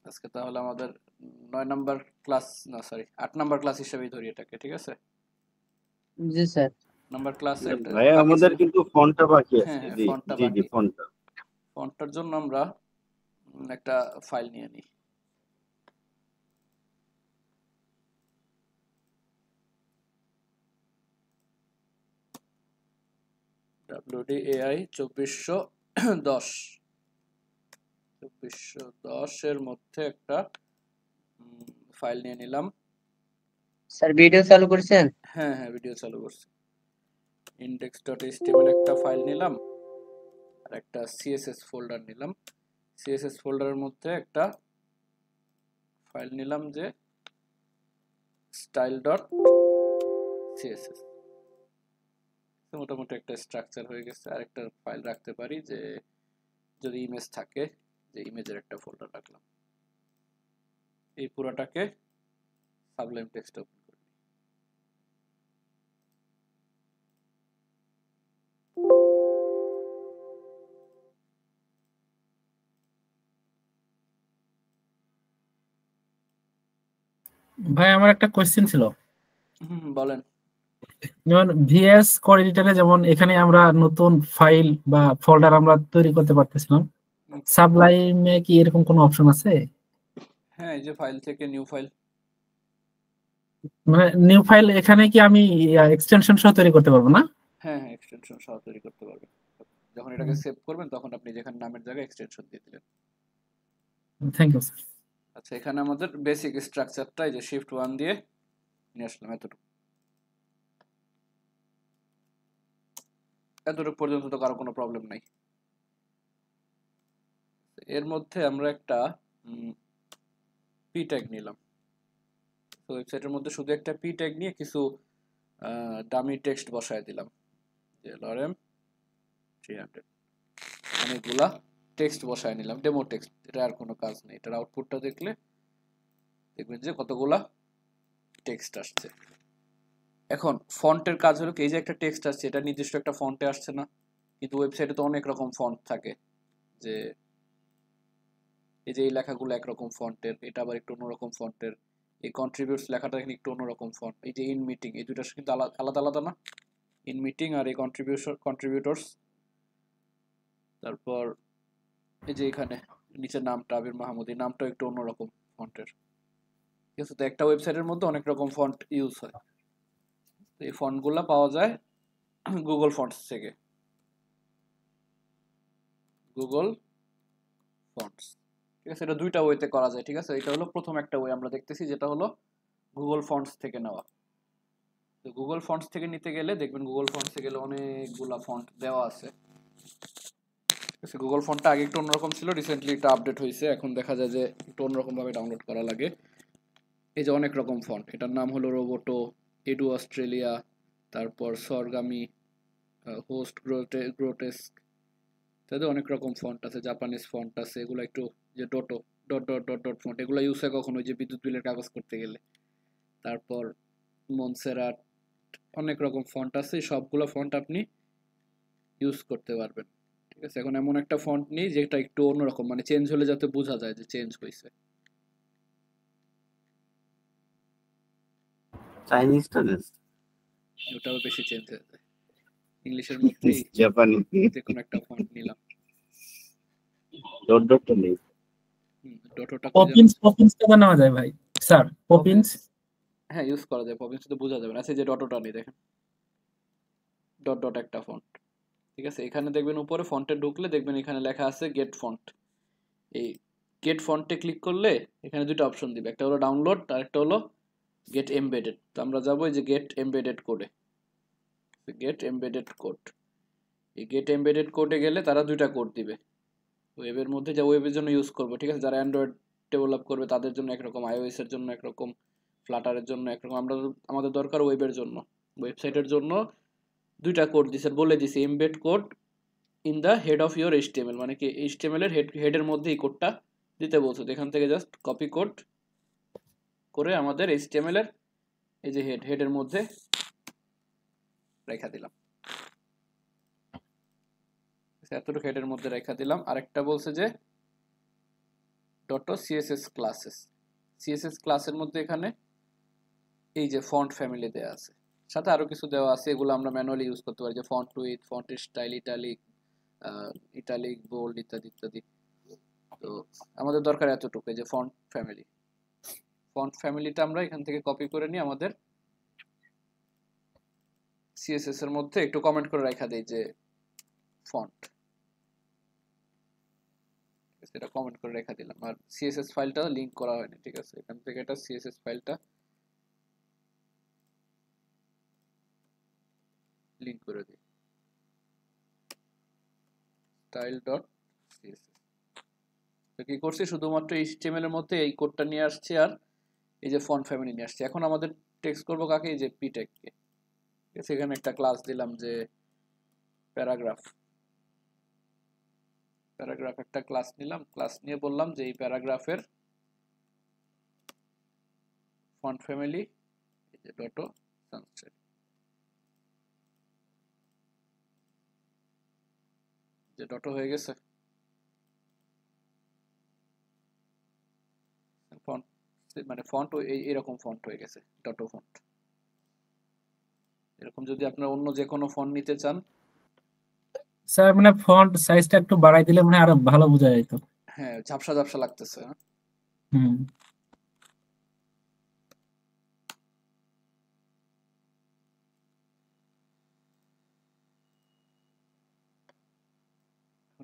আজকে তাহলে আমাদের 9 নাম্বার ক্লাস, না সরি 8 নাম্বার ক্লাস হিসেবেই ধরি এটাকে, ঠিক আছে? জি স্যার। নাম্বার ক্লাস একটা ভাইয়া বাকি আমাদের ছিল। কিন্তু ফোনটা বাকি হ্যাঁ আছে। হ্যাঁ, জি ফন্টটা জি জি বাকি। ফোনটা। ফন্টটার জন্য আমরা একটা ফাইল নিয়ে নিই। WDAI 2410 2410 এর মধ্যে একটা ফাইল নিয়ে নিলাম। স্যার ভিডিও চালু করেছেন? হ্যাঁ হ্যাঁ, ভিডিও চালু করছি। index.html একটা ফাইল নিলাম আর একটা CSS ফোল্ডার নিলাম। CSS ফোল্ডারের মধ্যে একটা ফাইল নিলাম যে style.css। মোটামুটি একটা স্ট্রাকচার হয়ে গেছে। আর একটা ফাইল রাখতে পারি যে যদি ইমেজ থাকে, যে ইমেজের একটা ফোল্ডার রাখলাম। এই পুরোটাকে সাবলাইম টেক্সট ওপেন করি। ভাই আমার একটা কোয়েশ্চেন ছিল। বলেন। যেমন ভিএস কোড এডিটরে যেমন এখানে আমরা নতুন ফাইল বা ফোল্ডার আমরা তৈরি করতে পারতেছিলাম, সাবলাইমে কি এরকম কোনো অপশন আছে? হ্যাঁ, এই যে ফাইল থেকে নিউ ফাইল। মানে নিউ ফাইল এখানে কি আমি এক্সটেনশন সহ তৈরি করতে পারবো না? হ্যাঁ হ্যাঁ, এক্সটেনশন সহ তৈরি করতে পারবেন। যখন এটাকে সেভ করবেন তখন আপনি যেখানে নামের জায়গায় এক্সটেনশন দিয়ে দিলেন। Thank you sir. আচ্ছা, এখানে আমাদের বেসিক স্ট্রাকচারটা এই যে শিফট 1 দিয়ে নিয়ে আসলাম এতটুকু। এতটুকু পর্যন্ত তো কারো কোনো প্রবলেম নাই। এর মধ্যে আমরা একটা পি ট্যাগ নিলাম। তো ওয়েবসাইটের মধ্যে শুধু একটা পি ট্যাগ নিয়ে কিছু ডামি টেক্সট বসায় দিলাম, যে লরেম 300 অনেকগুলা টেক্সট বসায় নিলাম, ডেমো টেক্সট। এটা আর কোনো কাজ নেই। এটার আউটপুটটা দেখলে দেখবেন যে কতগুলা টেক্সট আসছে। এখন ফন্টের কাজ হলো কি, এই যে একটা টেক্সট আসছে এটা নির্দিষ্ট একটা ফন্টে আসছে না, কিন্তু ওয়েবসাইটে তো অনেক রকম ফন্ট থাকে। যে এই যে এই লেখাগুলো একরকম ফন্টের, এটা আবার একটু অন্যরকম ফন্টের। এই কন্ট্রিবিউটস লেখাটা এখানে একটু অন্যরকম ফন্ট। এই যে ইন মিটিং, এই দুইটা কিন্তু আলাদা আলাদা না, ইন মিটিং আর এই কন্ট্রিবিউটরস। তারপর এই যে এখানে নিচের নামটা আবির মাহমুদ, এই নামটাও একটু অন্যরকম ফন্টের। ঠিক আছে, তো একটা ওয়েবসাইটের মধ্যে অনেক রকম ফন্ট ইউজ হয়। তো এই ফন্টগুলো পাওয়া যায় গুগল ফন্টস থেকে। গুগল ফন্টস, ঠিক আছে, এটা দুইটা ওয়েতে করা যায়। ঠিক আছে, এটা হলো প্রথম একটা ওয়ে আমরা দেখতেছি, যেটা হলো গুগল ফন্টস থেকে নেওয়া। তো গুগল ফন্টস থেকে নিতে গেলে দেখবেন গুগল ফন্টসে গেলে অনেকগুলা ফন্ট দেওয়া আছে। ঠিক আছে, গুগল ফন্টটা আগে একটু অন্যরকম ছিল, রিসেন্টলি এটা আপডেট হয়েছে। এখন দেখা যায় যে একটু অন্যরকম ভাবে ডাউনলোড করা লাগে। এই যে অনেক রকম ফন্ট, এটার নাম হলো রোবোটো, এডু অস্ট্রেলিয়া, তারপর সরগামি, হোস্ট গ্রোটেস্ক, তাদের অনেক রকম ফন্ট আছে। জাপানিজ ফন্ট আছে, এগুলো একটু যে dot dot dot dot dot font, এগুলো ইউজ হয় কখনো যে বিদ্যুৎ বিলের কাগজ করতে গেলে। তারপর মনসেরাট, অনেক রকম ফন্ট আছে, সবগুলো ফন্ট আপনি ইউজ করতে পারবেন। ঠিক আছে, এখন এমন একটা ফন্ট নেই যেটা একটু অন্যরকম, মানে চেঞ্জ হলে যাতে বোঝা যায় যে চেঞ্জ হয়েছে। চাইনিজটা ওটাও বেশি চেঞ্জ হয়ে যায়। ইংলিশের মধ্যেই জাপানি যে কোনো একটা ফন্ট নিলাম। ডট ডটটা নেই। ডটোটা পপিন্সটা নেওয়া যায় ভাই স্যার? পপিন্স হ্যাঁ ইউজ করা যায়, পপিন্স তো বোঝা যাবে না। আচ্ছা, যে ডটোটা নেই দেখেন, ডট ডট একটা ফন্ট। ঠিক আছে, এখানে দেখবেন উপরে ফন্টে ঢুকলে দেখবেন এখানে লেখা আছে গেট ফন্ট। এই গেট ফন্টে ক্লিক করলে এখানে দুটো অপশন দিবে, একটা হলো ডাউনলোড আর একটা হলো গেট এমবেডেড। তো আমরা যাবো এই যে গেট এমবেডেড কোডে। গেট এমবেডেড কোড, এই গেট এমবেডেড কোডে গেলে তারা দুইটা কোড দিবে ওয়েবের মধ্যে, যা ওয়েবের জন্য ইউজ করবো। ঠিক আছে, যারা অ্যান্ড্রয়েড ডেভেলপ করবে তাদের জন্য একরকম, আইওএস এর জন্য একরকম, ফ্লাটারের জন্য একরকম। আমরা আমাদের দরকার ওয়েবের জন্য, ওয়েবসাইটের জন্য দুইটা কোড দিছে, বলে দিছে embed code in the head of your HTML, মানে কি এইচটিএমএল এর হেডের মধ্যে এই কোডটা দিতে বলছো। এখান থেকে জাস্ট কপি কোড করে আমাদের এইচটিএমএল এর এই যে হেডের মধ্যে রেখা দিলাম। এতটুকু হেডের মধ্যে রেখা দিলাম। আরেকটা বলছে যে ডটো সিএসএস ক্লাসেস। সিএসএস ক্লাসের মধ্যে এখানে এই যে ফন্ট ফ্যামিলি দেওয়া আছে, সাথে আরো কিছু দেওয়া আছে, এগুলো আমরা ম্যানুয়ালি ইউজ করতে পারি, যে font with, font style, italic, bold ইত্যাদি ইত্যাদি। তো আমাদের দরকার এতটুকু, যে ফন্ট ফ্যামিলি। ফন্ট ফ্যামিলিটা আমরা এখান থেকে কপি করে নিয়ে আমাদের সিএসএস এর মধ্যে একটু কমেন্ট করে রাখা দেই যে ফন্ট, এটা কমেন্ট করে রেখে দিলাম। আর সিএসএস ফাইলটা লিংক করা হয়নি, ঠিক আছে, এখান থেকে এটা সিএসএস ফাইলটা লিংক করে দিই, style.css। তো কি করছি, শুধুমাত্র HTML এর মধ্যে এই কোডটা নিয়ে আসছি আর এই যে ফন্ট ফ্যামিলি নিয়ে আসছি। এখন আমাদের টেক্সট করব কাকে, এই যে ptag কে, ঠিক আছে। এখানে একটা ক্লাস দিলাম যে প্যারাগ্রাফ, একটা ক্লাস নিলাম, ক্লাস নিয়ে বললাম যে এই প্যারাগ্রাফের ফন্ট ফ্যামিলি এই যে ডটো সানস্ট্রেট, যে ডটো হয়ে গেছে। ফন্ট মানে ফন্ট এইরকম ফন্ট হয়ে গেছে, ডটো ফন্ট। এরকম যদি আপনারা অন্য যে কোনো ফন্ট নিতে চান, স্যার মানে ফন্ট সাইজটা একটু বাড়াই দিলে মানে আরো ভালো বোঝা যেত। হ্যাঁ ঝাপসা ঝাপসা লাগতেছে। হুম।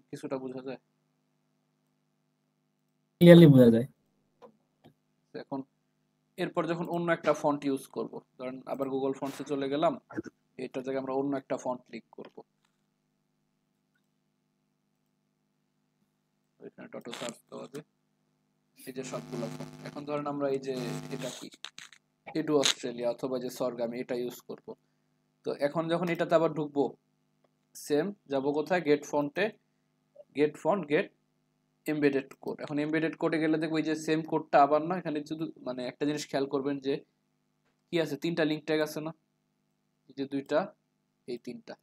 কিছুটা বোঝা যায়, ক্লিয়ারলি বোঝা যায়। এখন এরপর যখন অন্য একটা ফন্ট ইউজ করব, ধরেন আবার গুগল ফন্টসে চলে গেলাম, এটার জায়গায় আমরা অন্য একটা ফন্ট ক্লিক করব, এখানে ডটো সার্চ দেওয়া যায়, এই যে সবগুলো ফন্ট। এখন ধরেন আমরা এই যে এটা কি এডু অস্ট্রেলিয়া অথবা যে সরগামি, এটা ইউজ করব। তো এখন যখন এটাতে আবার ঢুকবো, সেম যাব কোথায়, গেট ফন্টে, get font, get embedded code. এখন এমবেডেড কোডে গেলে দেখবো এই যে সেম কোডটা আবার না, এখানে শুধু মানে একটা জিনিস খেয়াল করবেন যে কি আছে, তিনটা লিঙ্ক ট্যাগ আছে না, এই যে দুইটা, এই তিনটা,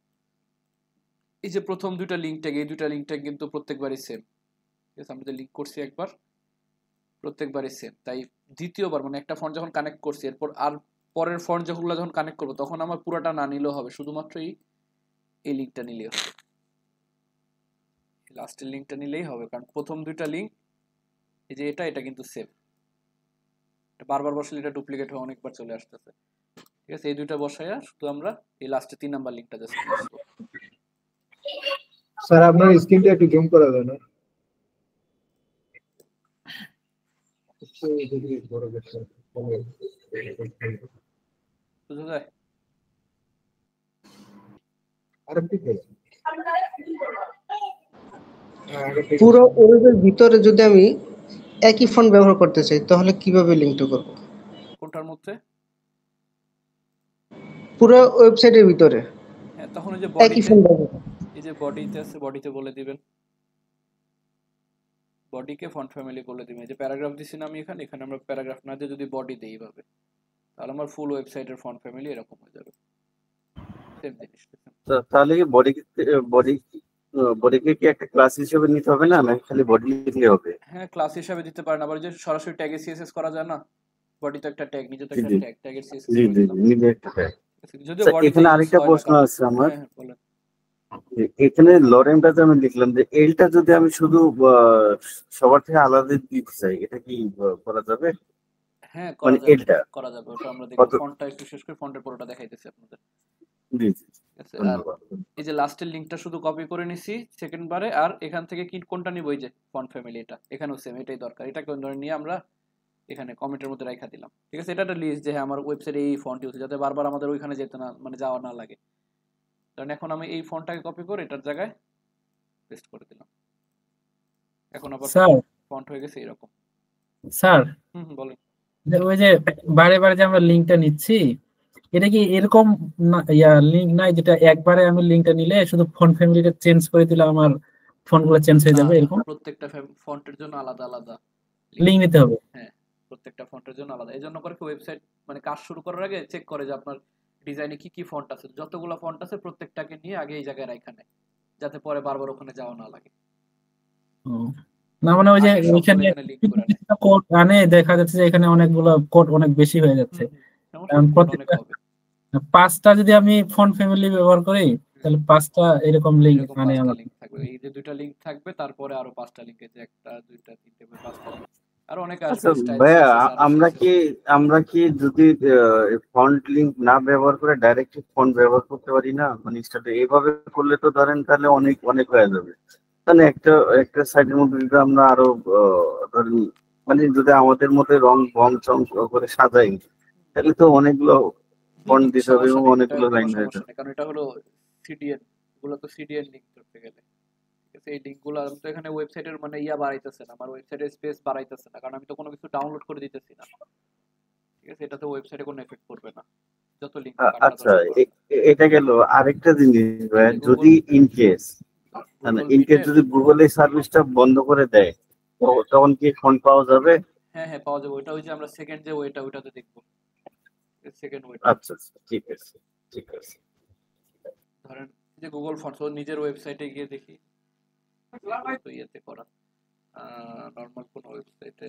এই যে প্রথম দুইটা লিঙ্ক ট্যাগ, এই দুইটা লিঙ্ক ট্যাগ কিন্তু প্রত্যেকবারই সেম, ঠিক আছে। আমরা যে লিঙ্ক করছি একবার, প্রত্যেকবারই সেম। তাই দ্বিতীয়বার মানে একটা ফন্ট যখন কানেক্ট করছি, এরপর আর পরের ফন্ট যেগুলো যখন কানেক্ট করবো, তখন আমার পুরোটা না নিলেও হবে, শুধুমাত্র এই লিঙ্কটা নিলেই হবে, লাস্টের লিঙ্কটা নিলেই হবে, কারণ প্রথম দুইটা লিঙ্ক এই যে এটা কিন্তু সেম, বারবার বসালে এটা ডুপ্লিকেট হয়ে অনেকবার চলে আসতেছে, ঠিক আছে। এই দুইটা বসাইয়া শুধু আমরা এই লাস্টে 3 নাম্বার লিঙ্কটা জাস্ট বসাবো। স্যার আপনার স্ক্রিনটা একটু জুম করা যায় না? বুঝা যায়? পুরো ওয়েবের ভিতরে যদি আমি একই ফন্ট ব্যবহার করতে চাই, তাহলে কিভাবে লিঙ্কটা করব? কোনটার মধ্যে? পুরো ওয়েবসাইটের ভিতরে হ্যাঁ, তখন এই যে একই বডিতে, ফন্ট ব্যবহার, এই যে বডিতে আছে, বডিতে বলে দিবেন, বডিকে ফন্ট ফ্যামিলি বলে দিবেন। এই যে প্যারাগ্রাফ দিছি না আমি এখানে, এখানে আমরা প্যারাগ্রাফ না দিয়ে যদি বডি দেই এইভাবে, তাহলে আমার ফুল ওয়েবসাইটের ফন্ট ফ্যামিলি এরকম হয়ে যাবে, সেম জিনিস। তাহলে কি বডিকে কি একটা ক্লাস হিসেবে নিতে হবে না, নাকি খালি বডি লিখলে হবে? হ্যাঁ ক্লাস হিসেবে দিতে পারেন, আবার যে সরাসরি ট্যাগে সিএসএস করা যায় না, বডি তো একটা ট্যাগ, নিজে তো একটা জি ট্যাগ, ট্যাগের সিএসএস জি করে জি দিলাম। নিজে একটা tag। যদিও স্যার, বডিতে এখানে ইউজ আরেকটা হয় না, প্রশ্ন কারণ আছে আমার। হ্যাঁ বলেন। যে এখানে লরেমটাতে আমি লিখলাম যে এলটা যদি আমি শুধু সবার থেকে আলাদা দিতে চাই, এটা কি করা যাবে? হ্যাঁ মানে করা যাবে, এলটা করা যাবে, ওটা আমরা দেখব। কত? ফন্টটা একটু শেষ করে ফন্টের পুরোটা দেখাইতেছি আপনাদের, জি জি, ঠিক আছে। আর ধন্যবাদ। এই যে লাস্টের লিংকটা শুধু কপি করে নিছি সেকেন্ড বারে, আর এখান থেকে কি কোনটা নিব, এই যে ফন্ট ফ্যামিলি, এটা এখানেও সেম, এটাই দরকার। এটাকে ধরে নিয়ে আমরা এখানে কমেন্টের মধ্যে রাখা দিলাম, ঠিক আছে। এটা একটা লিস্ট যে হ্যাঁ আমার ওয়েবসাইটে এই ফন্ট ইউজ, যাতে বারবার আমাদের ওইখানে যেতে না, মানে যাওয়া না লাগে। কারণ এখন আমি এই ফন্টটাকে কপি করে এটার জায়গায় পেস্ট করে দিলাম, এখন আবার স্যার ফন্ট হয়ে গেছে এরকম। স্যার বলেন। যে ওই যে বারে বারে যে আমরা লিঙ্কটা নিচ্ছি, এটা কি এরকম লিঙ্ক নাই যেটা একবারে আমি লিঙ্কটা নিলে শুধু ফন্ট ফ্যামিলিটা চেঞ্জ করে দিলে আমার ফন্টগুলো চেঞ্জ হয়ে যাবে, এরকম প্রত্যেকটা ফন্টের জন্য আলাদা আলাদা লিঙ্ক নিতে হবে? হ্যাঁ প্রত্যেকটা ফন্টের জন্য আলাদা। এই জন্য করে কি ওয়েবসাইট মানে কাজ শুরু করার আগে চেক করে যে আপনার ডিজাইনে কি কি ফন্ট আছে, যতগুলো ফন্ট আছে প্রত্যেকটাকে নিয়ে আগে এই জায়গায় রাখা নেয়, যাতে পরে বারবার ওখানে যাওয়া না লাগে। না মানে ওই যে আগে সবগুলো ওইখানে এখানে লিঙ্ক করে নেয়। কোড আনে, দেখা যাচ্ছে যে এখানে অনেকগুলো কোড অনেক বেশি হয়ে যাচ্ছে। সমস্যা কারণ কোড অনেক প্রত্যেকটা হবে। 5টা যদি আমি ফন্ট ফ্যামিলি ব্যবহার করি তাহলে 5টা এরকম লিঙ্ক এরকম মানে 5টা আমার। লিঙ্ক থাকবে, এই যে 2টা লিঙ্ক থাকবে, তারপরে আরো 5টা লিঙ্ক, এই যে 1টা 2টা 3টে 5টা লিঙ্ক, আর অনেক আচ্ছা আসবে, স্টাইল ভাইয়া, সিএসএস আরো আমরা সিএসএস। কি আমরা কি যদি ফন্ট লিঙ্ক না ব্যবহার করে ডাইরেক্ট ফন্ট ব্যবহার করতে পারি না? মানে স্টার্টে এইভাবে করলে তো ধরেন তাহলে অনেক অনেক হয়ে যাবে। তাহলে একটা একটা সাইডের মধ্যে যদি আমরা আরো ধরেন মানে যদি আমাদের মধ্যে রং রং চং করে সাজাই, তাহলে তো অনেকগুলো ফন্ট দিতে হবে সমস্যা এবং নেই, এটা অনেকগুলো কোনো লাইন হয়ে সমস্যা যাবে। নেই, কারণ এটা হলো সিডিএন, এগুলো তো সিডিএন লিঙ্ক করতে গেলে, ঠিক আছে? এই লিঙ্কগুলো আমি তো এখানে ওয়েবসাইটের মানে বাড়াইতেছে না, আমার ওয়েবসাইটের স্পেস বাড়াইতেছে না, কারণ আমি তো কোনো কিছু ডাউনলোড করে দিতেছি না, ঠিক আছে? এটা তো ওয়েবসাইটে কোনো এফেক্ট করবে না, যত লিঙ্ক কাটা আচ্ছা, দরকার পড়ে না। এটা গেল আরেকটা জিনিস ভাইয়া, যে যদি Google in case Google in case মিটের, যদি গুগল এই সার্ভিসটা বন্ধ করে দেয়, তো তখন কি ফন্ট পাওয়া যাবে? হ্যাঁ হ্যাঁ পাওয়া যাবে, ওইটা ওই যে আমরা সেকেন্ড যে ওয়েটা ওইটাতে দেখবো, সেকেন্ড ওয়েটা। আচ্ছা আচ্ছা, ঠিক আছে ঠিক আছে। ধরেন যে গুগল ফন্টস, ও নিজের ওয়েবসাইটে গিয়ে দেখি, তো ইয়েতে করা নর্মাল কোনো ওয়েবসাইটে,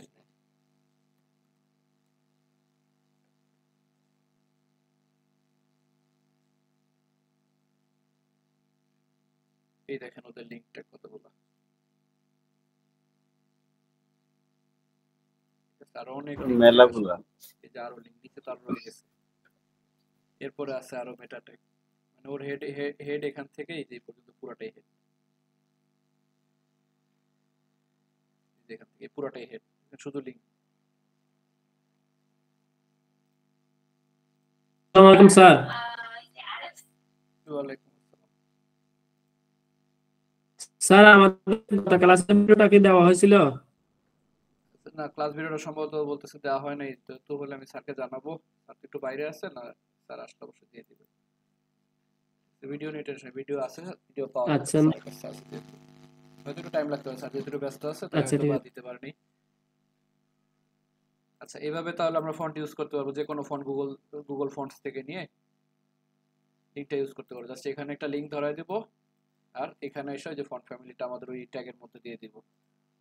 এই দেখেন ওদের লিঙ্কটা কতগুলো, ঠিক আছে? আরো অনেক লিঙ্ক চলে আসবে, মেলাগুলা। এই যে আরো লিঙ্ক নিচে তো আরো রয়ে গেছে, এরপরে আছে আরো মেটা ট্যাগ, মানে ওর হেড হেড এখান থেকে এই যে পর্যন্ত পুরোটাই হেড, এখান থেকে পুরোটাই হেড, শুধু লিঙ্ক। আসসালামু আলাইকুম স্যার। ওয়ালাইকুম আসসালাম। স্যার আমাদের গত ক্লাসে ভিডিওটা কি দেওয়া হয়েছিল? না, ক্লাস ভিডিওটা সম্ভবত বলতেছে দেওয়া হয় নাই, তো তো হলে আমি স্যারকে জানাবো, স্যার তো একটু বাইরে আছে না, স্যার আসলে অবশ্যই দিয়ে দিবে। ভিডিও নিয়ে টেনশন, ভিডিও আছে, ভিডিও পাওয়া যাবে আচ্ছা স্যারের কাছে আছে যেহেতু। হয়তো একটু টাইম লাগতে পারে, স্যার যেহেতু একটু ব্যস্ত আছে তাই আচ্ছা হয়তো ঠিক বা আছে। দিতে পারেনি। আচ্ছা, এভাবে তাহলে আমরা ফন্ট ইউজ করতে পারবো, যে কোনো ফন্ট গুগল ফন্টস থেকে নিয়ে লিঙ্কটা ইউজ করতে পারবো, জাস্ট এখানে একটা লিঙ্ক ধরায় দিব, আর এখানে এসে ওই যে ফন্ট ফ্যামিলিটা আমাদের ওই ট্যাগের মধ্যে দিয়ে দিব,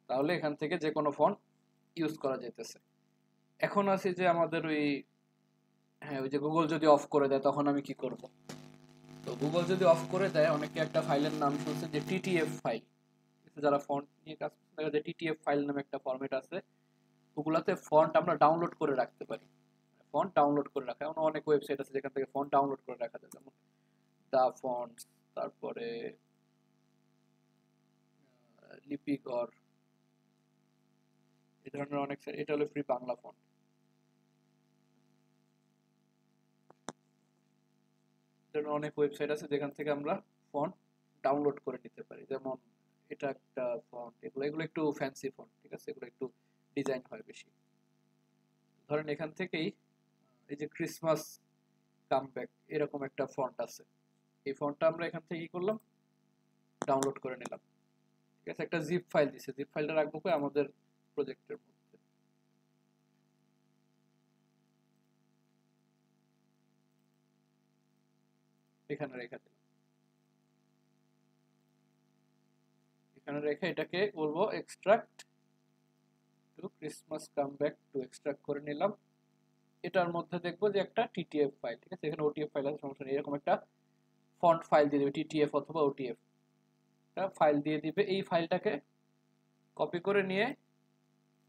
তাহলে এখান থেকে যে কোনো ফন্ট ইউজ করা যেতেছে। এখন আছে যে আমাদের ওই, হ্যাঁ ওই যে গুগল যদি অফ করে দেয় তখন আমি কি করব? তো গুগল যদি অফ করে দেয়, অনেকে একটা ফাইলের নাম শুনছে যে টিটিএফ ফাইল, যারা ফন্ট নিয়ে কাজ করতে থাকে, যে টিটিএফ ফাইল নামে একটা ফরম্যাট আছে, ওগুলাতে ফন্ট আমরা ডাউনলোড করে রাখতে পারি, ফন্ট ডাউনলোড করে রাখা, এমন অনেক ওয়েবসাইট আছে যেখান থেকে ফন্ট ডাউনলোড করে রাখা যায়, যেমন দা ফন্টস, তারপরে লিপিঘর, এই ধরনের অনেক, এটা হলো ফ্রি বাংলা ফন্ট। অনেক ওয়েবসাইট আছে যেখান থেকে আমরা ফন্ট ডাউনলোড করে নিতে পারি, যেমন এটা একটা ফন্ট, এগুলো এগুলো একটু ফ্যান্সি ফন্ট, ঠিক আছে? এগুলো একটু ডিজাইন হয় বেশি। ধরেন এখান থেকেই এই যে ক্রিসমাস কামব্যাক এরকম একটা ফন্ট আছে, এই ফন্টটা আমরা এখান থেকে কি করলাম, ডাউনলোড করে নিলাম, ঠিক আছে? একটা জিপ ফাইল দিছে, জিপ ফাইলটা রাখবো কই আমাদের প্রজেক্টের মধ্যে, এখানে রেখে দিলাম, এখানে রেখে এটাকে বলবো extract to Christmas comeback to, extract করে নিলাম। এটার মধ্যে দেখবো যে একটা টিটিএফ ফাইল, ঠিক আছে? এখানে ওটিএফ ফাইল আছে, সমস্যা নেই, এরকম একটা ফন্ট ফাইল দিয়ে দেবে, টিটিএফ অথবা ওটিএফ একটা ফাইল দিয়ে দিবে। এই ফাইলটাকে কপি করে নিয়ে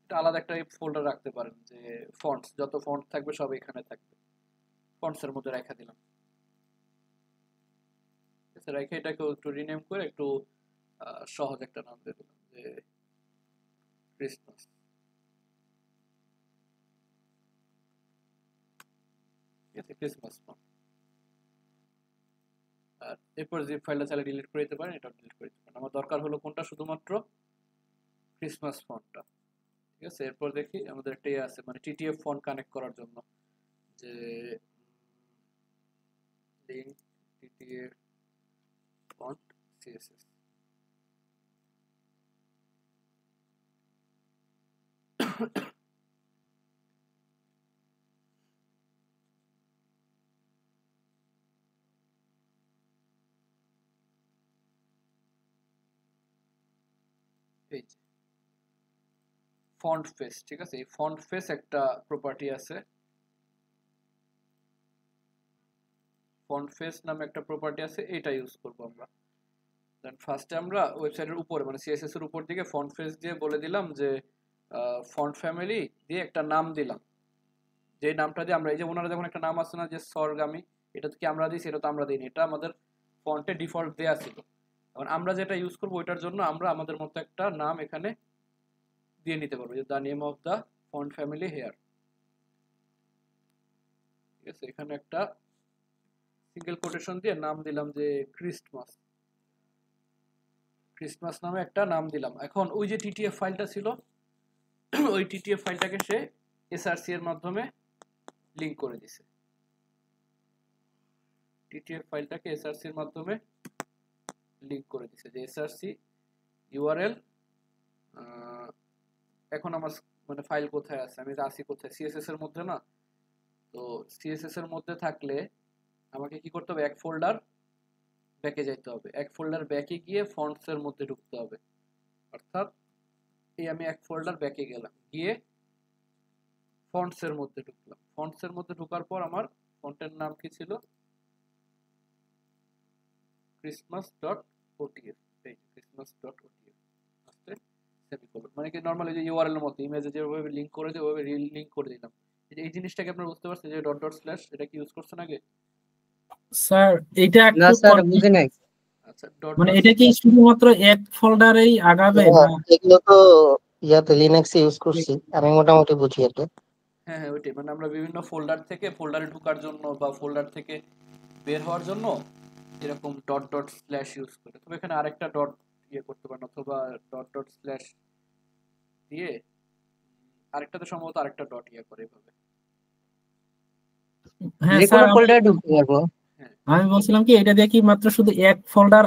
এটা আলাদা একটা ফোল্ডার রাখতে পারেন, যে ফন্টস, যত ফন্ট থাকবে সব এখানে থাকবে, ফন্টসের মধ্যে রেখে দিলাম, ঠিক আছে? রেখে এটাকে একটু রিনেম করে একটু সহজ একটা নাম দিয়ে দিলাম, যে ক্রিসমাস, ঠিক আছে? Christmas font. আর এরপর জিপ ফাইলটা চাইলে ডিলিট করে দিতে পারেন, এটা ডিলিট করে দিতে পারেন, আমার দরকার হলো কোনটা, শুধুমাত্র ক্রিসমাস ফন্টটা, ঠিক আছে? এরপর দেখি আমাদের একটা ইয়ে আছে, মানে টিটিএফ ফন্ট কানেক্ট করার জন্য, যে লিঙ্ক টিটিএফ ফন্ট সিএসএস, এই যে ফন্ট ফেস, ঠিক আছে? এই ফন্ট ফেস একটা প্রপার্টি আছে, ফন্ট ফেস নামে একটা প্রপার্টি আছে, এটা ইউজ করব আমরা। দেন ফার্স্টে আমরা ওয়েবসাইটের উপরে মানে সিএসএস এর উপর দিকে ফন্ট ফেস দিয়ে বলে দিলাম যে ফন্ট ফ্যামিলি দিয়ে একটা নাম দিলাম, যে নামটা দিয়ে আমরা এই যে ওনারা যখন একটা নাম আছে না যে স্বর্গামী, এটা তো কি আমরা দিয়েছি? এটা তো আমরা দিইনি, এটা আমাদের ফন্টে ডিফল্ট দেয়া ছিল। এখন আমরা যেটা ইউজ করবো ওইটার জন্য আমরা আমাদের মতো একটা নাম এখানে দিয়ে নিতে পারবো, যে the name of the font family here, ঠিক আছে? এখানে একটা সিঙ্গেল কোটেশন দিয়ে নাম দিলাম যে ক্রিসমাস, ক্রিসমাস নামে একটা নাম দিলাম। এখন ওই যে টিটিএফ ফাইলটা ছিল ওই টিটিএফ ফাইলটাকে সে এসআরসি এর মাধ্যমে লিংক করে দিছে, টিটিএফ ফাইলটাকে এসআরসি এর মাধ্যমে লিংক করে দিছে যে এসআরসি ইউআরএল। এখন আমার মানে ফাইল কোথায় আছে, আমি আসি কোথায়? সিএসএস এর মধ্যে না? তো সিএসএস এর মধ্যে থাকলে আমাকে কি করতে হবে? এক ফোল্ডার ব্যাকে যাইতে হবে, এক ফোল্ডার ব্যাকে গিয়ে ফন্টস এর মধ্যে ঢুকতে হবে। অর্থাৎ এই আমি এক ফোল্ডার ব্যাকে গেলাম, গিয়ে ফন্টস এর মধ্যে ঢুকলাম, ফন্টস এর মধ্যে ঢোকার পর আমার ফন্টের নাম কি ছিল? christmas.otf, এই christmas.otf আস্তে সেমিকোলন, মানে কি নরমালি যে ইউআরএল এর মতো ইমেজে যেভাবে লিংক করে দেয় ওইভাবে লিংক করে দিলাম। এই জিনিসটাকে আপনারা বুঝতে পারছেন যে ডট ডট স্ল্যাশ এটা কি ইউজ করছেন আগে? স্যার এটা না একটু স্যার বুঝি নাই। আচ্ছা, ডট মানে ডট এটা কি শুধুমাত্র এক ফোল্ডারেই আগাবে না? এগুলো তো ইয়াতে লিনাক্সে ইউজ করছি, আমি মোটামুটি বুঝি আর কি। হ্যাঁ হ্যাঁ ওইটাই, মানে আমরা বিভিন্ন ফোল্ডার থেকে ফোল্ডারে ঢোকার জন্য বা ফোল্ডার থেকে বের হওয়ার জন্য এরকম ডট ডট স্ল্যাশ ইউজ করে। তবে এখানে আরেকটা ডট ইয়ে করতে পারেন, অথবা ডট ডট স্ল্যাশ দিয়ে আরেকটাতে সম্ভবত আরেকটা ডট ইয়ে করে এভাবে। হ্যাঁ যে স্যার কোনো ফোল্ডারে ঢুকতে পারবো। আমি বলছিলাম কি এটা দিয়ে কি মাত্র শুধু এক ফোল্ডার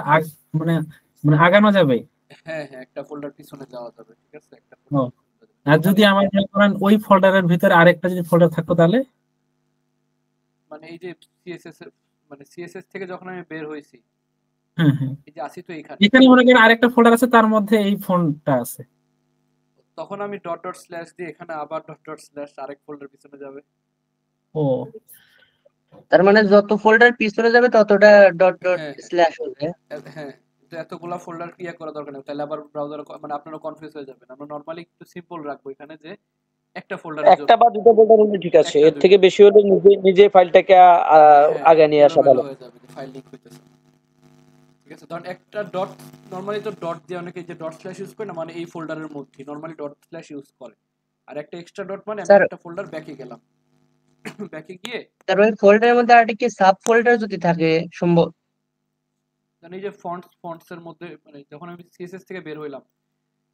মানে মানে আগানো যাবে? হ্যাঁ হ্যাঁ একটা ফোল্ডার পিছনে যাওয়া যাবে, ঠিক আছে? একটা ও, folder পিছনে যাবে। আর যদি আমার মনে করেন ওই ফোল্ডারের ভিতরে আরেকটা যদি ফোল্ডার থাকতো তাহলে? মানে এই যে সিএসএস মানে সিএসএস থেকে যখন আমি বের হইছি, হ্যাঁ হ্যাঁ, এই যে আসি তো এখানে, এখানে মনে করেন আরেকটা ফোল্ডার আছে তার মধ্যে এই ফোনটা আছে, তখন আমি ডট ডট স্ল্যাশ দিয়ে এখানে আবার ডট ডট স্ল্যাশ আরেক ফোল্ডার পিছনে যাবে। ও তার মানে যত ফোল্ডার পিছনে যাবে ততটা ডট ডট হ্যাঁ স্ল্যাশ হবে। হ্যাঁ, তো এতগুলা ফোল্ডার ক্রিয়া করা দরকার নেই, তাহলে আবার ব্রাউজার মানে আপনারা কনফিউজ হয়ে যাবেন। আমরা নরমালি একটু সিম্পল রাখবো এখানে, যে একটা ফোল্ডারের একটা বা দুটো ফোল্ডার হলে ঠিক আছে, একটা এর থেকে বেশি হলে নিজে নিজে ফাইলটাকে আগে নিয়ে আসা ভালো। হয়ে যাবে, ফাইল লিংক হইতেছে, ঠিক আছে? ধরুন একটা ডট, নরমালি তো ডট দিয়ে অনেকে যে ডট স্ল্যাশ ইউজ করে না, মানে এই ফোল্ডারের মধ্যে নরমালি ডট স্ল্যাশ ইউজ করে। আর একটা এক্সট্রা ডট মানে আমি স্যার একটা ফোল্ডার ব্যাকে গেলাম, ব্যাকে গিয়ে তার ওই ফোল্ডারের মধ্যে আরেকটা কি সাব ফোল্ডার যদি থাকে সম্ভব। মানে এই যে ফন্টস এর মধ্যে, মানে যখন আমি সিএসএস থেকে বের হইলাম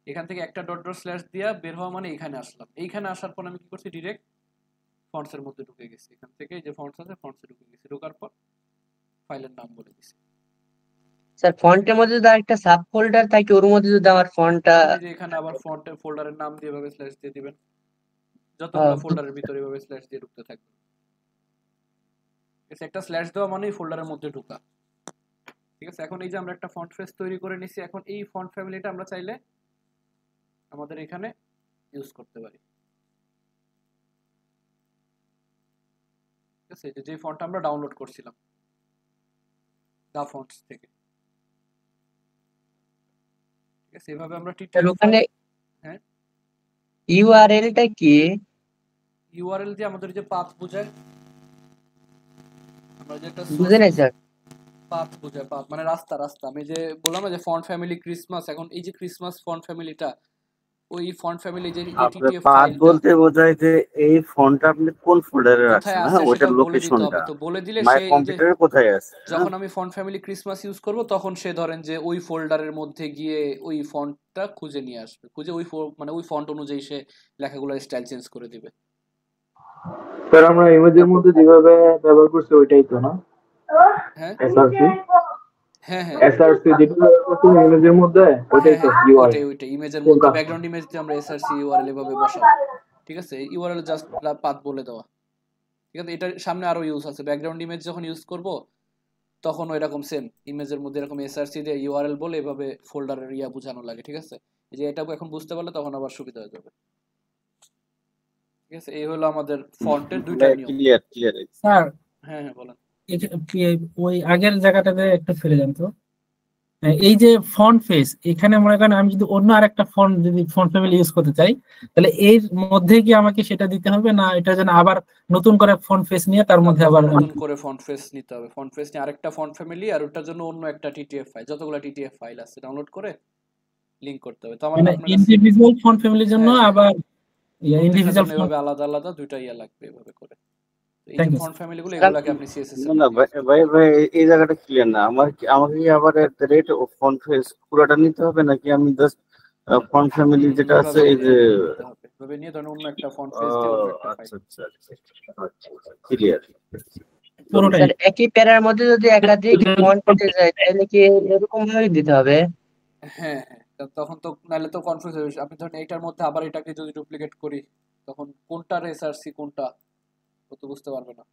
এখান থেকে একটা ডট ডট স্ল্যাশ দিয়া বের হওয়া মানে এখানে আসলাম, এইখানে আসার পর আমি কি করছি? ডিরেক্ট ফন্টস এর মধ্যে ঢুকে গেছি, এখান থেকে এই যে ফন্টস আছে ফন্টসে ঢুকে গেছি, ঢোকার পর ফাইলের নাম বলে দিছি। স্যার ফন্টের মধ্যে যদি আরেকটা সাব ফোল্ডার থাকে ওর মধ্যে যদি আমার ফন্টটা, এই যে এখানে আবার ফন্টের ফোল্ডারের নাম দিয়ে এভাবে স্ল্যাশ দিয়ে দিবেন, যতগুলো ফোল্ডারের ভিতরে এভাবে স্ল্যাশ দিয়ে ঢুকতে থাকবে। একটা স্ল্যাশ দেওয়া মানেই ফোল্ডারের মধ্যে ঢোকা, ঠিক আছে? এখন এই যে আমরা একটা ফন্ট ফেস তৈরি করে নিছি, এখন এই ফন্ট ফ্যামিলিটা আমরা চাইলে আমাদের এখানে ইউজ করতে পারি, ঠিক আছে? যে ফন্ট আমরা ডাউনলোড করছিলাম দা ফন্টস থেকে, ঠিক আছে? এভাবে আমরা স্যার ওখানে হ্যাঁ ইউআরএলটা কি? ইউআরএল দিয়ে আমাদের যে পাথ বোঝায়, আমরা যে একটা বুঝে নাই স্যার। পাথ বোঝায়, পাথ মানে রাস্তা, রাস্তা। আমি যে বললাম না যে ফন্ট ফ্যামিলি ক্রিসমাস, এখন এই যে ক্রিসমাস ফন্ট ফ্যামিলিটা, ওই ফন্ট ফ্যামিলি যে টিটিএফ পাথ ফাইল বলতে বোঝায় যে এই ফোনটা আপনি কোন ফোল্ডারে কোথায় রাখছেন, আছে হ্যাঁ ওটার সেটা বলে দিতে লোকেশনটা হবে। তো বলে দিলে মাই সে যে কম্পিউটারে কোথায় আছে। যখন আমি ফন্ট ফ্যামিলি ক্রিসমাস ইউজ করব তখন সে ধরেন যে ওই ফোল্ডারের মধ্যে গিয়ে ওই ফন্টটা খুঁজে নিয়ে আসবে, খুঁজে ওই মানে ওই ফন্ট অনুযায়ী সে লেখাগুলোর স্টাইল চেঞ্জ করে দিবে। স্যার আমরা ইমেজের মধ্যে যেভাবে ব্যবহার করছি ওইটাই তো না? হ্যাঁ এসআরসি হ্যাঁ হ্যাঁ এসআরসি যেটা ব্যবহার করছি ইমেজের মধ্যে ওইটাই তো ইউআরএল। ওইটাই ইমেজের মধ্যে ব্যাকগ্রাউন্ড ইমেজ দিয়ে আমরা এসআরসি ইউআরএল এভাবে বসাবো, ঠিক আছে? ইউআরএল জাস্ট পাথ বলে দেওয়া, ঠিক আছে? এটার সামনে আরো ইউজ আছে, ব্যাকগ্রাউন্ড ইমেজ যখন ইউজ করব তখন এরকম সেম ইমেজের মধ্যে এরকম এসআরসি দিয়ে ইউআরএল বলে এভাবে ফোল্ডারের ইয়া বোঝানো লাগে, ঠিক আছে? এই যে এটা এখন বুঝতে পারলে তখন আবার সুবিধা হয়ে যাবে। ঠিক আছে, এই হলো আমাদের ফন্টের দুইটা নিয়ম। Clear clear. স্যার হ্যাঁ হ্যাঁ বলেন। ওই আগের জায়গাটাতে একটু ফিরে যান তো। এই যে ফন্ট ফেস, এখানে মনে করেন আমি যদি অন্য আরেকটা ফন্ট যদি ফন্ট ফ্যামিলি ইউজ করতে চাই, তাহলে এর মধ্যে কি আমাকে সেটা দিতে হবে, না এটা যেন আবার নতুন করে ফন্ট ফেস নিয়ে তার মধ্যে আবার নতুন করে ফন্ট ফেস নিতে হবে। ফন্ট ফেস নিয়ে আরেকটা ফন্ট ফ্যামিলি, আর ওটার জন্য অন্য একটা টিটিএফ ফাইল, যতগুলো টিটিএফ ফাইল আছে ডাউনলোড করে লিংক করতে হবে। তো আমার মানে আপনার কাছে ইন্ডিভিজুয়াল ফন্ট ফ্যামিলির জন্য আবার প্রত্যেকটার ইন্ডিভিজুয়াল জন্য এভাবে আলাদা আলাদা দুইটা ইয়া লাগবে এভাবে করে। তো এই যে Thank you, ফন্ট ফ্যামিলি গুলো এগুলাকে আপনি সিএসএস এর না মধ্যে ভাই ভাই এই জায়গাটা ক্লিয়ার না আমার। আমাকে কি আবার রেট ও ফন্ট ফেস পুরোটা নিতে হবে, নাকি আমি জাস্ট ফন্ট ফ্যামিলি যেটা আছে এই যে এভাবে নিয়ে ধরুন অন্য একটা ফন্ট ফেস দিয়ে অন্য একটা ফাইল। আচ্ছা আচ্ছা আচ্ছা ক্লিয়ার। পুরোটাই। স্যার একই প্যারার মধ্যে যদি একাধিক ফন্ট পেতে যায় তাহলে কি এরকম ভাবে দিতে হবে? হ্যাঁ হ্যাঁ, তখন তো নাহলে তো কনফিউজ হয়ে যাবে। আপনি ধরুন এইটার মধ্যে আবার এটাকে যদি ডুপ্লিকেট করি, তখন কোনটার এসআরসি কোনটা ও তো বুঝতে পারবে না।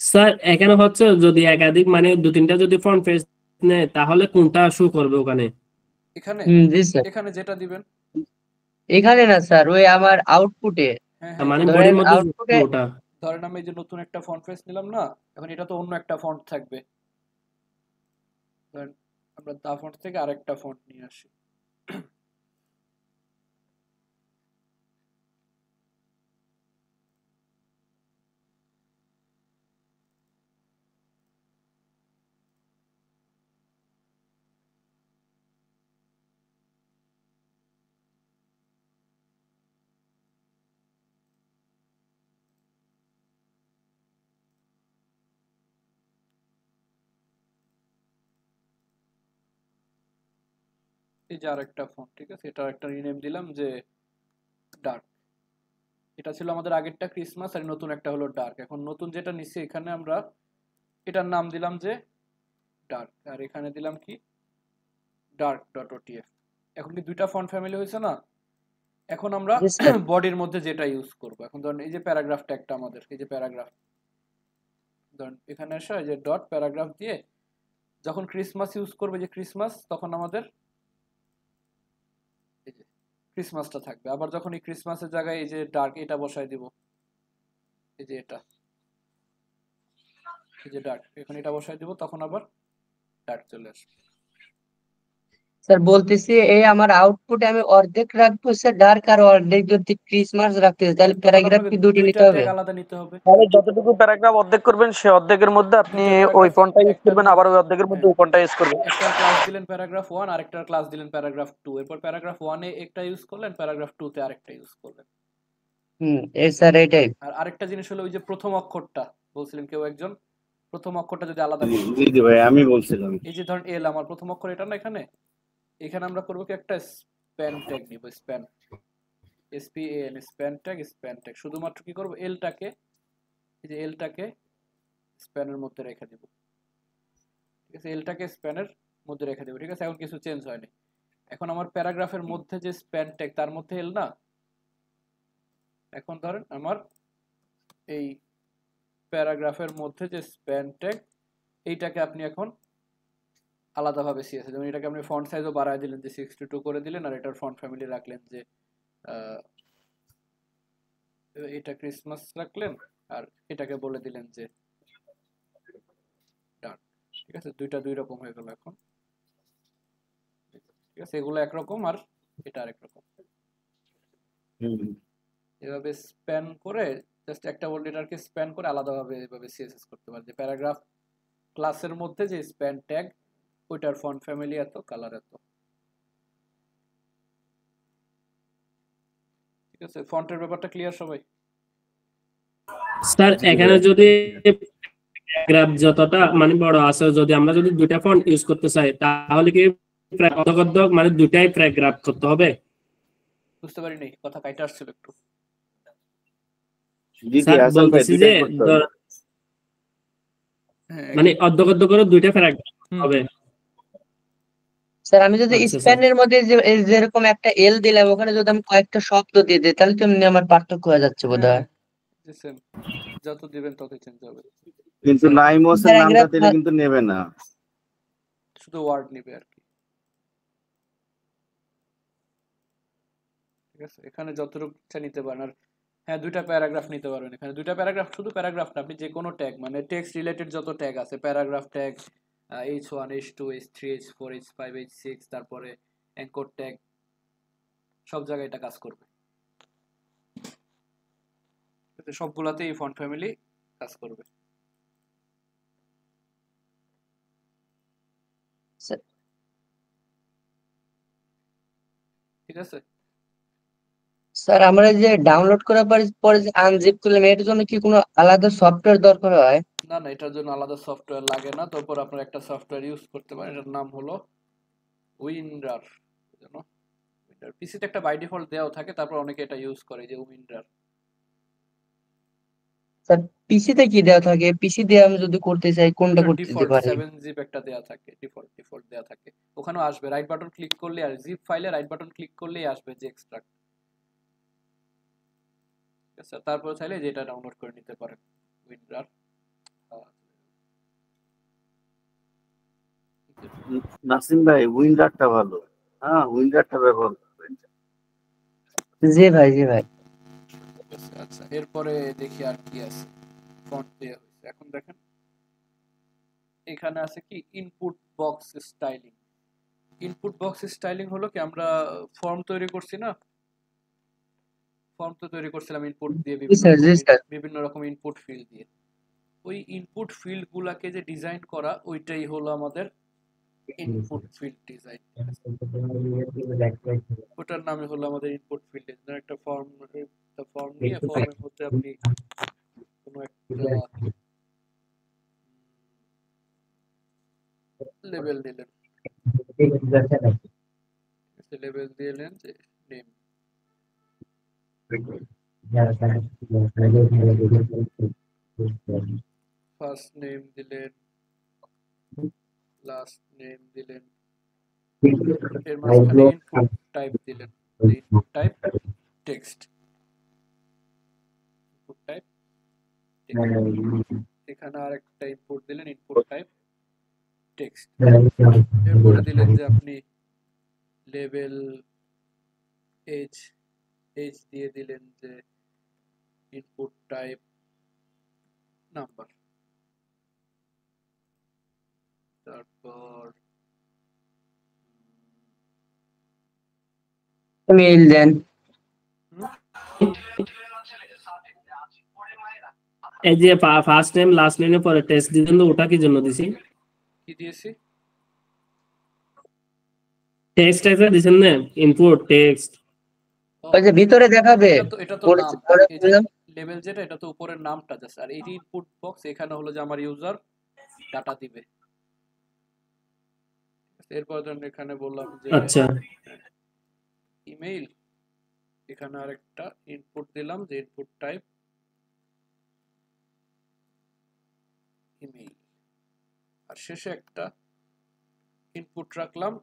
স্যার এখানে হচ্ছে যদি একাধিক মানে দু তিনটা যদি ফন্ট ফেস নেয় তাহলে কোনটা শো করবে ওখানে? এখানে জি স্যার। এখানে যেটা দিবেন এখানে না স্যার, ওই আমার আউটপুটে হ্যাঁ মানে হ্যাঁ, বডির মধ্যে আউটপুটে ওটা ধরেন আমি এই যে নতুন একটা ফন্ট ফেস নিলাম না, এখন এটা তো অন্য একটা ফন্ট থাকবে। ধরেন আমরা দা ফন্ট থেকে আরেকটা ফন্ট নিয়ে আসি। এই যে আরেকটা ফন্ট, ঠিক আছে, এটা একটা রিনেম দিলাম যে ডার্ক। এটা ছিল আমাদের আগেরটা ক্রিসমাস, আর নতুন একটা হলো ডার্ক। এখন নতুন যেটা নিচ্ছি এখানে আমরা এটার নাম দিলাম যে ডার্ক, আর এখানে দিলাম কি ডার্ক ডট ওটিএফ। এখন কি দুইটা ফন্ট ফ্যামিলি হয়েছে না? এখন আমরা বডির মধ্যে যেটা ইউজ করব, এখন ধরুন এই যে প্যারাগ্রাফ ট্যাগটা আমাদের, এই যে প্যারাগ্রাফ, ধরুন এখানে এসে এই যে ডট প্যারাগ্রাফ দিয়ে যখন ক্রিসমাস ইউজ করবে, যে ক্রিসমাস, তখন আমাদের এই যে ক্রিসমাসটা থাকবে। আবার যখন এই ক্রিসমাসের জায়গায় এই যে ডার্ক এটা বসায় দিব, এই যে এটা, এই যে ডার্ক, এখন এটা বসায় দিব, তখন আবার ডার্ক চলে আসবে। স্যার বলতেছি এই আমার আউটপুটে আমি অর্ধেক রাখবো স্যার ডার্ক, আর অর্ধেক যদি ক্রিসমাস রাখতে চাই তাহলে প্যারাগ্রাফ কি দুটি নিতে হবে? আলাদা নিতে হবে। তাহলে যতটুকু প্যারাগ্রাফ অর্ধেক করবেন সে অর্ধেকের মধ্যে আপনি ওই ফন্টটা ইউজ করবেন, আবার ওই অর্ধেকের মধ্যে ওই ফন্টটা ইউজ করবেন। একটা ক্লাস দিলেন প্যারাগ্রাফ 1, আরেকটা ক্লাস দিলেন প্যারাগ্রাফ 2, এরপর প্যারাগ্রাফ 1 এ একটা ইউজ করলেন, প্যারাগ্রাফ 2 তে আরেকটা ইউজ করলেন। এই স্যার এটাই। আর আরেকটা জিনিস হলো ওই যে প্রথম অক্ষরটা বলছিলেন কেউ একজন, প্রথম অক্ষরটা যদি আলাদা করি। জি ভাই আমি বলছিলাম এই যে ধরেন এল আমার প্রথম অক্ষর, এটা না, এখানে আমরা করব কি একটা স্প্যান ট্যাগ নিব, স্প্যান, SPAN, স্প্যান ট্যাগ। শুধুমাত্র কি করব, এলটাকে, এই যে এলটাকে স্প্যানের মধ্যে রেখে দিব, ঠিক আছে, এলটাকে স্প্যানের মধ্যে রেখে দেব, ঠিক আছে। এখন কিছু চেঞ্জ হয়নি। এখন আমার প্যারাগ্রাফের মধ্যে যে স্প্যান ট্যাগ, তার মধ্যে এল না, এখন ধরেন আমার এই প্যারাগ্রাফের মধ্যে যে স্প্যান ট্যাগ, এইটাকে আপনি এখন আলাদাভাবে সিএসএস, যেমন এটাকে আপনি ফন্ট সাইজও বাড়ায় দিলেন যে 62 করে দিলেন, আর এটার ফন্ট ফ্যামিলি রাখলেন যে এটা ক্রিসমাস রাখলেন, আর এটাকে বলে দিলেন যে ডার্ক, ঠিক আছে। দুইটা দুই রকম হয়ে গেল এখন, ঠিক আছে। এগুলো একরকম আর এটা আরেক রকম। এভাবে স্প্যান করে জাস্ট একটা ওল্ড লেটারকে স্প্যান করে আলাদাভাবে এভাবে সিএসএস করতে পারে, যে প্যারাগ্রাফ ক্লাসের মধ্যে যে স্প্যান ট্যাগ, ওইটার ফন্ট ফ্যামিলি এত, কালার এত, ঠিক আছে। ফন্টের ব্যাপারটা ক্লিয়ার সবাই? স্যার এখানে যদি প্যারাগ্রাফ যতটা মানে বড় আছে, যদি আমরা যদি দুইটা ফন্ট ইউজ করতে চাই তাহলে কি অর্ধক মানে দুটাই প্যারাগ্রাফ করতে হবে? বুঝতে পারিনি, কথা কাইটা আসছিল একটু। স্যার বলতেছি যে মানে অর্ধক করে দুইটা প্যারাগ্রাফ হবে। স্যার আমি যদি স্প্যানের মধ্যে যেরকম একটা এল দিলাম, ওখানে যদি আমি কয়েকটা শব্দ দিয়ে দিই তাহলে তো এমনি আমার পার্থক্য হয়ে যাচ্ছে বোধহয়। যত দিবেন ততই চেঞ্জ হবে, কিন্তু নাইমোসের নামটা দিলে কিন্তু নেবে না, শুধু ওয়ার্ড নেবে আর কি, ঠিক আছে। এখানে যতটুকু ইচ্ছা নিতে পারেন। আর হ্যাঁ, দুইটা প্যারাগ্রাফ নিতে পারবেন এখানে। দুইটা প্যারাগ্রাফ, শুধু প্যারাগ্রাফ না, আপনি যে কোনো ট্যাগ মানে টেক্সট রিলেটেড যত ট্যাগ আছে, paragraph tag, H1 H2 H3 H4 H5 H6, তারপরে অ্যাঙ্কর ট্যাগ, সব জায়গায় এটা কাজ করবে। সবগুলাতে এই ফন্ট ফ্যামিলি কাজ করবে। ঠিক আছে স্যার আমরা যে ডাউনলোড করার পরে যে আনজিপ করলাম এর জন্য কি কোনো আলাদা সফটওয়্যার দরকার হয়? না না, এটার জন্য আলাদা সফটওয়্যার লাগে না। তারপর আপনার একটা সফটওয়্যার ইউজ করতে পারেন, এটার নাম হলো উইন্ডার। পিসিতে একটা বাই ডিফল্ট দেওয়া থাকে, তারপর অনেকে এটা ইউজ করে, যে উইন্ডার। স্যার পিসিতে কি দেওয়া থাকে? পিসি দিয়ে আমি যদি করতে চাই কোনটা করতে দিতে ডিফল্ট পারি? 7 জিপ একটা দেওয়া থাকে, ডিফল্ট দেওয়া থাকে। ওখানেও আসবে, রাইট বাটন ক্লিক করলে, আর জিপ ফাইলে রাইট বাটন ক্লিক করলেই আসবে যে এক্সট্রাক্ট। আচ্ছা, তারপর চাইলে যেটা ডাউনলোড করে নিতে পারেন উইন্ডার। নাসিম ভাই উইন্ডারটা ভালো, হ্যাঁ উইন্ডারটা ব্যবহার করবেন। জি ভাই, জি ভাই। আচ্ছা, এরপরে দেখি আর কি আছে। ফন্ট দেওয়া হয়েছে, এখন দেখেন এখানে আছে কি input box styling. Input box styling হলো কি, আমরা ফর্ম তৈরি করছি না, ফর্ম তো তৈরি করছিলাম ইনপুট দিয়ে, বিভিন্ন রকম ইনপুট ফিল্ড দিয়ে। ওই ইনপুট ফিল্ড গুলাকে যে ডিজাইন করা, ওইটাই হলো আমাদের ইনপুট ফিল্ড ডিজাইন। ওটার নামে হলো আমাদের ইনপুট ফিল্ড ডিজাইন। একটা ফর্ম নিয়ে ফর্মের মধ্যে আপনি কোনো একটা লেবেল দিলেন, লেবেল দিলেন যে নেম, ফার্স্ট নেম দিলেন, লাস্ট নেম দিলেন, এর মাঝখানে ইনপুট টাইপ দিলেন, input type text, input type এখানে আরেকটা ইনপুট দিলেন, ইনপুট টাইপ টেক্সট। এরপরে দিলেন যে আপনি লেভেল এজ দিয়ে দিলেন যে ইনপুট টাইপ নাম্বার। তারপর মেইল দেন। এই যে ফার্স্ট নেম লাস্ট নেমের পরে টেক্সট দিবেন, তো ওটা কি জন্য দিছি? কি দিয়েছি? টেক্সট একটা দিবেন না, ইনপুট টেক্সট। ওই যে ভিতরে দেখাবে এটা তো নাম, এই যে লেভেল যেটা, এটা তো উপরের নামটা জাস্ট, আর এই ইনপুট বক্স এখানে হলো যে আমার ইউজার ডাটা দিবে। এরপর ধরুন এখানে বললাম যে আচ্ছা, ইমেইল, এখানে আরেকটা ইনপুট দিলাম যে ইনপুট টাইপ ইমেইল, আর শেষে একটা ইনপুট রাখলাম,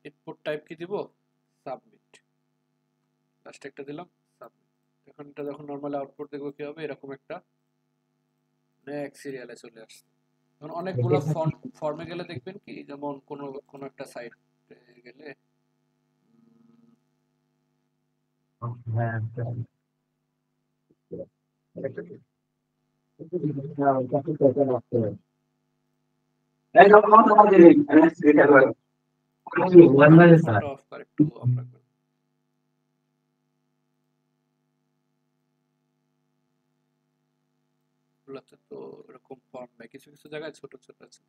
ইনপুট টাইপ কি দিব? সাবমিট। লাস্টে একটা দিলাম সাবমিট। এখন এটা যখন নরমাল আউটপুট দেখবো কি হবে, এরকম একটা নেক্সট সিরিয়ালে চলে আসছে। এখন অনেকগুলো ফর্মে গেলে দেখবেন কি, যেমন কোনো একটা সাইটে গেলে তো এরকম ফর্ম নাই, কিছু কিছু জায়গায় ছোট ছোট আছে।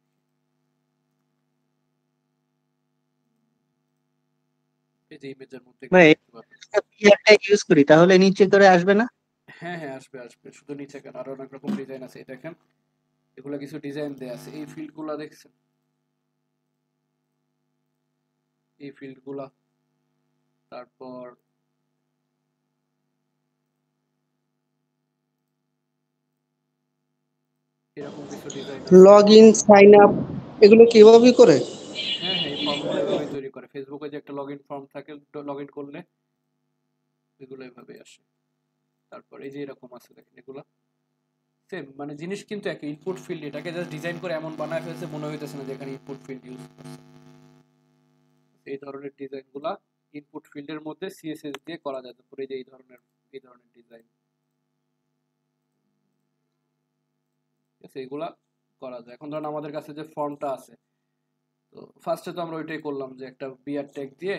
এই যে ইমেজের মধ্যে ইউজ করি তাহলে নিচে করে আসবে না? হ্যাঁ হ্যাঁ, আসবে আসবে, শুধু নিচে কেন, আরো অনেক রকম ডিজাইন আছে। দেখেন এগুলা কিছু ডিজাইন দেয়া আছে, এই ফিল্ড গুলা দেখছেন, এই ফিল্ড গুলা, তারপর এরকম কিছু ডিজাইন আছে, লগইন সাইন আপ এগুলো কিভাবে করে? হ্যাঁ হ্যাঁ, এই ফর্মগুলো এভাবেই তৈরি করে। ফেসবুকে যে একটা লগইন ফর্ম থাকে, লগইন করলে এগুলো এভাবে আসে। তারপর এই যে এরকম আছে, দেখেন এগুলা সেম, মানে জিনিস কিন্তু একই, ইনপুট ফিল্ড। এটাকে জাস্ট ডিজাইন করে এমন বানায় ফেলছে, মনে হইতেছে না যে এখানে ইনপুট ফিল্ড ইউজ করছে। এই ধরনের ডিজাইনগুলা ইনপুট ফিল্ডের মধ্যে সিএসএস দিয়ে করা যায়। তারপরে এই যে এই ধরনের ডিজাইন আছে, এগুলা করা যায়। এখন ধরেন আমাদের কাছে যে ফর্মটা আছে, তো ফার্স্টে তো আমরা ওইটাই করলাম যে একটা বিআর ট্যাগ দিয়ে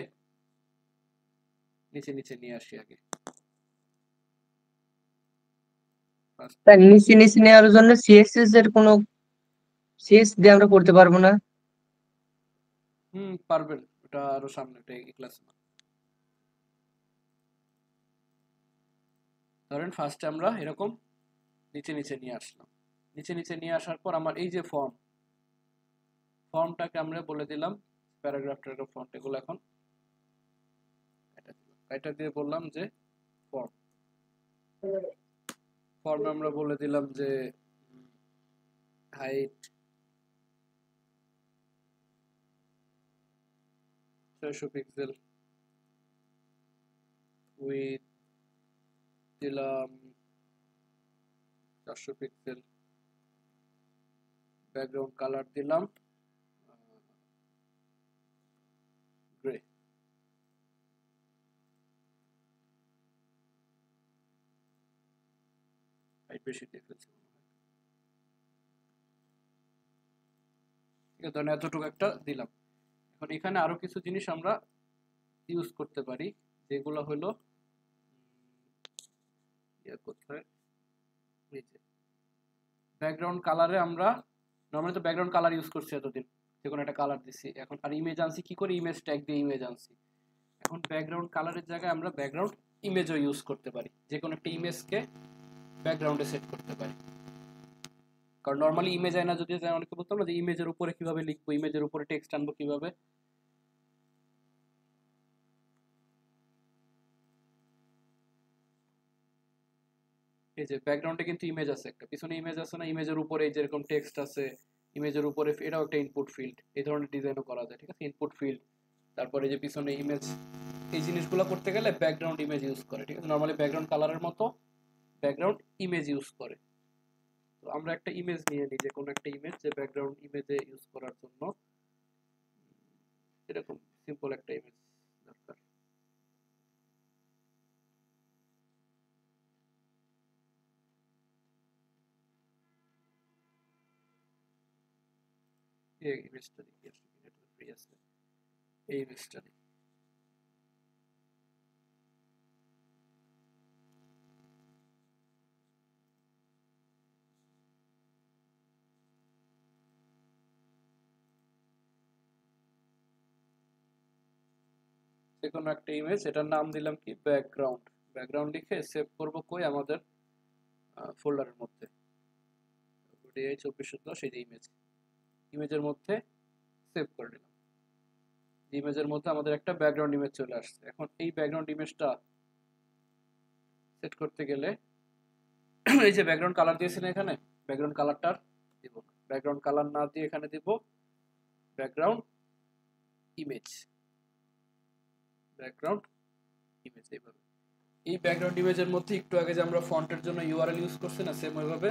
নিচে নিচে নিয়ে আসি আগে। তার নিচে নিচে নেওয়ার জন্য সিএসএস এর কোনো সিএস দিয়ে আমরা করতে পারবো না? পারবেন, ওটা আরো সামনে, ওটা এই ক্লাসে না। ধরেন ফার্স্টে আমরা এরকম নিচে নিচে নিয়ে আসলাম, নিচে নিচে নিয়ে আসার পর আমার এই যে ফর্মটাকে আমরা বলে দিলাম প্যারাগ্রাফটার ফন্ট, এগুলো এখন এটা দিয়ে বললাম যে ফর্মে আমরা বলে দিলাম যে হাইট 600 পিক্সেল, উইথ দিলাম 400 পিক্সেল, ব্যাকগ্রাউন্ড কালার দিলাম গ্রে। হাইট বেশি দিয়ে ফেলছি, ঠিক আছে, ধরেন এতটুকু একটা দিলাম। এখন এখানে আরো কিছু জিনিস আমরা ইউজ করতে পারি, যেগুলো হলো কোথায় ব্যাকগ্রাউন্ড কালারে আমরা নর্মালি তো ব্যাকগ্রাউন্ড কালার ইউজ করছি এতদিন, যে কোনো একটা কালার দিছি। এখন আর ইমেজ আনছি কি করে, ইমেজ ট্যাগ দিয়ে ইমেজ আনছি। এখন ব্যাকগ্রাউন্ড কালারের জায়গায় আমরা ব্যাকগ্রাউন্ড ইমেজও ইউজ করতে পারি, যে কোনো একটা ইমেজকে ব্যাকগ্রাউন্ডে সেট করতে পারি। কারণ নর্মালি ইমেজ আয়না যদি অনেকে বলতাম না যে ইমেজের উপরে কিভাবে লিখবো, ইমেজের উপরে টেক্সট আনবো কিভাবে। এই যে ব্যাকগ্রাউন্ডে কিন্তু ইমেজ আছে, একটা পিছনে ইমেজ আছে না, ইমেজের উপরে যেরকম টেক্সট আছে, ইমেজের উপরে এটাও একটা ইনপুট ফিল্ড, এই ধরনের ডিজাইনও করা যায়, ঠিক আছে, ইনপুট ফিল্ড। তারপরে যে পিছনে ইমেজ, এই জিনিসগুলো করতে গেলে ব্যাকগ্রাউন্ড ইমেজ ইউজ করে, ঠিক আছে, নর্মালি ব্যাকগ্রাউন্ড কালারের মতো ব্যাকগ্রাউন্ড ইমেজ ইউজ করে। তো আমরা একটা ইমেজ নিয়ে নিই, যে কোনো একটা ইমেজ যে ব্যাকগ্রাউন্ড ইমেজে ইউজ করার জন্য এরকম সিম্পল একটা ইমেজ দরকার। এই ইমেজটা দেখি আসলে এটা ফ্রি আছে, এই ইমেজটা নেই। যে কোনো একটা ইমেজ, এটার নাম দিলাম কি ব্যাকগ্রাউন্ড, ব্যাকগ্রাউন্ড লিখে সেভ করব কই, আমাদের ফোল্ডারের মধ্যে এই 2410 এই যে ইমেজের মধ্যে সেভ করে দিলাম। ইমেজের মধ্যে আমাদের একটা ব্যাকগ্রাউন্ড ইমেজ চলে আসছে। এখন এই ব্যাকগ্রাউন্ড ইমেজটা সেট করতে গেলে এই যে ব্যাকগ্রাউন্ড কালার দিয়েছি না, এখানে ব্যাকগ্রাউন্ড কালারটা দিব না, ব্যাকগ্রাউন্ড কালার না দিয়ে এখানে দিব ব্যাকগ্রাউন্ড ইমেজ, ব্যাকগ্রাউন্ড ইমেজ। এইভাবে এই ব্যাকগ্রাউন্ড ইমেজের মধ্যে একটু আগে যে আমরা ফন্টের জন্য ইউআরএল ইউজ করছি না, সেম ওইভাবে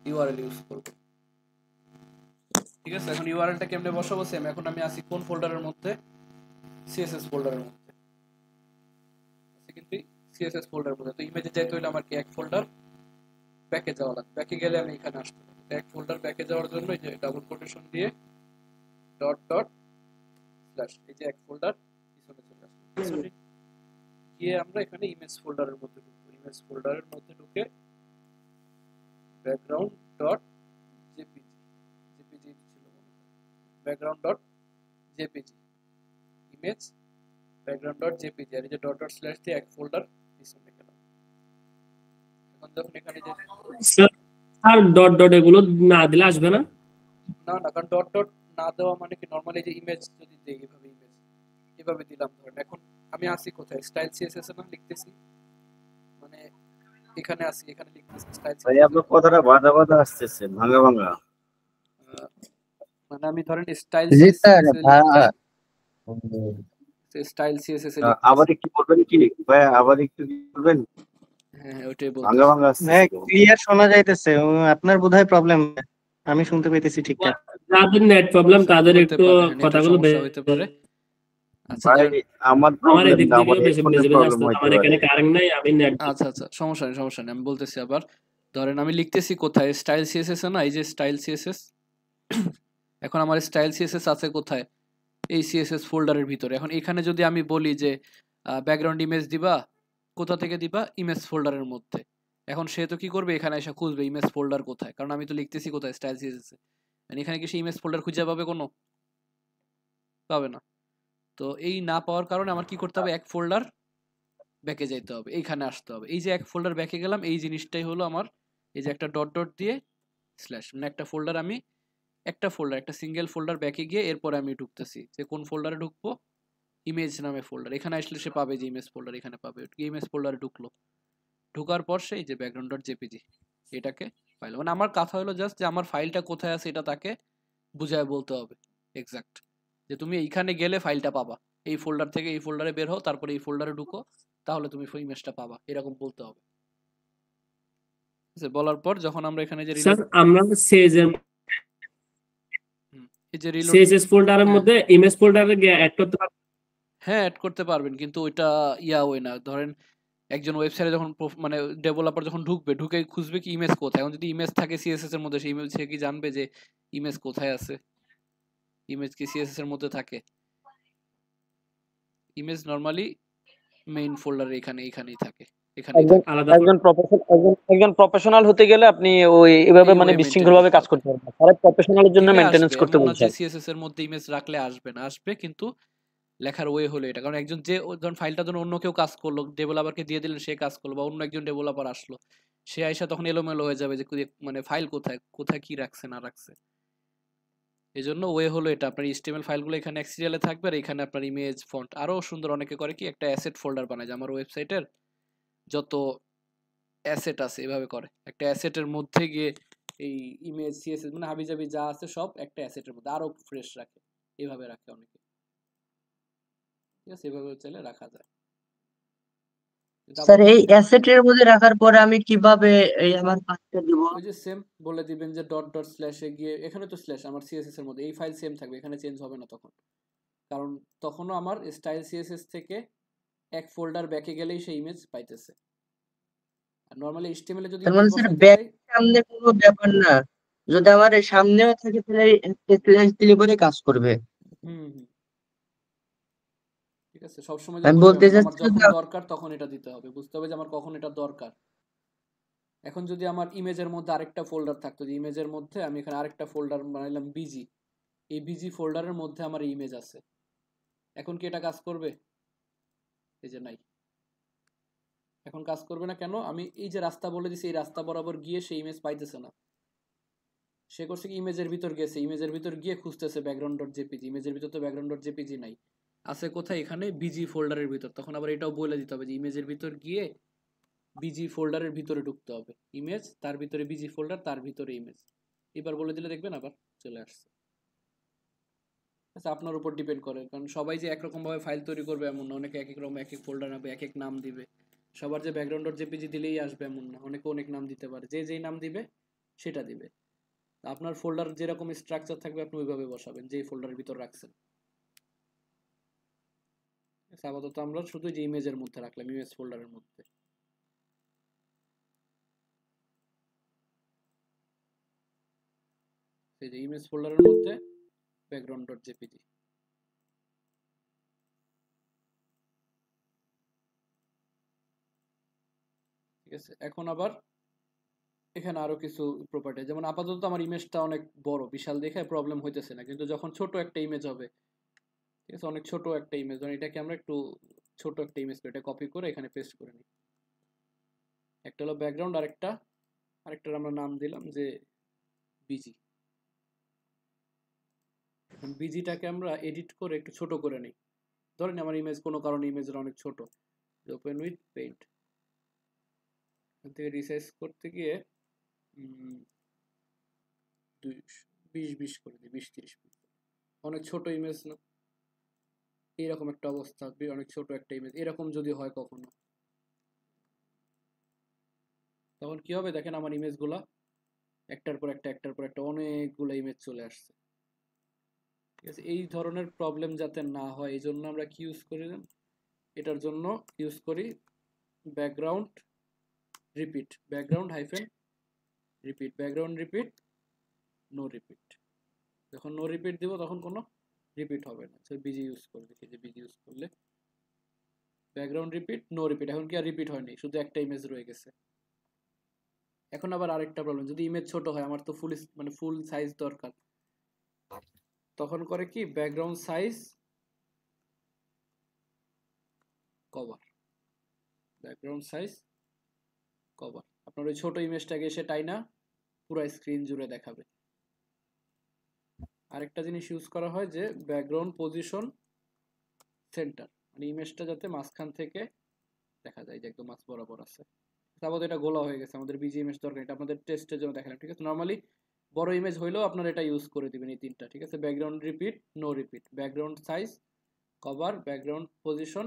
ইউআরএল ইউজ করব, ঠিক আছে। এখন ইউআরএলটা কেমনে বসাবো, সেম এখন আমি আসি কোন ফোল্ডারের মধ্যে, সিএসএস ফোল্ডারের মধ্যে আছে, কিন্তু সিএসএস ফোল্ডারের মধ্যে। তো ইমেজে যাইতে হলে আমার কি এক ফোল্ডার ব্যাকে যাওয়া লাগবে, ব্যাকে গেলে আমি এখানে আসতে পারি। এক ফোল্ডার ব্যাকে যাওয়ার জন্য এই যে ডাবল কোটেশন দিয়ে ডট ডট স্ল্যাশ, এই যে এক ফোল্ডার পিছনে চলে আসবে, পিছনে গিয়ে আমরা এখানে ইমেজ ফোল্ডারের মধ্যে ঢুকবো, ইমেজ ফোল্ডারের মধ্যে ঢুকে ব্যাকগ্রাউন্ড ডট জেপিজি, জেপিজি ছিল background dot JPG image, background dot JPG, আর এই যে ডট ডট স্ল্যাশ দিয়ে এক ফোল্ডার পিছনে গেলাম। এখন যখন এখানে যে আর ডট ডট এগুলো না দিলে আসবে না, না না, কারণ ডট ডট না দেওয়া মানে কি, নরমালি যে ইমেজ যদি দেই এইভাবে ইমেজ এভাবে দিলাম, ধরেন এখন আমি আসি কোথায়, স্টাইল সিএসএস এ না লিখতেছি, মানে এখানে আসি, এখানে লিখতেছি স্টাইল ভাই আপনার কথাটা বাধা বাধা আসতেছে, ভাঙা ভাঙা। মানে আমি ধরেন স্টাইল জি স্যার, স্টাইল সিএসএস এ আবার একটু বলবেন কি ভাই, আবার একটু বলবেন? হ্যাঁ ওইটাই বলছি, ভাঙা ভাঙা আসছে। ক্লিয়ার শোনা যাইতেছে, আপনার বোধহয় প্রবলেম, আমি শুনতে পাইতেছি ঠিকঠাক। যাদের নেট প্রবলেম তাদের একটু কথাগুলো হতে পারে। আচ্ছা ভাই আমার আমার প্রবলেম এদিক না, থেকে আমার বেশি ফোনের বেশি প্রবলেম আসছে, হইতে আমার পারে। এখানে কারেন্ট নাই, আমি নেট আচ্ছা আচ্ছা, সমস্যা নেই, আমি বলতেছি আবার। ধরেন আমি লিখতেছি কোথায়, স্টাইল সিএসএস না, এই যে স্টাইল সিএসএস। এখন আমার স্টাইল সিএসএস আছে কোথায়, এই সিএসএস ফোল্ডারের ভিতরে। এখন এখানে যদি আমি বলি যে ব্যাকগ্রাউন্ড ইমেজ দিবা, কোথা থেকে দিবা, ইমেজ ফোল্ডারের মধ্যে। এখন সে তো কি করবে, এখানে এসে খুঁজবে ইমেজ ফোল্ডার কোথায়, কারণ আমি তো লিখতেছি কোথায়, স্টাইল সিএসএস। এখানে কি সে ইমেজ ফোল্ডার খুঁজে পাবে কোনো? পাবে না। তো এই না পাওয়ার কারণে আমার কি করতে হবে, এক ফোল্ডার ব্যাকে যাইতে হবে, এইখানে আসতে হবে। এই যে এক ফোল্ডার ব্যাকে গেলাম, এই জিনিসটাই হলো আমার এই যে একটা ডট ডট দিয়ে স্ল্যাশ, মানে একটা ফোল্ডার আমি একটা সিঙ্গেল ফোল্ডার ব্যাকে গিয়ে এরপরে আমি ঢুকতেছি যে কোন ফোল্ডারে ঢুকবো, ইমেজ নামে ফোল্ডার। এখানে আসলে সে পাবে যে ইমেজ ফোল্ডার, এখানে পাবে, ইমেজ ফোল্ডারে ঢুকলো। ঢোকার পর সেই যে ব্যাকগ্রাউন্ড ডট জেপিজি এটাকে পাইলো। মানে আমার কথা হলো জাস্ট যে আমার ফাইলটা কোথায় আছে এটা তাকে বুঝায় বলতে হবে এক্সাক্ট, যে তুমি এইখানে গেলে ফাইলটা পাবা, এই ফোল্ডার থেকে এই ফোল্ডারে বের হও, তারপরে এই ফোল্ডারে ঢুকো, তাহলে তুমি ইমেজটা পাবা, এরকম বলতে হবে। বলার পর যখন আমরা এখানে যে স্যার আমরা সেজের এই যে রিলোড সিএসএস ফোল্ডারের মধ্যে ইমেজ ফোল্ডারে গিয়ে অ্যাড করতে পারবেন? হ্যাঁ অ্যাড করতে পারবেন, কিন্তু ওইটা ওই না। ধরেন একজন ওয়েবসাইটে যখন মানে ডেভেলপার যখন ঢুকবে, ঢুকে খুঁজবে কি ইমেজ কোথায়। এখন যদি ইমেজ থাকে সিএসএস এর মধ্যে, সেই ইমেজ সে কি জানবে যে ইমেজ কোথায় আছে? ইমেজ কি সিএসএস এর মধ্যে থাকে? ইমেজ নরমালি মেইন ফোল্ডারে এখানেই থাকে, এখানেই থাকে। একজন প্রফেশনাল হতে গেলে আপনি ওই এভাবে মানে বিশৃঙ্খলভাবে কাজ করতে পারবেন। তারা প্রফেশনালের জন্য মেইনটেনেন্স করতে বলছেন। সিএসএস এর মধ্যে ইমেজ রাখলে আসবে না, আসবে কিন্তু লেখার ওয়ে হলো এটা। কারণ একজন যে ধরুন ফাইলটা ধরুন অন্য কেউ কাজ করলো, ডেভেলপারকে দিয়ে দিলেন, সে কাজ করলো, বা অন্য একজন ডেভেলপার আসলো, সে আইসা তখন এলোমেলো হয়ে যাবে যে মানে ফাইল কোথায় কোথায় কি রাখছে না রাখছে। এই জন্য ওয়ে হলো এটা, আপনার HTML ফাইলগুলো এখানে এক সিরিয়ালে থাকবে, আর এখানে আপনার ইমেজ ফন্ট। আরো সুন্দর অনেকে করে কি একটা অ্যাসেট ফোল্ডার বানায়, যে আমার ওয়েবসাইটের যত অ্যাসেট আছে এভাবে করে, একটা অ্যাসেটের মধ্যে গিয়ে এই ইমেজ সিএসএস মানে হাবিজাবি যা আছে সব একটা অ্যাসেটের মধ্যে আরো ফ্রেশ রাখে, এইভাবে রাখে অনেকে। ঠিক আছে, এভাবে চাইলে রাখা যায়। স্যার এই অ্যাসেটের মধ্যে রাখার পরে আমি কিভাবে এই আমার কাজটা দিব? ওই যে সেম বলে দিবেন যে ডট ডট স্ল্যাশে গিয়ে, এখানে তো স্ল্যাশ আমার সিএসএস এর মধ্যে, এই ফাইল সেম থাকবে, এখানে চেঞ্জ হবে না তখন, কারণ তখনও আমার স্টাইল সিএসএস থেকে এক ফোল্ডার ব্যাকে গেলেই সেই ইমেজ পাইতেছে। আর নরমালি HTML এ যদি মানে স্যার ব্যাক সামনে কোনো ব্যাপার না, যদি আমার সামনেও থাকে তাহলে একটা স্ল্যাশ দিলে পরে কাজ করবে। ঠিক আছে, সব সময় আমি বলতে আমার যখন দরকার তখন এটা দিতে হবে, বুঝতে হবে যে আমার কখন এটা দরকার। এখন যদি আমার ইমেজের মধ্যে আরেকটা ফোল্ডার থাকতো, যে ইমেজের মধ্যে আমি এখানে আরেকটা ফোল্ডার বানাইলাম বিজি, এই বিজি ফোল্ডারের মধ্যে আমার ইমেজ আছে, এখন কি এটা কাজ করবে? এই যে নাই, এখন কাজ করবে না। কেন? আমি এই যে রাস্তা বলে দিছি, এই রাস্তা বরাবর গিয়ে সেই ইমেজ পাইতেছে না। সে করছে কি, ইমেজের ভিতর গেছে, ইমেজের ভিতর গিয়ে খুঁজতেছে ব্যাকগ্রাউন্ড ডট জেপিজি, ইমেজের ভিতর তো ব্যাকগ্রাউন্ড ডট জেপিজি নাই, আছে কোথায়? এখানে বিজি ফোল্ডারের ভিতর। তখন আবার এটাও বলে দিতে হবে যে ইমেজের ভিতর গিয়ে বিজি ফোল্ডারের ভিতরে ঢুকতে হবে, ইমেজ তার ভিতরে বিজি ফোল্ডার, তার ভিতরে ইমেজ। এবার বলে দিলে দেখবেন আবার চলে আসছে। আচ্ছা, আপনার উপর ডিপেন্ড করে, কারণ সবাই যে একরকম ভাবে ফাইল তৈরি করবে এমন না, অনেকে এক এক রকম এক এক ফোল্ডার নেবে, এক এক নাম দিবে। সবার যে ব্যাকগ্রাউন্ড ডট জেপিজি দিলেই আসবে এমন না, অনেকে অনেক নাম দিতে পারে, যে যেই নাম দিবে সেটা দিবে। আপনার ফোল্ডার যেরকম স্ট্রাকচার থাকবে আপনি ওইভাবে বসাবেন, যেই ফোল্ডারের ভিতর রাখছেন। আপাতত আমরা শুধু যে ইমেজের মধ্যে রাখলাম, ইমেজ ফোল্ডারের মধ্যে। এই যে ইমেজ ফোল্ডারের মধ্যে ব্যাকগ্রাউন্ড ডট জেপিজি। ঠিক আছে, এখন আবার এখানে আরো কিছু প্রপার্টি, যেমন আপাতত আমার ইমেজটা অনেক বড় বিশাল দেখে প্রবলেম হইতেছে না, কিন্তু যখন ছোট একটা ইমেজ হবে, ঠিক আছে, অনেক ছোট একটা ইমেজ, ধরুন এটাকে আমরা একটু ছোট একটা ইমেজ করে এটা কপি করে এখানে পেস্ট করে নিই। একটা হলো ব্যাকগ্রাউন্ড, আরেকটার আমরা নাম দিলাম যে বিজি। বিজিটাকে আমরা এডিট করে একটু ছোট করে নিই। ধরেন আমার ইমেজ কোনো কারণে ইমেজটা অনেক ছোট, ওপেন উইথ পেইন্ট, এখান থেকে রিসাইজ করতে গিয়ে 20 করে দিই, 20-30। অনেক ছোট ইমেজ না? এইরকম একটা অবস্থা, অনেক ছোট একটা ইমেজ এরকম যদি হয় কখনো, তখন কি হবে দেখেন, আমার ইমেজগুলা একটার পর একটা অনেকগুলো ইমেজ চলে আসছে। ঠিক আছে, এই ধরনের প্রবলেম যাতে না হয় এই জন্য আমরা কি ইউজ করি, এটার জন্য ইউজ করি background repeat, background hyphen repeat, background repeat, no repeat. যখন নো রিপিট দিব তখন কোনো রিপিট হবে না। সো বিজি ইউজ করবে, এই যে বিজি ইউজ করলে ব্যাকগ্রাউন্ড রিপিট, নো রিপিট, এখন কি আর রিপিট হয়নি, শুধু একটা ইমেজ রয়ে গেছে। এখন আবার আরেকটা প্রবলেম, যদি ইমেজ ছোট হয়, আমার তো ফুল সাইজ দরকার, তখন করে কি background size cover, background size cover আপনার ওই ছোট ইমেজটাকে এসে টাইনা পুরো স্ক্রিন জুড়ে দেখাবে। আরেকটা জিনিস ইউজ করা হয় যে ব্যাকগ্রাউন্ড পজিশন সেন্টার, মানে ইমেজটা যাতে মাঝখান থেকে দেখা যায় যে একদম মাঝ বরাবর আছে। তারপর এটা গোলা হয়ে গেছে, আমাদের বিজি ইমেজ দরকার, এটা আপনাদের টেস্টের জন্য দেখালাম, ঠিক আছে। নর্মালি বড় ইমেজ হইলেও আপনারা এটা ইউজ করে দিবেন এই তিনটা, ঠিক আছে। Background repeat, no repeat, background size cover, background position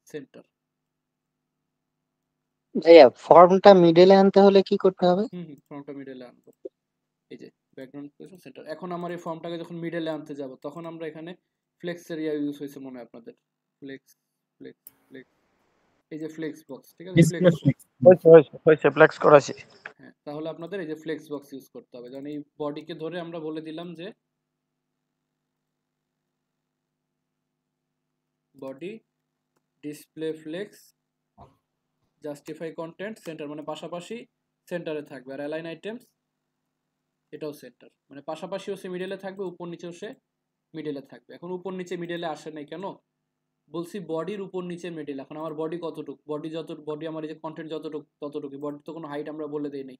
center. ভাইয়া ফর্মটা মিডলে আনতে হলে কি করতে হবে? ফর্মটা মিডলে আনবো, এই যে ব্যাকগ্রাউন্ড পজিশন সেন্টার। এখন আমার এই ফর্মটাকে যখন মিডলে আনতে যাব তখন আমরা এখানে ফ্লেক্স এরিয়া ইউজ হয়েছে মনে হয় আপনাদের, ফ্লেক্স ফ্লেক্স ফ্লেক্স, এই যে ফ্লেক্স বক্স, ঠিক আছে, হয়েছে ফ্লেক্স করাছি। হ্যাঁ, তাহলে আপনাদের এই যে ফ্লেক্স বক্স ইউজ করতে হবে। যেমন এই বডিকে ধরে আমরা বলে দিলাম যে body display flakes justify content centre, মানে পাশাপাশি সেন্টারে থাকবে। আর অ্যালাইন আইটেমস এটাও সেন্টার, মানে পাশাপাশিও সে মিডলে থাকবে, উপর নিচেও সে মিডলে থাকবে। এখন উপর নিচে মিডলে আসে নাই কেন, বলছি বডির উপর নিচে মিডল। এখন আমার বডি কতটুকু, বডি আমার এই যে কন্টেন্ট যতটুকু ততটুকু, বডি তো কোনো হাইট আমরা বলে দেই নাই,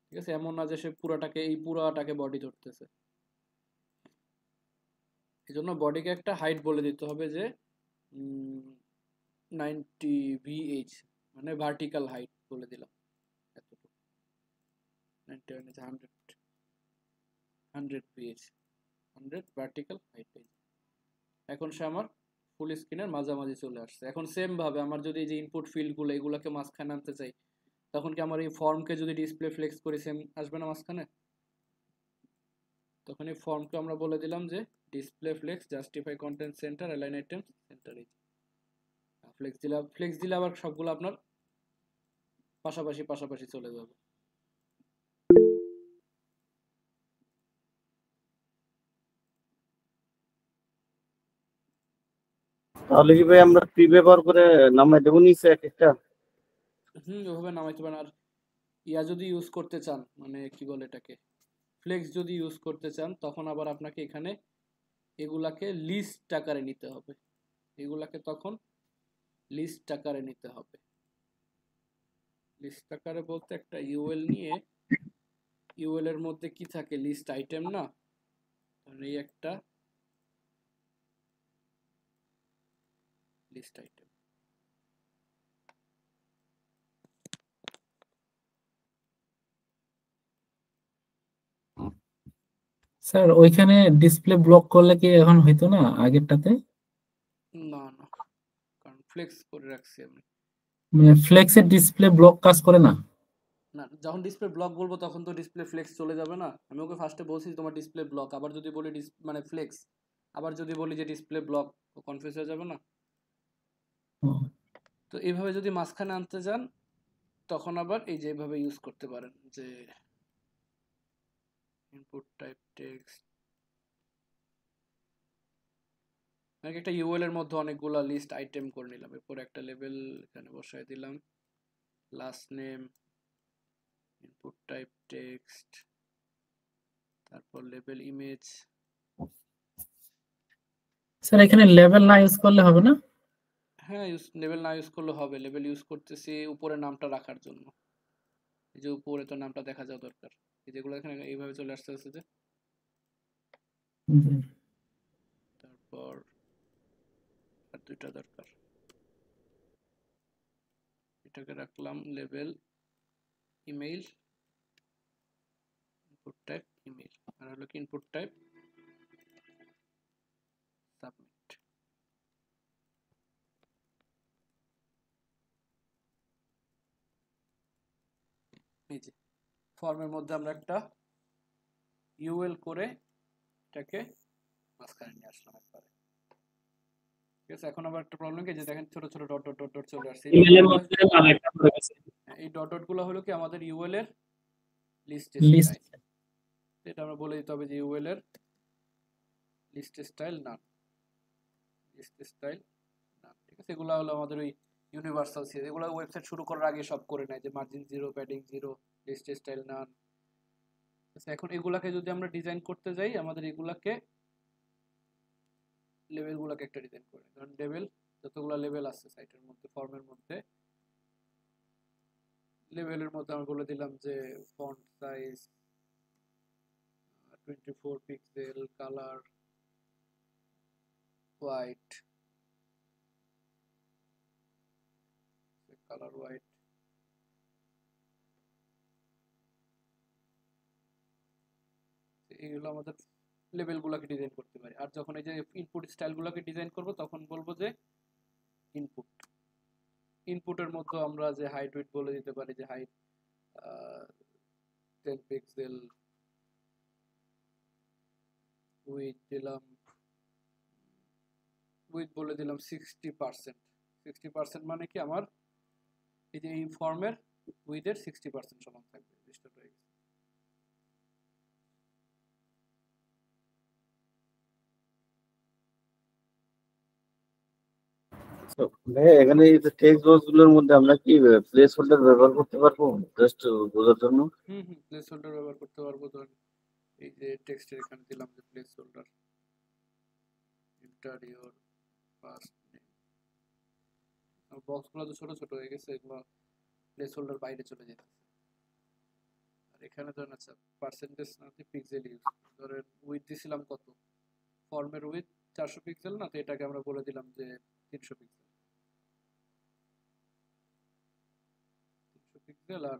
ঠিক আছে। এমন না যে সে পুরাটাকে বডি ধরতেছে, এই জন্য বডিকে একটা হাইট বলে দিতে হবে যে 90 VH, মানে ভার্টিক্যাল হাইট বলে দিলাম এতটুকু, 90 100 VH, 100 ভার্টিক্যাল হাইট। এখন সে আমার ফুল স্ক্রিনের মাঝামাঝি চলে আসছে। এখন সেম ভাবে আমার যদি এই যে ইনপুট ফিল্ডগুলো এগুলোকে মাঝখানে আনতে চাই, তখন কি আমার এই ফর্মকে যদি ডিসপ্লে ফ্লেক্স করি সেম আসবে না মাঝখানে? তখন এই ফর্মকে আমরা বলে দিলাম যে display flakes justify content centre align items centre, এই ফ্লেক্স দিলে আবার সবগুলো আপনার পাশাপাশি পাশাপাশি চলে যাবে। তাহলে কি ভাই আমরা ফ্রি ব্যবহার করে নামাই দেবো নিচে এক একটা? ওভাবে নামাইতে পারেন। আর ইয়া যদি ইউজ করতে চান, মানে কি বলে এটাকে, ফ্লেক্স যদি ইউজ করতে চান, তখন আবার আপনাকে এখানে এগুলাকে লিস্ট আকারে নিতে হবে, এগুলাকে তখন লিস্ট আকারে নিতে হবে। লিস্ট আকারে বলতে একটা ইউএল নিয়ে, ইউএল এর মধ্যে কি থাকে, লিস্ট আইটেম না, এই একটা লিস্ট আইটেম। স্যার ওইখানে ডিসপ্লে ব্লক করলে কি এখন হইতো না আগেরটাতে? না না, কারণ ফ্লেক্স করে রাখছি আমি। মানে ফ্লেক্সের ডিসপ্লে ব্লক কাজ করে না? না, যখন ডিসপ্লে ব্লক বলবো তখন তো ডিসপ্লে ফ্লেক্স চলে যাবে না। আমি ওকে ফার্স্টে বলছি তোমার ডিসপ্লে ব্লক, আবার যদি বলি মানে ফ্লেক্স, আবার যদি বলি যে ডিসপ্লে ব্লক, কনফিউজ হয়ে যাবে না। তো এইভাবে যদি মাঝখানে আনতে যান তখন আবার এই যে এইভাবে ইউজ করতে পারেন, যে ইনপুট টাইপ টেক্সট, মানে একটা ইউএল এর মধ্যে অনেকগুলা লিস্ট আইটেম করে নিলাম, এরপর একটা লেভেল এখানে বসাই দিলাম, last name, input type text, তারপর লেভেল ইমেজ। স্যার এখানে লেভেল না ইউজ করলে হবে না? হ্যাঁ, লেভেল না ইউজ করলে হবে, লেভেল ইউজ করতেছি উপরে নামটা রাখার জন্য, এই যে উপরে তো নামটা দেখা যাওয়া দরকার, এই যেগুলো এখানে এইভাবে চলে আসতে আসতে যে, তারপর আর দুইটা দরকার, এটাকে রাখলাম লেভেল ইমেইল, ইনপুট টাইপ ইমেইল, আর হলো কি ইনপুট টাইপ সাবমিট। এই যে ফর্মের মধ্যে আমরা একটা ইউএল করে এটাকে মাঝখানে নিয়ে আসলাম একবারে, ঠিক আছে। এখন আবার একটা প্রবলেম কি, যে দেখেন ছোট ছোট ডট ডট ডট ডট চলে আসছে, এই ডট ডট গুলো হলো কি আমাদের ইউএল এর লিস্ট লিস্ট স্টাইল। এটা আমরা বলে দিতে হবে যে ইউএল এর লিস্ট স্টাইল নান, লিস্ট স্টাইল নান, ঠিক আছে। এগুলো হলো আমাদের ওই ইউনিভার্সাল সিএস, এগুলো ওয়েবসাইট শুরু করার আগে সব করে নেয়, যে মার্জিন 0, প্যাডিং 0, লিস্ট স্টাইল নান। এখন এগুলাকে যদি আমরা ডিজাইন করতে যাই, আমাদের এগুলাকে লেভেলগুলোকে একটা ডিজাইন করে, কারণ লেভেল যতগুলো লেভেল আছে সাইটের মধ্যে, ফর্মের মধ্যে, লেভেলের মধ্যে আমরা বলে দিলাম যে font size 24 pixel, colour white, colour white, এইগুলো আমাদের লেভেলগুলোকে ডিজাইন করতে পারি। আর যখন এই যে ইনপুট স্টাইলগুলোকে ডিজাইন করব তখন বলবো যে ইনপুট, ইনপুটের মধ্যে আমরা যে হাইট উইডথ বলে দিতে পারি, যে হাইট 10 পিক্সেল, উইডথ দিলাম, উইডথ বলে দিলাম 60%। 60% মানে কি আমার এই যে এই ফর্মের উইডথের 60% সমান থাকবে, রেজিস্টার হয়ে গেছে। তো ভাই এখানে এই যে টেক্সট বক্স গুলোর মধ্যে আমরা কি প্লেস হোল্ডার ব্যবহার করতে পারবো জাস্ট বোঝার জন্য? প্লেস হোল্ডার ব্যবহার করতে পারবো। ধরুন এই যে টেক্সটের এখানে দিলাম যে place holder, enter your first name. বক্সগুলো তো ছোট ছোট হয়ে গেছে, এগুলো প্লেস হোল্ডার বাইরে চলে যেতেছে। আর এখানে ধরেন আচ্ছা পার্সেন্টেজ না পিক্সেল ইউজ, ধরেন উইথ দিছিলাম কত, ফর্মের উইথ 400 পিক্সেল না, তো এটাকে আমরা বলে দিলাম যে 300 পিক্সেল, 300 পিক্সেল। আর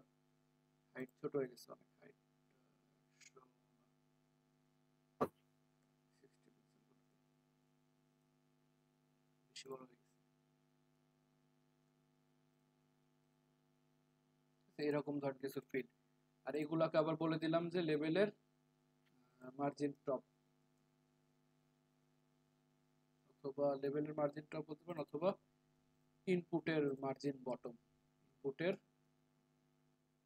হাইট ছোট হয়ে গেছে অনেক, হাইট 60 পিক্সেল, বেশি বড় হয়ে গেছে। এরকম ধর কিছু ফিল্ড। আর এগুলাকে আবার বলে দিলাম যে লেভেলের মার্জিন টপ, অথবা লেভেলের মার্জিন টপ বলতে পারেন, অথবা ইনপুটের মার্জিন বটম, ইনপুটের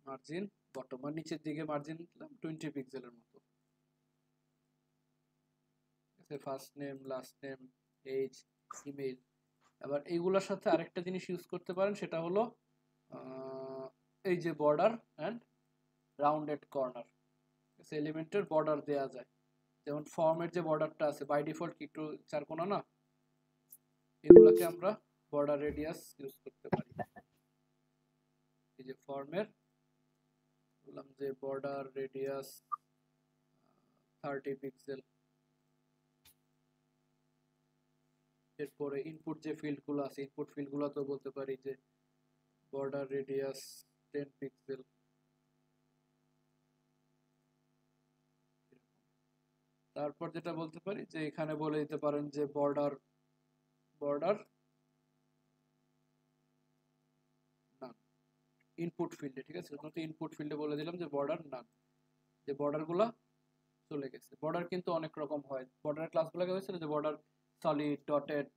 মার্জিন বটম, আর নিচের দিকে মার্জিন দিলাম 20 পিক্সেলের মতো। First name, last name, age, email. আবার এইগুলোর সাথে আরেকটা জিনিস ইউজ করতে পারেন, সেটা হলো এই যে বর্ডার অ্যান্ড রাউন্ডেড কর্নার, এলিমেন্টের বর্ডার দেয়া যায়। যেমন ফর্মের যে বর্ডারটা আছে বাই ডিফল্ট একটু চারকোনা না, এগুলোকে আমরা বর্ডার রেডিয়াস ইউজ করতে পারি। এই যে ফর্মের বললাম যে বর্ডার রেডিয়াস 30 পিক্সেল। এরপরে ইনপুট যে ফিল্ডগুলো আছে, ইনপুট ফিল্ডগুলো তো বলতে পারি যে বর্ডার রেডিয়াস 10 পিক্সেল। তারপর যেটা বলতে পারি যে এখানে বলে দিতে পারেন যে বর্ডার নান ইনপুট ফিল্ডে, ঠিক আছে। ইনপুট ফিল্ডে বলে দিলাম যে বর্ডার নান, যে বর্ডারগুলো চলে গেছে। বর্ডার কিন্তু অনেক রকম হয়, বর্ডার ক্লাসগুলোকে হয়েছিল যে বর্ডার সলিড, ডটেড,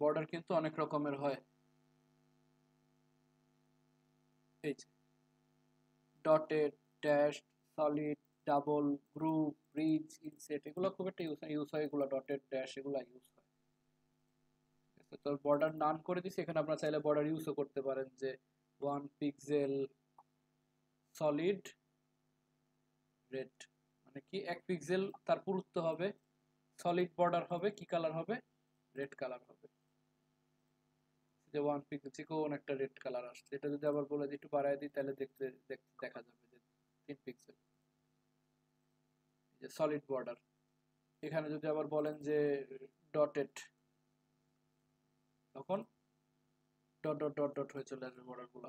বর্ডার কিন্তু অনেক রকমের হয়। এই যে dotted, dash, solid, double, group, bridge, inset, এগুলো খুব একটা ইউজ হয়, এগুলো ডটেড, ড্যাশ এগুলো ইউজ হয়। তো বর্ডার নান করে দিছি, এখানে আপনারা চাইলে বর্ডার ইউজও করতে পারেন, যে 1 পিক্সেল সলিড রেড, মানে কি 1 পিক্সেল তার পুরুত্ব হবে, সলিড বর্ডার হবে, কি কালার হবে, রেড কালার হবে। যে 1 পিক্সেল চিকন একটা রেড কালার আসছে। এটা যদি আবার বলে দিই একটু বাড়ায় দিই, তাহলে দেখা যাবে যে 3 পিক্সেল, যে সলিড বর্ডার। এখানে যদি আবার বলেন যে ডটেড, তখন ডট ডট ডট ডট হয়ে চলে আসবে বর্ডারগুলো।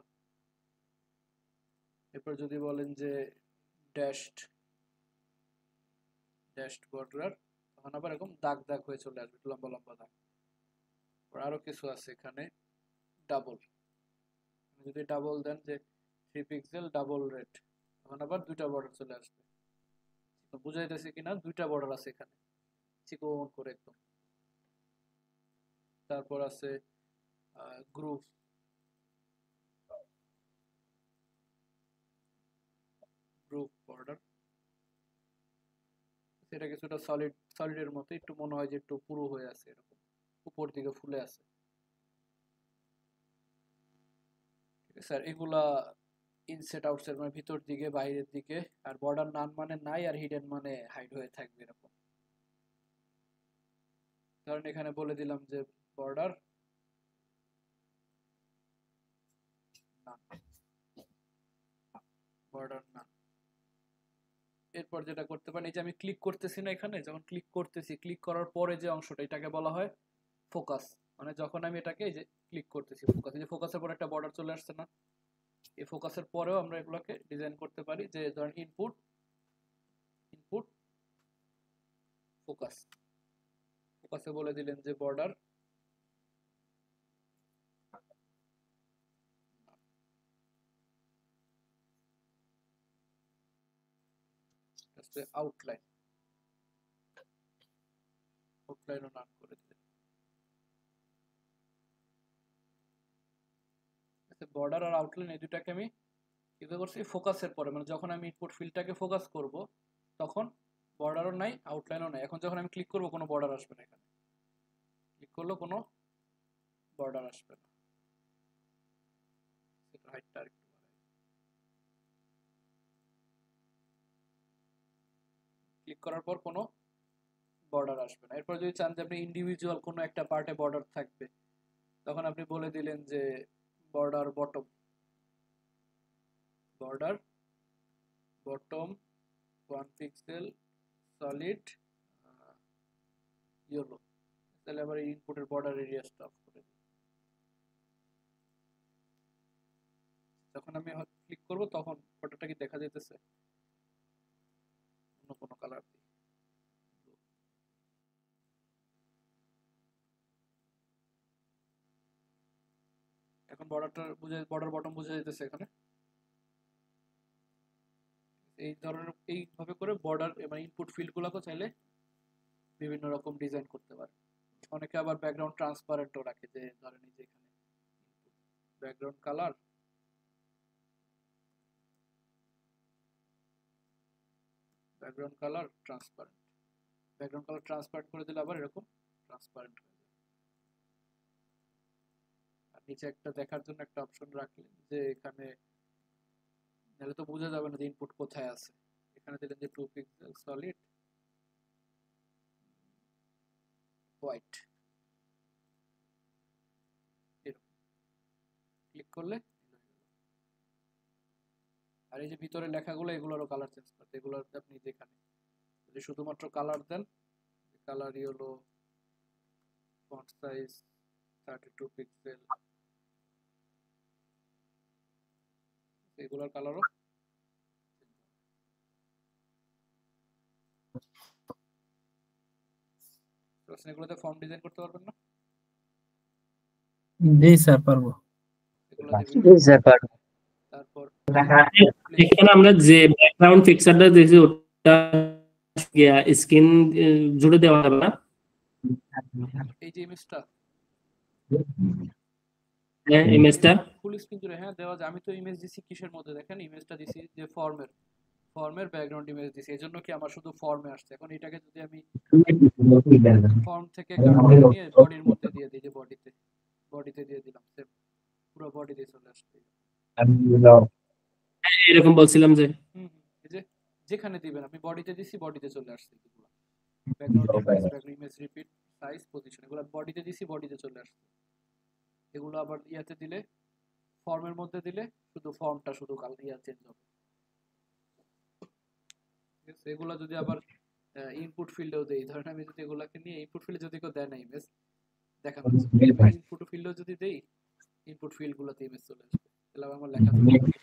এরপর যদি বলেন যে ড্যাশড বর্ডার, তখন আবার এরকম দাগ দাগ হয়ে চলে আসবে, লম্বা লম্বা দাগ। আরো কিছু আছে এখানে, ডাবল, যদি ডাবল দেন যে 3 পিক্সেল ডাবল রেড, তখন আবার দুইটা বর্ডার চলে আসবে। বুঝাইতেছে কিনা, দুইটা বর্ডার আছে এখানে চিকন করে একদম। তারপর আছে গ্রুপ, বর্ডার, এটা কিছুটা সলিডের মতো, একটু মনে হয় যে একটু পুরো হয়ে আছে, এরকম উপর দিকে ফুলে আছে। ঠিক আছে স্যার, এগুলা ইনসেট আউটসেট মানে ভিতর দিকে বাইরের দিকে, আর বর্ডার নান মানে নাই, আর হিডেন মানে হাইড হয়ে থাকবে এরকম। ধরেন এখানে বলে দিলাম যে বর্ডার নান, বর্ডার নান। এরপর যেটা করতে পারেন, এই যে আমি ক্লিক করতেছি না এখানে, যখন ক্লিক করতেছি, ক্লিক করার পরে যে অংশটা, এটাকে বলা হয় ফোকাস। মানে যখন আমি এটাকে এই যে ক্লিক করতেছি ফোকাস, এই যে ফোকাসের পর একটা বর্ডার চলে আসছে না, এই ফোকাসের পরেও আমরা এগুলোকে ডিজাইন করতে পারি যে ধরেন ইনপুট ফোকাস, ফোকাসে বলে দিলেন যে বর্ডার আউটলাইন, আউটলাইনও নাম করে দিলেন। বর্ডার আর আউটলাইন এই দুটাকে আমি কি করছি ফোকাসের পরে, মানে যখন আমি ইনপুট ফিল্ডটাকে ফোকাস করব তখন বর্ডারও নাই আউটলাইনও নাই। এখন যখন আমি ক্লিক করব কোনো বর্ডার আসবে না, এখানে ক্লিক করলেও কোনো বর্ডার আসবে না। সেটা হাইটটা আরেকটু বাড়াই, ক্লিক করার পর কোনো বর্ডার আসবে না। এরপর যদি চান যে আপনি ইন্ডিভিজুয়াল কোনো একটা পার্টে বর্ডার থাকবে, তখন আপনি বলে দিলেন যে border bottom, border bottom 1 pixel solid yellow. তাহলে আবার ইনপুটের বর্ডার এরিয়াটা অফ করে দিই। যখন আমি ক্লিক করব তখন বর্ডারটা কি দেখা যাইতেছে, অন্য কোনো কালার দিই। এখন বর্ডারটা বর্ডার বটম বুঝে যাইতেছে এখানে। এই ধরনের এইভাবে করে বর্ডার মানে ইনপুট ফিল্ডগুলোকে চাইলে বিভিন্ন রকম ডিজাইন করতে পারে। অনেকে আবার ব্যাকগ্রাউন্ড ট্রান্সপারেন্টও রাখে, যে ধরেন এই যে এখানে background colour, background colour transparent, background colour transparent করে দিলে আবার এরকম ট্রান্সপারেন্ট হয়ে যায়। আর নিচে একটা দেখার জন্য একটা অপশন রাখলেন যে এখানে, নাহলে তো বোঝা যাবে না যে ইনপুট কোথায় আছে। এখানে দিলেন যে 2 পিক্সেল সলিড হোয়াইট, এরকম ক্লিক করলে। আর এই যে ভিতরে লেখাগুলো, এগুলোরও কালার চেঞ্জ করতে, এগুলোর আপনি যেখানে যদি শুধুমাত্র কালার দেন, কালার হলো ফন্ট সাইজ 32 পিক্সেল, এগুলোর কালারও এগুলোতে ফর্ম ডিজাইন করতে পারবেন না? জি স্যার পারবো। জি স্যার পারবো। তারপর এখানে আমরা যে ব্যাকগ্রাউন্ড পিকচারটা দিয়েছি ওটা স্ক্রিন জুড়ে দেওয়া যাবে না? এই যে ইমেজটা, হ্যাঁ ইমেজটা ফুল স্ক্রিন জুড়ে হ্যাঁ দেওয়া যায়। আমি তো ইমেজ দিছি কিসের মধ্যে দেখেন, ইমেজটা দিছি যে ফর্মের ব্যাকগ্রাউন্ড ইমেজ দিছি, এজন্য কি আমার শুধু ফর্মে আসছে। এখন এটাকে যদি আমি ফর্ম থেকে কাট নিয়ে বডির মধ্যে দিয়ে দিই, যে বডিতে দিয়ে দিলাম, পুরো বডিতে চলে আসবে। এরকম বলছিলাম যে এই যে যেখানে দিবেন আপনি, বডিতে দিছি বডিতে চলে আসছে এগুলো, background image repeat size position, এগুলো বডিতে দিছি বডিতে চলে আসছে। এগুলো আবার ইয়াতে দিলে, ফর্মের মধ্যে দিলে শুধু ফর্মটা শুধু কালার চেঞ্জ হবে। এগুলো যদি আবার ইনপুট ফিল্ডেও দেই, ধরেন আমি যদি এগুলাকে নিয়ে ইনপুট ফিল্ডে যদি কেউ দেয় না ইমেজ দেখা যাচ্ছে, ইনপুট ফিল্ডেও যদি দেই, ইনপুট ফিল্ড গুলোতে ইমেজ চলে আসবে, তাহলে আমার লেখা চলে আসবে।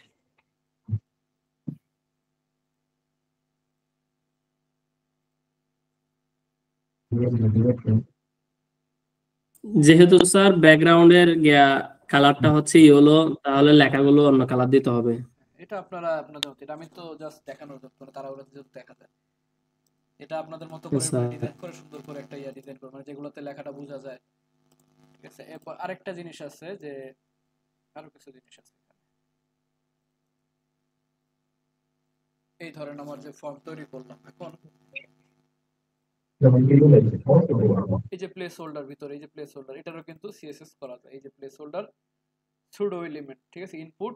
যেহেতু স্যার ব্যাকগ্রাউন্ডের কালারটা হচ্ছে ইয়েলো, তাহলে লেখাগুলো অন্য কালার দিতে হবে। এটা আপনারা আপনাদের মতো, এটা আমি তো জাস্ট দেখানোর জন্য, তারা ওরা যদি দেখা যায়, এটা আপনাদের মতো করে ডিজাইন করে সুন্দর করে একটা ডিজাইন করে, মানে যেগুলোতে লেখাটা বোঝা যায়। ঠিক আছে। এরপর আরেকটা জিনিস আছে যে আরো কিছু জিনিস আছে এখানে। এই ধরেন আমার যে ফর্ম তৈরি করলাম, এখন এই যে প্লেস হোল্ডার ভিতরে, এই যে প্লেস হোল্ডার, এটারও কিন্তু সিএসএস করা যায়। এই যে প্লেস হোল্ডার সুডো এলিমেন্ট, ঠিক আছে, input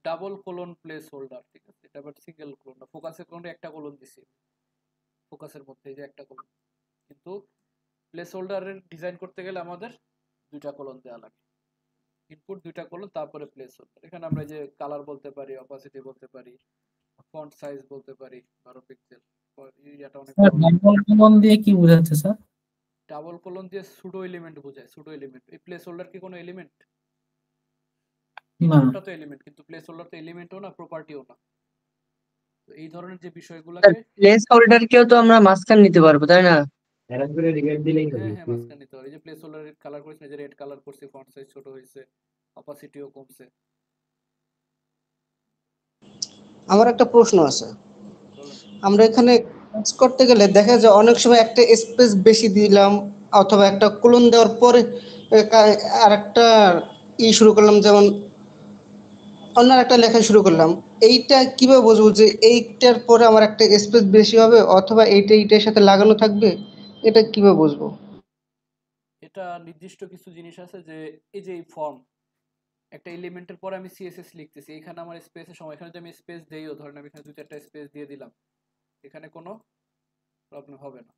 double colon place holder, ঠিক আছে, এটা আবার সিঙ্গেল কোলন না, ফোকাসের কোলনে একটা কোলন দিছি, ফোকাসের মধ্যে এই যে একটা কোলন, কিন্তু প্লেস হোল্ডারের ডিজাইন করতে গেলে আমাদের দুইটা কোলন দেওয়া লাগে, ইনপুট দুইটা কোলন তারপরে প্লেস হোল্ডার। এখানে আমরা যে কালার বলতে পারি, অপাসিটি বলতে পারি, ফন্ট সাইজ বলতে পারি 12 পিক্সেল। এটা অনেক স্যার ডাবল কোলন দিয়ে কি বোঝাচ্ছে স্যার? ডাবল কোলন দিয়ে সুডো এলিমেন্ট বোঝায়, সুডো এলিমেন্ট। এই প্লেস হোল্ডার কি কোনো এলিমেন্ট? না ইনপুটটা তো এলিমেন্ট, কিন্তু প্লেস হোল্ডার তো এলিমেন্টও না, প্রপার্টিও না। তো এই ধরনের যে বিষয়গুলোকে প্লেস হোল্ডার কেও তো আমরা মাঝখানে নিতে পারবো, তাই না? হ্যাঁ মাঝখানে নিতে পারি। এই যে প্লেস হোল্ডারের কালার করছি, যে রেড কালার করছি, ফন্ট সাইজ ছোট হয়েছে, অপাসিটিও কমছে। আমার একটা প্রশ্ন আছে। আমরা এখানে কাজ করতে গেলে দেখা যায় অনেক সময় একটা স্পেস বেশি দিলাম, অথবা একটা কোলন দেওয়ার পরে আর একটা শুরু করলাম, যেমন অন্য একটা লেখা শুরু করলাম। এইটা কিভাবে বুঝবো যে এইটার পরে আমার একটা স্পেস বেশি হবে, অথবা এইটার সাথে লাগানো থাকবে? এটা কিভাবে বুঝবো? এটা নির্দিষ্ট কিছু জিনিস আছে, যে এই যে ফর্ম একটা এলিমেন্টের পরে আমি সিএসএস লিখতেছি, এখানে আমার স্পেসের সময়, এখানে যদি আমি স্পেস দেইও, ধরেন আমি এখানে 2-4টা স্পেস দিয়ে দিলাম, এখানে কোনো প্রবলেম হবে না,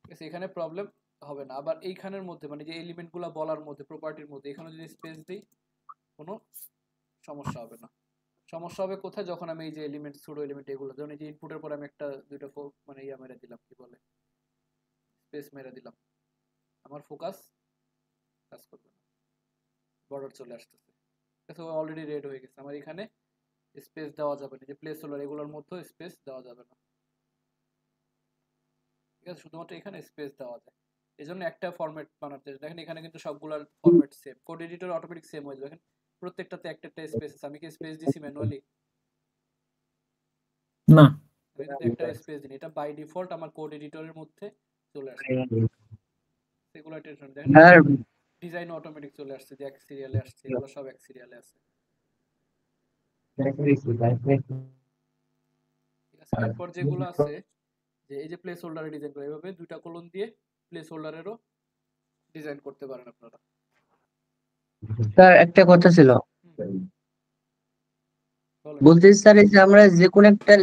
ঠিক আছে, এখানে প্রবলেম হবে না। আবার এইখানের মধ্যে মানে যে এলিমেন্টগুলো বলার মধ্যে, প্রপার্টির মধ্যে, এখানে যদি স্পেস দিই কোনো সমস্যা হবে না। সমস্যা হবে কোথায়? যখন আমি এই যে এলিমেন্ট, সুডো এলিমেন্ট, এগুলো যেমন এই যে ইনপুটের পরে আমি একটা দুইটা মানে মেরে দিলাম, কি বলে, স্পেস মেরে দিলাম, আমার ফোকাস কাজ করবে না, বর্ডার চলে আসতেছে, ঠিক আছে, অলরেডি রেড হয়ে গেছে, আমার এখানে স্পেস দেওয়া যাবে না, যে প্লেস হোল্ডার এগুলোর মধ্যে স্পেস দেওয়া যাবে না, ঠিক আছে, শুধুমাত্র এখানে স্পেস দেওয়া যায়। এই জন্য একটা ফরম্যাট বানাতে দেখেন, এখানে কিন্তু সবগুলোর format same, code editor automatic same হয়ে যাবে। দেখেন প্রত্যেকটাতে একটা একটা স্পেস আছে, আমি কি স্পেস দিছি ম্যানুয়ালি? না আমি কিন্তু একটা স্পেস দিই, এটা বাই ডিফল্ট আমার কোড এডিটরের মধ্যে চলে আসছে, সেগুলো টেনশন দেখেন, আর ডিজাইন অটোমেটিক চলে আসছে, যে এক সিরিয়ালে আসছে, এগুলো সব এক সিরিয়ালে আছে, ঠিক আছে। এরপর যেগুলো আছে, যে এই যে প্লেস হোল্ডারে ডিজাইন করে, এইভাবে দুইটা কলন দিয়ে প্লেস হোল্ডারেরও ডিজাইন করতে পারেন আপনারা। স্যার একটা কথা ছিল, বলেন। বলতেছি স্যার, এই যে আমরা যে কোনো একটা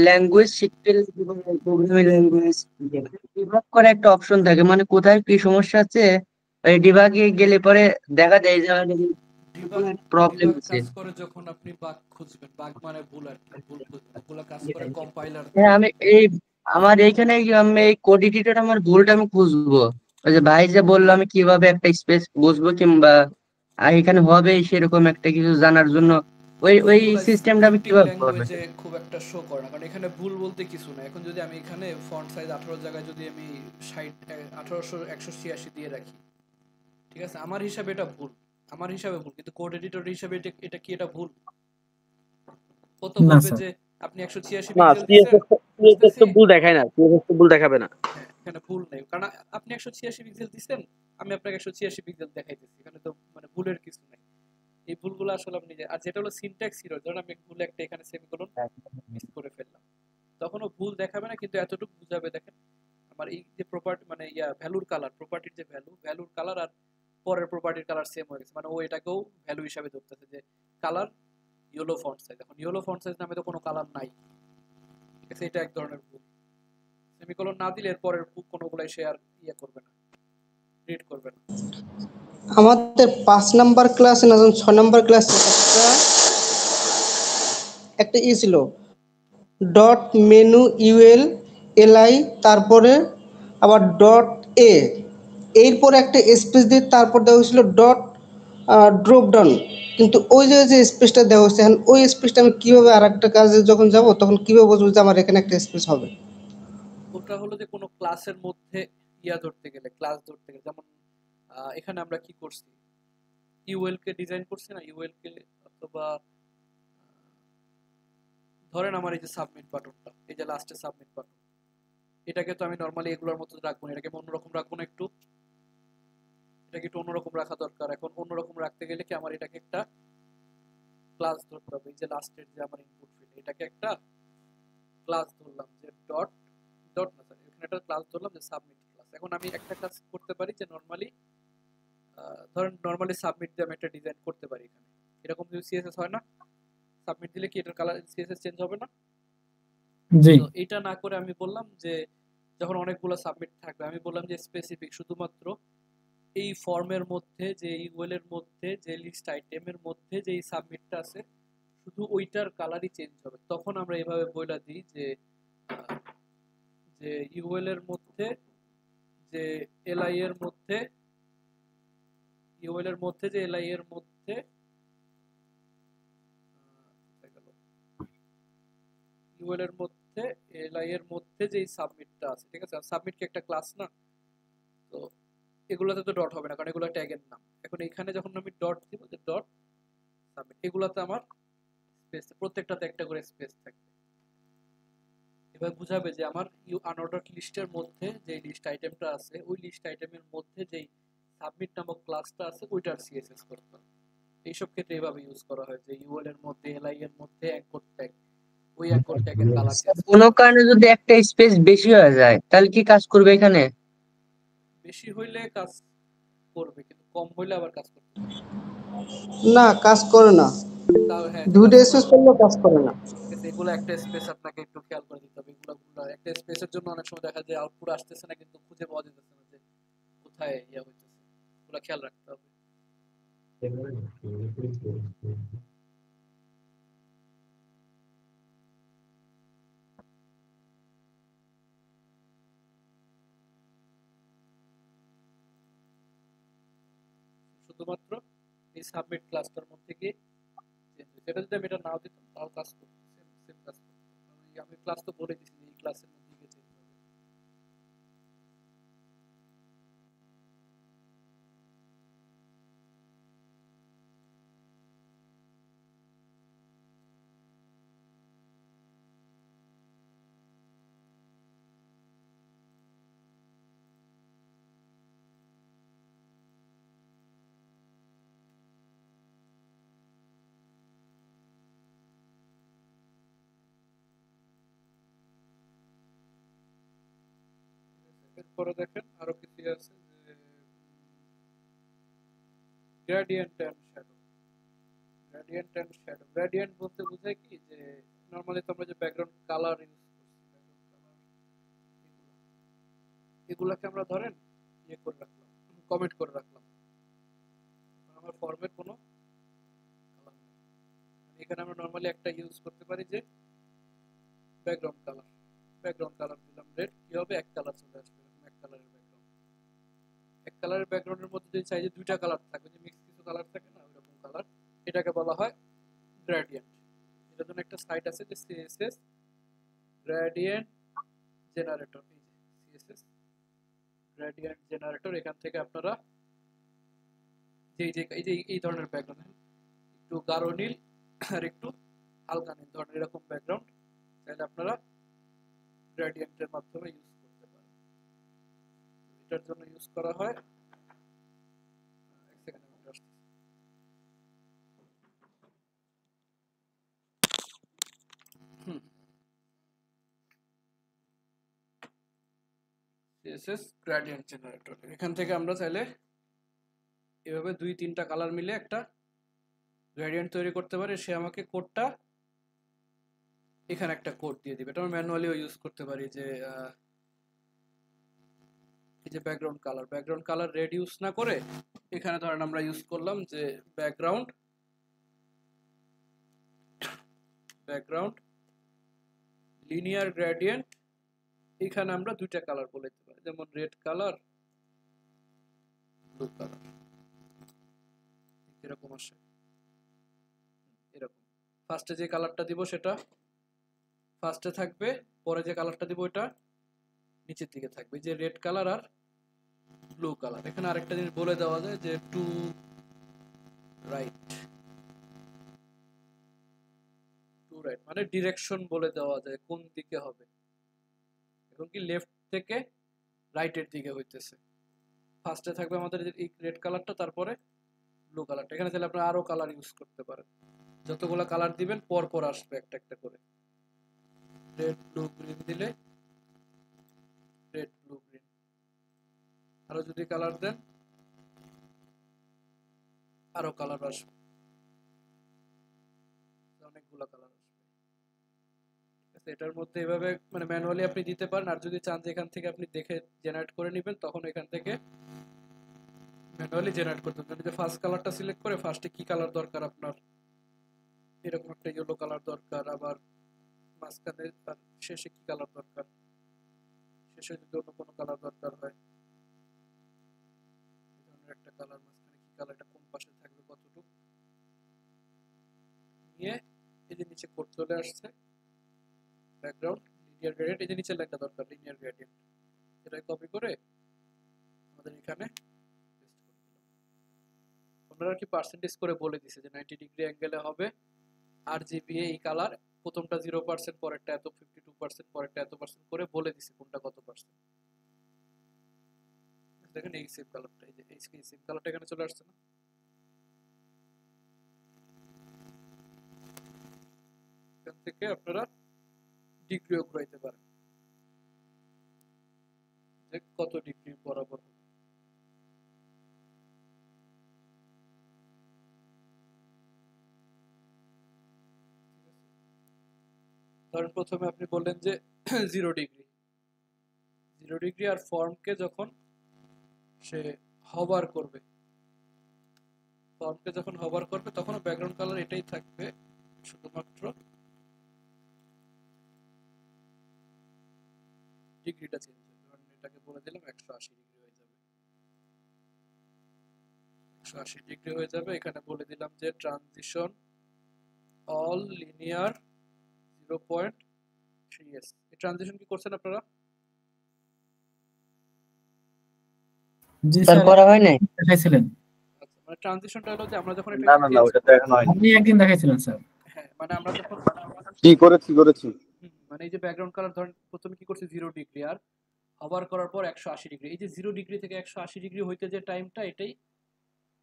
ল্যাঙ্গুয়েজ শিখতে, প্রোগ্রামিং ল্যাঙ্গুয়েজ ডিবাগ করার একটা অপশন থাকে, মানে কোথায় কি সমস্যা আছে এই ডিবাগে গেলে পরে দেখা যায় যে প্রবলেম ডিবাগ আছে। কাজ করে যখন আপনি বাগ খুঁজবেন, বাগ মানে ভুল আর কি, ভুল খুঁজবেন, ওগুলো কাজ করে কম্পাইলার। হ্যাঁ, আমি এই আমার এইখানে আমি এই কোড এডিটর আমার ভুলটা আমি খুঁজবো, ওই যে ভাই যে বললো আমি কিভাবে একটা স্পেস বুঝবো, কিংবা এখানে হবে সেরকম একটা কিছু জানার জন্য ওই সিস্টেমটা আমি কিভাবে করবো? ল্যাঙ্গুয়েজে খুব একটা শো করে না, কারণ এখানে ভুল বলতে কিছু না। এখন যদি আমি এখানে ফন্ট সাইজ 18 জায়গায় যদি আমি 186 দিয়ে রাখি, ঠিক আছে, আমার হিসাবে এটা ভুল, আমার হিসাবে ভুল, কিন্তু কোড এডিটর হিসাবে এটা কি এটা ভুল? ও তো বলবে যে আপনি 186 না, পিক্সেল দিয়েছেন, সিএসএস তো ভুল দেখায় না, সিএসএস তো ভুল দেখাবে না। এখানে ভুল নেই, কারণ আপনি 186 পিক্সেল দিয়েছেন, আমি আপনাকে 186 পিক্সেল দেখাইতেছি, এখানে তো মানে ভুলের কিছু নাই। এই ভুলগুলো আসলে আপনি আর যেটা হলো সিনট্যাক্স এরর, ধরুন আমি ভুল একটা এখানে সেমিকোলন মিস করে ফেললাম, তখনও ভুল দেখাবে না, কিন্তু এতটুকু বুঝাবে, দেখেন আমার এই যে প্রপার্টি মানে ভ্যালুর কালার, প্রপার্টির যে ভ্যালুর কালার আর পরের প্রপার্টির কালার সেম হয়ে গেছে, মানে ও এটাকেও ভ্যালু হিসাবে ধরতেছে, যে কালার ইয়েলো ফন্ট সাইজ, এখন ইয়েলো ফন্ট সাইজ নামে তো কোনো কালার নাই, ঠিক আছে, এটা এক ধরনের ভুল। সেমিকোলন না দিলে এর পরের কোনোগুলাই সে আর করবে না, রিড করবে না। আমাদের 5 নাম্বার ক্লাসে না, 6 নাম্বার ক্লাসে একটা ছিল ডট মেনু ইউএল এলআই, তারপরে আবার ডট এরপরে একটা স্পেস দিয়ে তারপর দেওয়া হয়েছিল ডট ড্রপ ডাউন, কিন্তু ওই যে স্পেসটা দেওয়া হয়েছে, এখন ওই স্পেসটা আমি কীভাবে আর একটা কাজে যখন যাব তখন কীভাবে বুঝবো যে আমার এখানে একটা স্পেস হবে? ওটা হলো যে কোনো ক্লাসের মধ্যে ধরতে গেলে, ক্লাস ধরতে গেলে, যেমন এখানে আমরা কি করছি, ইউএল কে ডিজাইন করছি না, ইউএল কে, অথবা ধরেন আমার এই যে সাবমিট বাটনটা, এই যে লাস্টে সাবমিট বাটন, এটাকে তো আমি নর্মালি এগুলোর মতো রাখবো না, এটাকে অন্যরকম রাখবো না একটু, এটাকে একটু অন্যরকম রাখা দরকার। এখন অন্যরকম রাখতে গেলে কি আমার এটাকে একটা ক্লাস ধরতে হবে। এই যে লাস্টের যে আমার ইনপুট ফিল্ড, এটাকে একটা ক্লাস ধরলাম যে ডট ডট না সরি, এখানে একটা ক্লাস ধরলাম যে সাবমিট ক্লাস। এখন আমি একটা কাজ করতে পারি যে নরমালি ধরেন নরমালি সাবমিট দিয়ে আমি একটা ডিজাইন করতে পারি এখানে। এরকম যদি সিএসএস হয় না, সাবমিট দিলে কি এটার কালার সিএসএস চেঞ্জ হবে না? জি তো এটা না করে আমি বললাম যে যখন অনেকগুলো সাবমিট থাকবে আমি বললাম যে স্পেসিফিক শুধুমাত্র এই ফর্মের মধ্যে যে ইউএল এর মধ্যে যে লিস্ট আইটেমের মধ্যে যে সাবমিটটা আছে শুধু ওইটার কালারই চেঞ্জ হবে। তখন আমরা এভাবে বইলা দিই যে যে ইউএল এর মধ্যে যে এলআই এর মধ্যে ইউএল এর মধ্যে যে এলআই এর মধ্যে ইউএল এর মধ্যে এলআই এর মধ্যে যে সাবমিটটা আছে, ঠিক আছে? সাবমিট কি একটা ক্লাস না? তো এগুলাতে তো ডট হবে না কারণ এগুলো ট্যাগের নাম। এখন এখানে যখন আমি ডট দিব যে ডট সাবমিট, এগুলাতে আমার স্পেস প্রত্যেকটাতে একটা করে স্পেস থাকবে। এবার বুঝাবে যে আমার আনঅর্ডার্ড লিস্টের মধ্যে যে লিস্ট আইটেমটা আছে ওই লিস্ট আইটেমের মধ্যে যেই সাবমিট নামক ক্লাসটা আছে ওইটার সিএসএস করতে হবে। এইসব ক্ষেত্রে এইভাবে ইউজ করা হয় যে ইউএল এর মধ্যে এলআই এর মধ্যে অ্যাঙ্কর ট্যাগ, ওই অ্যাঙ্কর ট্যাগের কালার চেঞ্জ কোনো কারণে যদি একটা স্পেস বেশি হয়ে যায় তাহলে কি কাজ করবে এখানে? বেশি হইলে কাজ করবে, কিন্তু কম হইলে আবার কাজ করতে পারবে না, কাজ করে না। তাও। হ্যাঁ, দুইটা স্পেস করলে কাজ করে না। এগুলো একটা স্পেস আপনাকে একটু খেয়াল করে দিতে হবে। এগুলো একটা স্পেসের জন্য অনেক সময় দেখা যায় আউটপুট আসতেছে না, কিন্তু খুঁজে পাওয়া যেতেছে না যে কোথায় ইয়া হইতেছে। এগুলো খেয়াল রাখতে হবে। শুধুমাত্র এই সাবমিট ক্লাসটার মধ্যে গিয়ে চেঞ্জ হয়েছে। এটা যদি আমি এটা নাও দিতাম তাও কাজ করতো, সেম কাজ করতো। আমি ক্লাস তো বলে দিছি যে এই ক্লাসের মধ্যে গিয়ে চেঞ্জ হবে। এরপরে দেখেন আরো কিছু আছে যে gradient and shadow. Gradient and shadow, gradient বলতে বোঝায় কি যে নরমালি তো আমরা যে ব্যাকগ্রাউন্ড কালার ইউজ করছি, এগুলাকে আমরা ধরেন ইয়ে করে রাখলাম, কমেন্ট করে রাখলাম। আমার ফর্মের কোনো কালার নেই, এখানে আমরা নরমালি একটা ইউজ করতে পারি যে ব্যাকগ্রাউন্ড কালার। ব্যাকগ্রাউন্ড কালার দিলাম রেড, কি হবে এক কালার চলে আসবে, এক কালারের ব্যাকগ্রাউন্ড। এক কালারের ব্যাকগ্রাউন্ডের মধ্যে যদি চাই যে দুইটা কালার থাকে, যে মিক্স কিছু কালার থাকে না ওইরকম কালার, এটাকে বলা হয় গ্রেডিয়েন্ট। এটার জন্য একটা সাইট আছে যে সিএসএস গ্রেডিয়েন্ট জেনারেটর। এই যে সিএসএস গ্রেডিয়েন্ট জেনারেটর, এখান থেকে আপনারা এই ধরনের ব্যাকগ্রাউন্ড একটু গাঢ় নীল আর একটু হালকা নীল ধরনের এরকম ব্যাকগ্রাউন্ড চাইলে আপনারা গ্রেডিয়েন্টের মাধ্যমে ইউজ করতে পারেন। এটার জন্য ইউজ করা হয় এক সেকেন্ড আমি আসছি। CSS গ্রেডিয়েন্ট জেনারেটর, এখান থেকে আমরা চাইলে এভাবে দুই তিনটা কালার মিলে একটা গ্রেডিয়েন্ট তৈরি করতে পারি। সে আমাকে কোডটা এখানে একটা কোড দিয়ে দিবে। এটা আমরা ম্যানুয়ালিও ইউজ করতে পারি যে এই যে ব্যাকগ্রাউন্ড কালার রেড ইউজ না করে এখানে ধরেন আমরা ইউজ করলাম যে ব্যাকগ্রাউন্ড লিনিয়ার গ্রেডিয়েন্ট। এখানে আমরা দুইটা কালার বলে দিতে পারি, যেমন রেড কালার, ব্লু কালার, এরকম আসে। এরকম ফার্স্টে যে কালারটা দিব সেটা ফার্স্টে থাকবে, পরে যে কালারটা দিব ওটা নিচের দিকে থাকবে, যে রেড কালার আর ব্লু কালার। এখানে আরেকটা জিনিস বলে দেওয়া যায় যে টু রাইট মানে ডিরেকশন বলে দেওয়া যায় কোন দিকে হবে, এবং কি লেফট থেকে রাইটের দিকে হইতেছে। ফার্স্টে থাকবে আমাদের এই রেড কালারটা, তারপরে ব্লু কালারটা। এখানে তাহলে আপনারা আরো কালার ইউজ করতে পারেন, যতগুলো কালার দিবেন পর পর আসবে একটা একটা করে। রেড ব্লু গ্রিন দিলে রেড ব্লু গ্রিন, আরো যদি কালার দেন আরো কালার আসবে, অনেকগুলো কালার আসবে। ঠিক আছে, এটার মধ্যে এভাবে মানে ম্যানুয়ালি আপনি দিতে পারেন, আর যদি চান যে এখান থেকে আপনি দেখে জেনারেট করে নেবেন, তখন এখান থেকে ম্যানুয়ালি জেনারেট করতে পারেন। যে ফার্স্ট কালারটা সিলেক্ট করে ফার্স্টে কি কালার দরকার আপনার, এরকম একটা ইয়েলো কালার দরকার, আবার মাঝখানে আর শেষে কি কালার দরকার, শেষে যদি অন্য কোনো কালার দরকার হয়, এই ধরনের একটা কালার, মাঝখানে কি কালার, এটা কোন পাশে থাকবে, কতটুকু নিয়ে এই যে নিচে কোড চলে আসছে ব্যাকগ্রাউন্ড লিনিয়ার গ্রেডিয়েন্ট, এই যে নিচে লেখা দরকার লিনিয়ার গ্রেডিয়েন্ট, এটা কপি করে আমাদের এখানে পেস্ট করে দিলাম। ওনারা কি পার্সেন্টেজ করে বলে দিছে যে 90 ডিগ্রি অ্যাঙ্গেলে হবে RGB এই কালার, প্রথমটা 0%, পরেরটা এত 52%, পরেরটা এত পার্সেন্ট করে বলে দিছে কোনটা কত পার্সেন্ট। দেখেন এই সেম কালারটা, এই যে এই সেম কালারটা এখানে চলে আসছে না, এখান থেকে আপনারা ডিগ্রিও ঘুরাইতে পারেন যে কত ডিগ্রি বরাবর হবে। ধরেন প্রথমে আপনি বললেন যে 0 ডিগ্রি, 0 ডিগ্রি, আর ফর্মকে যখন সে হভার করবে, ফর্মকে যখন হভার করবে তখন ব্যাকগ্রাউন্ড কালার এটাই থাকবে, শুধুমাত্র ডিগ্রিটা চেঞ্জ হবে। ধরেন এটাকে বলে দিলাম 180 ডিগ্রি হয়ে যাবে, 180 ডিগ্রি হয়ে যাবে। এখানে বলে দিলাম যে ট্রানজিশন অল লিনিয়ার 0.3s। এই ট্রানজিশন কি করছেন আপনারা? জি স্যার স্যার, করা হয় নাই। দেখাইছিলেন, আচ্ছা, মানে ট্রানজিশনটা হলো যে আমরা যখন না এটা না না, চেঞ্জ, ওটা তো এখন হয়নি। আপনি একদিন দেখাইছিলেন স্যার। হ্যাঁ মানে আমরা যখন কি করেছি মানে এই যে ব্যাকগ্রাউন্ড কালার ধরেন প্রথমে কি করছি 0 ডিগ্রি, আর হভার করার পর 180 ডিগ্রি, এই যে 0 ডিগ্রি থেকে 180 ডিগ্রি হইতে যে টাইমটা, এটাই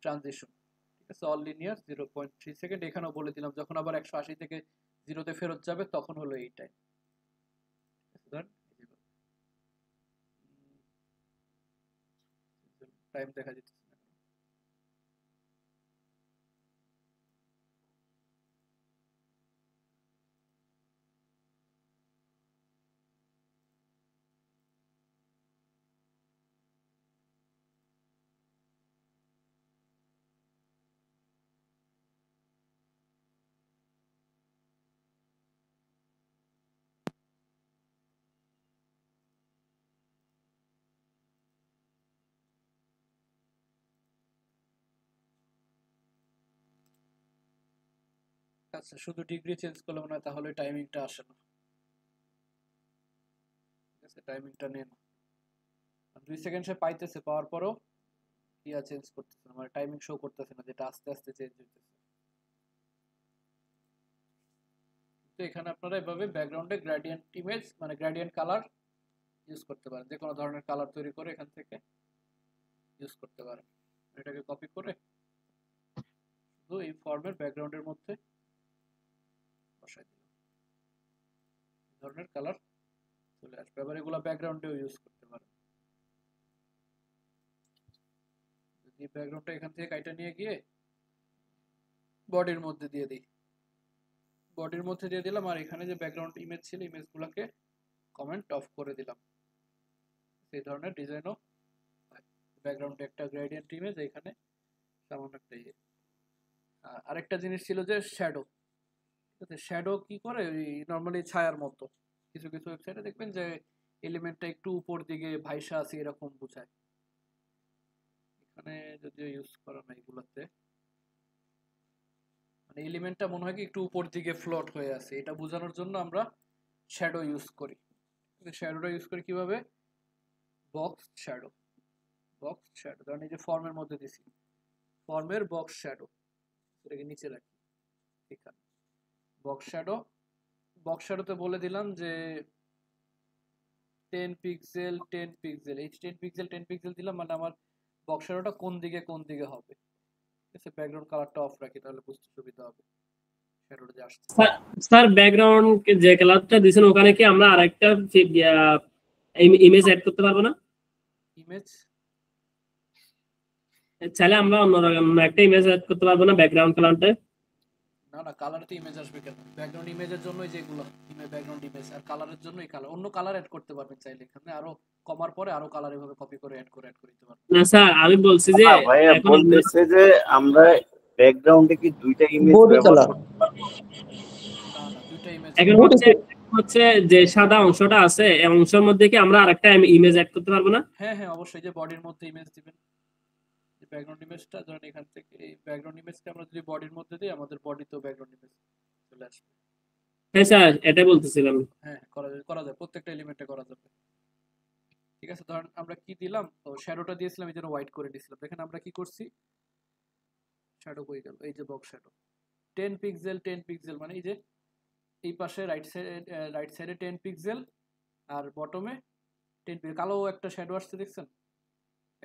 ট্রানজিশন। ঠিক আছে, অল লিনিয়ার 0.3 সেকেন্ড। এখানেও বলে দিলাম যখন আবার 180 থেকে 0 তে ফেরত যাবে তখন হলো এই টাইম। ধরেন টাইম দেখা যাচ্ছে না। আচ্ছা, শুধু ডিগ্রি চেঞ্জ করলে মনে হয় তাহলে টাইমিংটা আসে না। ঠিক আছে, টাইমিংটা নেন 2 সেকেন্ড সে পাইতেছে, পাওয়ার পরও কি আর চেঞ্জ করতেছে না, মানে টাইমিং শো করতেছে না, যেটা আস্তে আস্তে চেঞ্জ হইতেছে। তো এখানে আপনারা এভাবে ব্যাকগ্রাউন্ডে গ্রেডিয়েন্ট ইমেজ মানে গ্রেডিয়েন্ট কালার ইউজ করতে পারেন, যে কোনো ধরনের কালার তৈরি করে এখান থেকে ইউজ করতে পারেন। এটাকে কপি করে শুধু এই ফর্মের ব্যাকগ্রাউন্ডের মধ্যে বসাই দিলাম, এই ধরনের কালার চলে আসবে। এবার এগুলো ব্যাকগ্রাউন্ডেও ইউজ করতে পারেন। যদি ব্যাকগ্রাউন্ডটা এখান থেকে কাইটা নিয়ে গিয়ে বডির মধ্যে দিয়ে দিই, বডির মধ্যে দিয়ে দিলাম, আর এখানে যে ব্যাকগ্রাউন্ড ইমেজ ছিল ইমেজগুলোকে কমেন্ট অফ করে দিলাম। এই ধরনের ডিজাইনও ব্যাকগ্রাউন্ডে একটা গ্রেডিয়েন্ট ইমেজ, এখানে সামান্য একটা ইয়ে। আরেকটা জিনিস ছিল যে শ্যাডো। ঠিক আছে, শ্যাডো কি করে, ওই নর্মালি ছায়ার মতো কিছু কিছু ওয়েবসাইটে দেখবেন যে এলিমেন্টটা একটু উপর দিকে ভাইসা আছে এরকম বোঝায়। এখানে যদিও ইউজ করা নাই এগুলোতে, মানে এলিমেন্টটা মনে হয় কি একটু উপর দিকে ফ্লোট হয়ে আছে, এটা বোঝানোর জন্য আমরা শ্যাডো ইউজ করি। শ্যাডোটা ইউজ করি কিভাবে, বক্স শ্যাডো, বক্স শ্যাডো। ধরেন এই যে ফর্মের মধ্যে দিছি, ফর্মের বক্স শ্যাডো, এটাকে নিচে রাখি এখানে বক্স শ্যাডো। বক্স শ্যাডোতে বলে দিলাম যে 10 পিক্সেল 10 পিক্সেল, এই 10 পিক্সেল 10 পিক্সেল দিলাম, মানে আমার বক্স শ্যাডোটা কোন দিকে হবে, ঠিক আছে। ব্যাকগ্রাউন্ড কালারটা অফ রাখি, তাহলে বুঝতে সুবিধা হবে শ্যাডোটা যে আসছে। স্যার ব্যাকগ্রাউন্ড যে কালারটা দিয়েছেন ওখানে কি আমরা আরেকটা ইমেজ অ্যাড করতে পারবো না? ইমেজ চাইলে আমরা অন্য একটা ইমেজ অ্যাড করতে পারবো না ব্যাকগ্রাউন্ড কালারটা? না, কালারতে ইমেজ আসবে কেন? ব্যাকগ্রাউন্ড ইমেজের জন্য যেগুলো ব্যাকগ্রাউন্ড ইমেজ, আর কালারের জন্য এই কালার, অন্য কালার অ্যাড করতে পারবেন চাইলে। এখানে আরো কমার পরে আরো কালার এভাবে কপি করে অ্যাড দিতে পারবেন। না স্যার আমি বলছি যে ভাইয়া বলতেছে যে আমরা ব্যাকগ্রাউন্ডে কি দুইটা ইমেজ ব্যবহার করতে পারবো? না, দুইটা ইমেজ। এখন হচ্ছে যে সাদা অংশটা আছে এই অংশের মধ্যে কি আমরা আরেকটা ইমেজ অ্যাড করতে পারবো না? হ্যাঁ অবশ্যই, যে বডির মধ্যে ইমেজ দিবেন, যে ব্যাকগ্রাউন্ড ইমেজটা ধরেন এখান থেকে এই ব্যাকগ্রাউন্ড ইমেজটা আমরা যদি বডির মধ্যে দিই, আমাদের বডিতেও ব্যাকগ্রাউন্ড ইমেজ চলে আসবে। হ্যাঁ স্যার এটা বলতেছিলাম। হ্যাঁ করা যায়, প্রত্যেকটা এলিমেন্টে করা যাবে, ঠিক আছে। ধরেন আমরা কি দিলাম, তো শ্যাডোটা দিয়েছিলাম এই জন্য হোয়াইট করে দিয়েছিলাম। দেখেন আমরা কি করছি, শ্যাডো কই গেল, এই যে বক্স শ্যাডো 10 পিক্সেল, মানে এই যে এই পাশে রাইট সাইডে 10 পিক্সেল আর বটমে 10 পিক্সেল কালো একটা শ্যাডো আসছে, দেখছেন?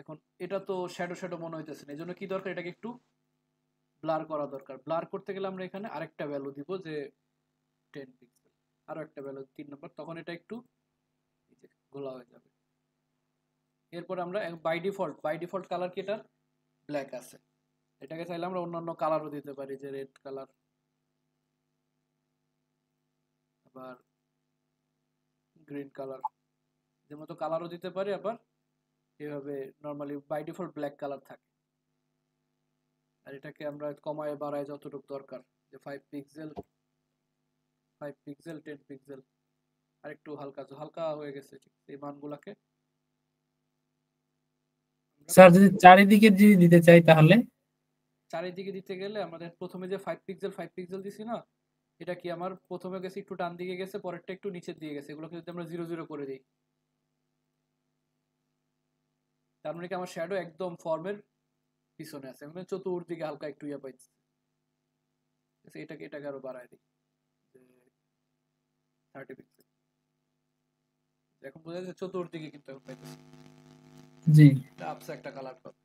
এখন এটা তো শ্যাডো মনে হইতেছে না, এই জন্য কি দরকার, এটাকে একটু ব্লার করা দরকার। ব্লার করতে গেলে আমরা এখানে আরেকটা ভ্যালু দিব, যে 10 পিক্সেল, আরো একটা ভ্যালু 3 নাম্বার, তখন এটা একটু ঘোলা হয়ে যাবে। এরপর আমরা বাই ডিফল্ট কালার কি, এটা ব্ল্যাক আছে, এটাকে চাইলে আমরা অন্যান্য কালারও দিতে পারি, যে রেড কালার, আবার গ্রিন কালার, যে মতো কালারও দিতে পারি। আবার এভাবে normally by default black colour থাকে। আর এটাকে আমরা কমায় বাড়ায় যতটুকু দরকার, যে 5 পিক্সেল 10 পিক্সেল, আর একটু হালকা হয়ে গেছে, ঠিক এই মানগুলোকে। স্যার যদি চারিদিকে যদি দিতে চাই, তাহলে চারিদিকে দিতে গেলে আমাদের প্রথমে যে 5 পিক্সেল দিছি না, এটা কি আমার প্রথমে গেছে একটু ডান দিকে গেছে, পরেরটা একটু নিচের দিকে গেছে, এগুলোকে যদি আমরা 0 করে দিই, তার মানে কি আমার শ্যাডো একদম ফর্মের পিছনে আছে, মানে চতুর্দিকে হালকা একটু ইয়া পাইছে। এটাকে আরো বাড়ায় দিই, 30 পিক্সেল। এখন বোঝা যাচ্ছে চতুর্দিকে কিন্তু এখন পাইতেছে, জি এটা আপসে একটা কালার পাবে।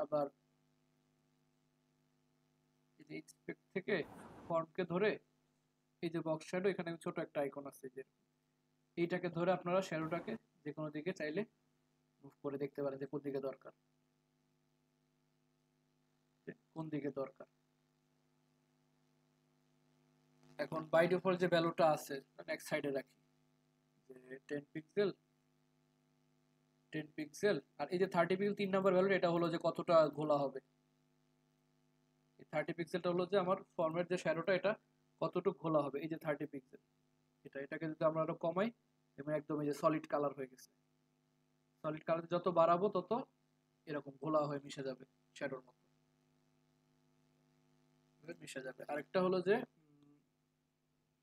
আবার এই যে ইন্সপেক্ট থেকে ফন্টকে ধরে এই যে বক্স শ্যাডো, এখানে ছোট একটা আইকন আছে, যে এইটাকে ধরে আপনারা শ্যাডোটাকে যে কোনো দিকে চাইলে মুভ করে দেখতে পারেন, যে কোন দিকে দরকার। এখন বাই ডিফল্ট যে ভ্যালুটা আছে নেক্সট সাইডে রাখি, যে 10 পিক্সেল, আর এই যে 30 পিক্সেল 3 নাম্বার ভ্যালু, এটা হলো যে কতটা ঘোলা হবে। এই 30 পিক্সেলটা হলো যে আমার ফর্মের যে শ্যাডোটা, এটা কতটুকু ঘোলা হবে, এই যে 30 পিক্সেল। এটাকে যদি আমরা আরো কমাই, এবং একদম এই যে সলিড কালার হয়ে গেছে, সলিড কালার যত বাড়াবো তত এরকম ঘোলা হয়ে মিশে যাবে, শ্যাডোর মতো মিশে যাবে। আরেকটা হলো যে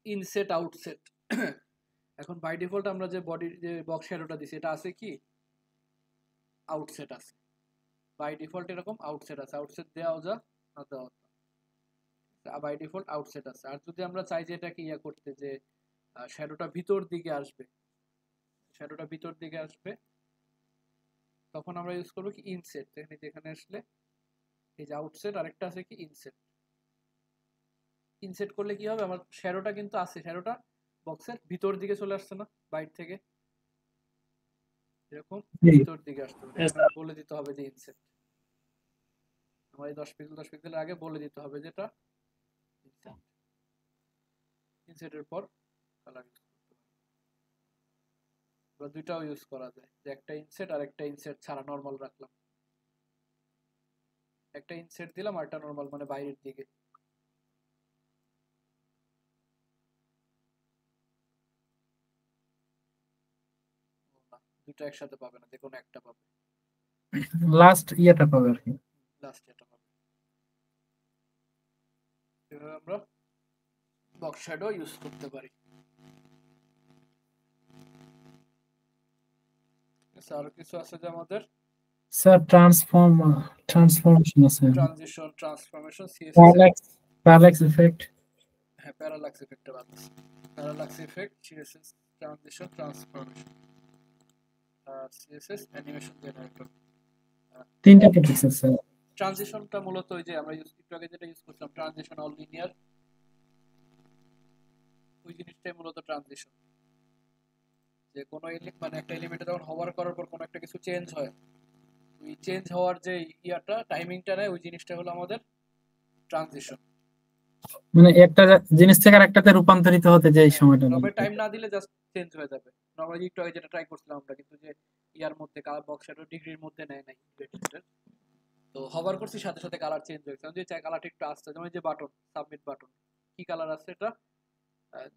ইনসেট আউটসেট। এখন বাই ডিফল্ট আমরা যে বডির যে বক্স শ্যাডোটা দিছি, এটা আছে কি আউটসেট আছে, বাই ডিফল্ট এরকম আউটসেট আছে, আউটসেট দেওয়া যা না দেওয়া বাই ডিফল্ট আউটসেট আছে। আর যদি আমরা চাই যে এটাকে ইয়া করতে, যে শ্যাডোটা ভিতর দিকে আসবে, তখন আমরা ইউজ করবো কি ইনসেট। এখানে আসলে এই যে আউটসেট, আরেকটা আছে কি ইনসেট করলে কি হবে, আমার শ্যাডোটা কিন্তু আছে, শ্যাডোটা বক্সের ভিতর দিকে চলে আসছে না, বাইরে থেকে এরকম ভিতর দিকে আসতে হবে, বলে দিতে হবে যে ইনসেট। আমার এই 10 পিক্সেলের আগে বলে দিতে হবে যেটা ইনসেটের পর কালার ইউজ করতে হবে। দুইটাও ইউজ করা যায়, যে একটা ইনসেট আর একটা ইনসেট ছাড়া নরমাল রাখলাম, একটা ইনসেট দিলাম আর একটা নরমাল, মানে বাইরের দিকে। দুটো একসাথে পাবে না, যে কোনো একটা পাবে, লাস্ট ইয়েটা পাবে আর কি, লাস্ট এটা পাবে। এভাবে আমরা বক্স শ্যাডো ইউজ করতে পারি। আর কিছু আছে যে আমাদের স্যার ট্রান্সফরমেশন আছে, ট্রানজিশন, ট্রান্সফরমেশন, প্যারালাক্স ইফেক্ট, হ্যাঁ parallax effect, parallax effect, CSS, transition, transformation. CSS animation generator. তিনটা টপিকস আছে। ট্রানজিশনটা মূলত ওই যে আমরা একটু আগে যেটা ইউজ করছিলাম ট্রানজিশন অল লিনিয়ার, ওই জিনিসটাই মূলত ট্রানজিশন। যে কোনো মানে একটা এলিমেন্টে যখন হোভার করার পর কোনো একটা কিছু চেঞ্জ হয়, ওই চেঞ্জ হওয়ার যে ইয়াটা টাইমিংটা নেয়, ওই জিনিসটা হলো আমাদের ট্রানজিশন। মানে একটা জিনিস থেকে আরেকটাতে রূপান্তরিত হতে যে এই সময়টা লাগে। নরমালি টাইম না দিলে জাস্ট চেঞ্জ হয়ে যাবে। নরমালি একটু আগে যেটা ট্রাই করছিলাম আমরা, কিন্তু যে ইয়ার মধ্যে কালার বক্স শ্যাডো ডিগ্রির মধ্যে নেয় নাই গ্রেডিয়েন্টের, তো হোভার করছি সাথে সাথে কালার চেঞ্জ হয়েছে। আমি যদি চাই কালারটা একটু আসছে, যেমন এই যে বাটন, সাবমিট বাটন, কি কালার আছে এটা?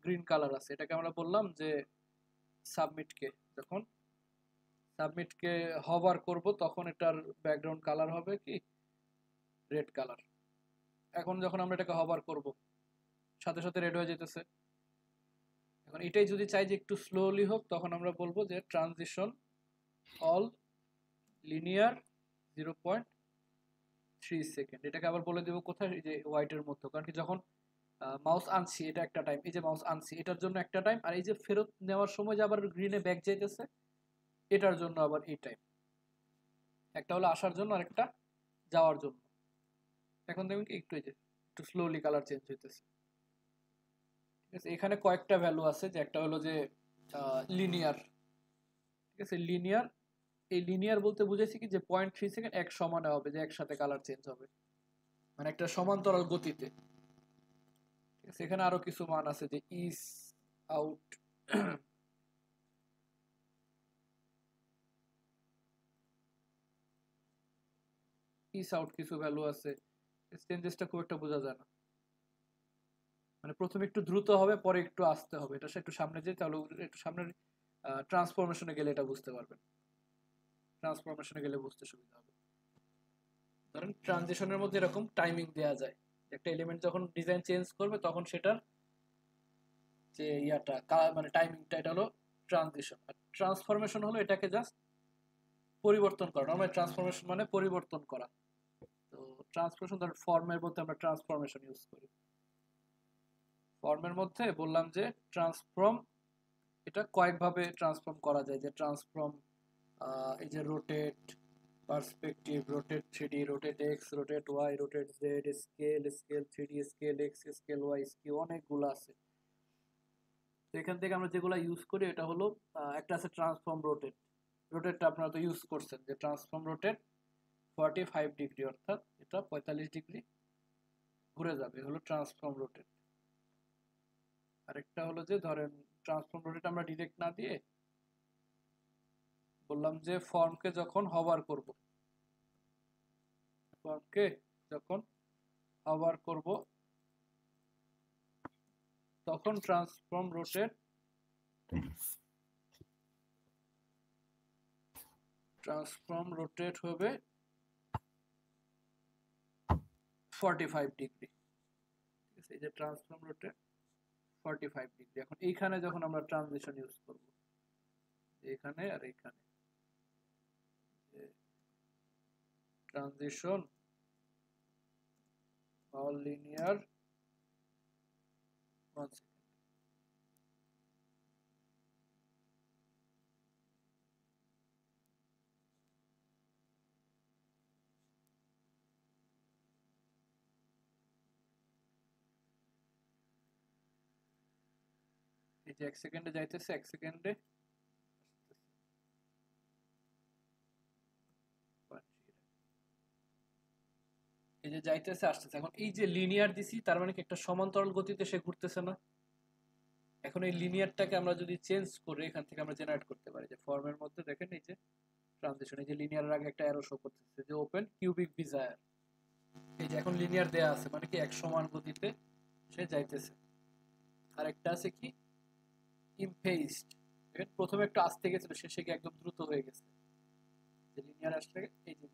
গ্রিন কালার আছে। এটাকে আমরা বললাম যে সাবমিটকে, যখন সাবমিটকে হোভার করব তখন এটার ব্যাকগ্রাউন্ড কালার হবে কি রেড কালার। এখন যখন আমরা এটাকে হোভার করব সাথে সাথে রেড হয়ে যেতেছে। এখন এটাই যদি চাই যে একটু স্লোলি হোক, তখন আমরা বলবো যে ট্রানজিশন অল লিনিয়ার 0.3 সেকেন্ড। এটাকে আবার বলে দেবো কোথায়, এই যে হোয়াইটের মধ্যে, কারণ কি যখন মাউস আনছি এটা একটা টাইম, এই যে মাউস আনছি এটার জন্য একটা টাইম, আর এই যে ফেরত নেওয়ার সময় যে আবার গ্রিনে ব্যাক যাইতেছে এটার জন্য আবার এই টাইম। একটা হলো আসার জন্য আর একটা যাওয়ার জন্য। এখন দেখুন কি একটু এই যে একটু স্লোলি কালার চেঞ্জ হইতেছে। ঠিক আছে, এখানে কয়েকটা ভ্যালু আছে, যে একটা হলো যে লিনিয়ার। ঠিক আছে, লিনিয়ার, এই লিনিয়ার বলতে বুঝেছি কি যে 0.3 সেকেন্ড এক সমানে হবে, যে একসাথে কালার চেঞ্জ হবে, মানে একটা সমান্তরাল গতিতে। ঠিক আছে, এখানে আরো কিছু মান আছে, যে ইস আউট, ইস আউট কিছু ভ্যালু আছে। চেঞ্জেসটা খুব একটা বোঝা যায় না, মানে প্রথমে একটু দ্রুত হবে পরে একটু আস্তে হবে। এটা একটু সামনে যেতে, তাহলে একটু সামনের ট্রান্সফরমেশনে গেলে এটা বুঝতে পারবেন, ট্রান্সফরমেশনে গেলে বুঝতে সুবিধা হবে। ধরেন ট্রানজিশনের মধ্যে এরকম টাইমিং দেওয়া যায়, একটা এলিমেন্ট যখন ডিজাইন চেঞ্জ করবে তখন সেটার যে ইয়াটা মানে টাইমিংটা, এটা হলো ট্রানজিশন। আর ট্রান্সফরমেশন হলো এটাকে জাস্ট পরিবর্তন করা। নরমালি ট্রান্সফরমেশন মানে পরিবর্তন করা। তো ট্রান্সফরমেশন, ধরেন ফর্মের মধ্যে আমরা ট্রান্সফরমেশন ইউজ করি। ফর্মের মধ্যে বললাম যে ট্রান্সফর্ম, এটা কয়েকভাবে ট্রান্সফর্ম করা যায়, যে ট্রান্সফর্ম এই যে rotate, perspective, rotate 3D, rotate X, rotate Y, rotate Z, scale, scale 3D, scale X, scale Y, scale অনেকগুলো আছে। তো এখান থেকে আমরা যেগুলো ইউজ করি এটা হলো একটা আছে ট্রান্সফর্ম রোটেট। রোটেটটা আপনারা তো ইউজ করছেন, যে ট্রান্সফর্ম রোটেট 45 ডিগ্রি, অর্থাৎ এটা 45 ডিগ্রি ঘুরে যাবে, হলো ট্রান্সফর্ম রোটেট। আরেকটা হলো যে ধরেন ট্রান্সফর্ম রোটেট আমরা ডিরেক্ট না দিয়ে বললাম যে ফর্মকে যখন হোভার করব, ফর্মকে যখন হোভার করব তখন ট্রান্সফর্ম রোটেট, ট্রান্সফর্ম রোটেট হবে 45 ডিগ্রি। ঠিক আছে, এই যে ট্রান্সফর্ম রোটেট 45 ডিগ্রি। এখন এইখানে যখন আমরা ট্রানজিশন ইউজ করব, এখানে আর এখানে ট্রানজিশন অল লিনিয়ার 1 সেকেন্ড। এই যে 1 সেকেন্ডে যাইতেছে, 1 সেকেন্ডে এই যে যাইতেছে আসতেছে। এখন এই যে লিনিয়ার দিছি, তার মানে কি একটা সমান্তরাল গতিতে সে ঘুরতেছে না। এখন এই লিনিয়ারটাকে আমরা যদি চেঞ্জ করে এখান থেকে আমরা জেনারেট করতে পারি, যে ফর্মের মধ্যে দেখেন এই যে ট্রানজিশন, এই যে লিনিয়ারের আগে একটা অ্যারো শো করতেছে, যে ওপেন কিউবিক ডিজায়ার। এই যে এখন লিনিয়ার দেয়া আছে, মানে কি এক সমান গতিতে সে যাইতেছে। আর একটা আছে কি ইমফেইসড, দেখেন প্রথমে একটু আস্তে গেছিল, শেষে গিয়ে একদম দ্রুত হয়ে গেছে। যে লিনিয়ার আসলে এই যে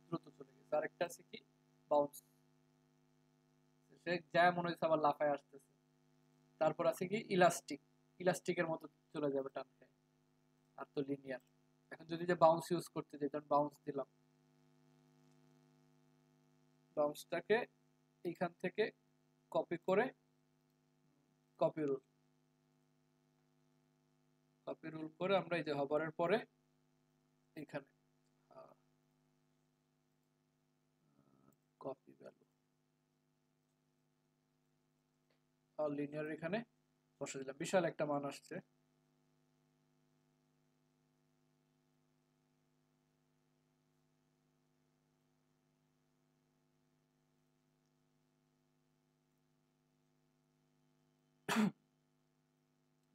দ্রুত চলে গেছে। আর একটা আছে কি বাউন্স, সে যা মনে হচ্ছে আবার লাফায় আসতেছে। তারপর আছে কি ইলাস্টিক, ইলাস্টিকের মতো চলে যাবে টান খায়। আর তো লিনিয়ার। এখন যদি যে বাউন্স ইউজ করতে যাই, তখন বাউন্স দিলাম, বাউন্সটাকে এইখান থেকে কপি করে কপি রুল, কপি রুল করে আমরা এই যে হভারের পরে এখানে কপি ভ্যালু আর লিনিয়ার এখানে বসে দিলাম, বিশাল একটা মান আসছে।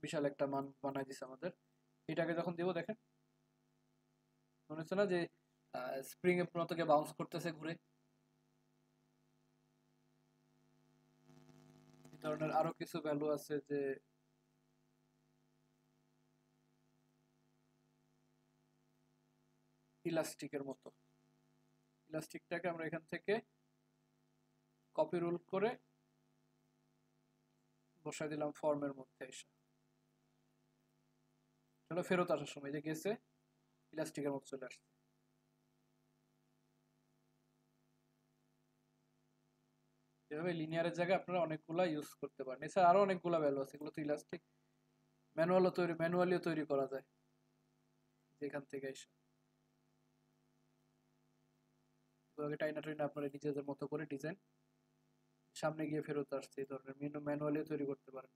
বিশাল একটা মান বানাই দিছে আমাদের। এটাকে যখন দেবো দেখেন মনে হচ্ছে না যে স্প্রিং এর মতো বাউন্স করতেছে ঘুরে। এই ধরনের আরো কিছু ভ্যালু আছে যে ইলাস্টিকের মতো। ইলাস্টিকটাকে আমরা এখান থেকে কপি রুল করে বসাই দিলাম ফর্মের মধ্যে এসে। চলো ফেরত আসার সময় যে গেছে ইলাস্টিকের মতো চলে আসছে। এভাবে লিনিয়ারের জায়গায় আপনারা অনেকগুলা ইউজ করতে পারেন। এছাড়া আরো অনেকগুলা ভ্যালু আছে, এগুলো তো ইলাস্টিক ম্যানুয়ালিও তৈরি করা যায় যেখান থেকে এসে। টাইনা টাইনা আপনারা নিজেদের মতো করে ডিজাইন সামনে গিয়ে ফেরত আসছে এই ধরনের ম্যানুয়ালিও তৈরি করতে পারেন।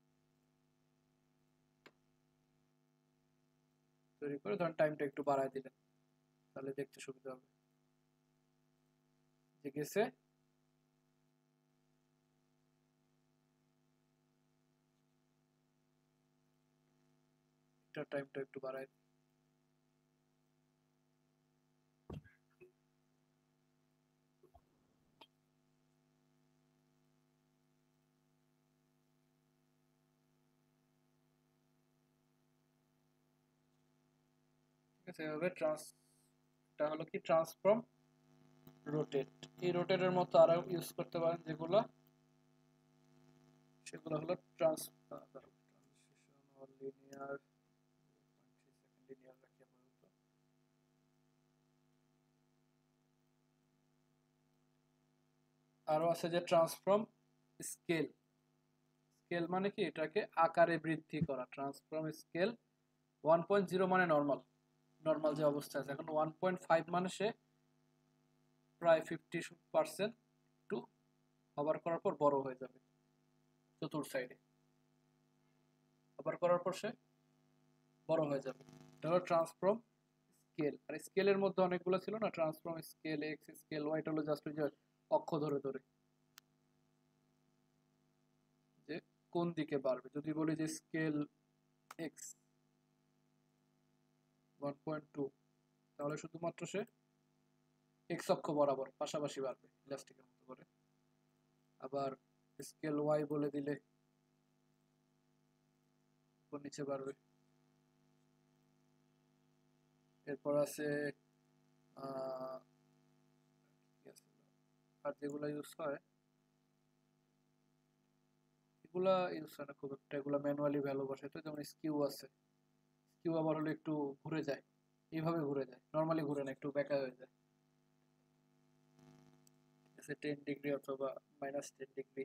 তৈরি করে ধরেন টাইমটা একটু বাড়ায় দিলেন, তাহলে দেখতে সুবিধা হবে। যে গেছে টাইমটা একটু বাড়ায় দিই। ঠিক আছে, এভাবে এটা হলো কি ট্রান্সফর্ম রোটেট। এই রোটেটের মতো আরো ইউজ করতে পারেন যেগুলো, সেগুলো হলো লিনিয়ার রাখি আপাতত। আরো আছে যে ট্রান্সফর্ম স্কেল। স্কেল মানে কি এটাকে আকারে বৃদ্ধি করা। ট্রান্সফর্ম স্কেল 1.0 মানে নর্মাল যে অবস্থা আছে, এখন 1.5 মানে সে প্রায় 50% একটু কভার করার পর বড় হয়ে যাবে চতুর সাইডে। কভার করার পর সে বড় হয়ে যাবে। এটা হলো ট্রান্সফর্ম স্কেল। আর স্কেলের মধ্যে অনেকগুলো ছিল না, transform scale X, scale Y, এটা হলো জাস্ট যে অক্ষ ধরে ধরে যে কোন দিকে বাড়বে। যদি বলি যে স্কেল এক্স 1.2, তাহলে শুধুমাত্র সে এক্স অক্ষ বরাবর পাশাপাশি বাড়বে ইলাস্টিকের মতো করে। আবার স্কেল ওয়াই বলে দিলে উপর নিচে বাড়বে। এরপর আছে আর যেগুলো ইউজ হয় এগুলা ইউজ হয় না খুব একটা, এগুলা ম্যানুয়ালি ভ্যালু বসাইতে। যেমন স্কিউ আছে, স্কিউ আবার হলো একটু ঘুরে যায়, এইভাবে ঘুরে যায়, নর্মালি ঘুরে না, একটু বেঁকা হয়ে যায়। 10 ডিগ্রি অথবা -10 ডিগ্রি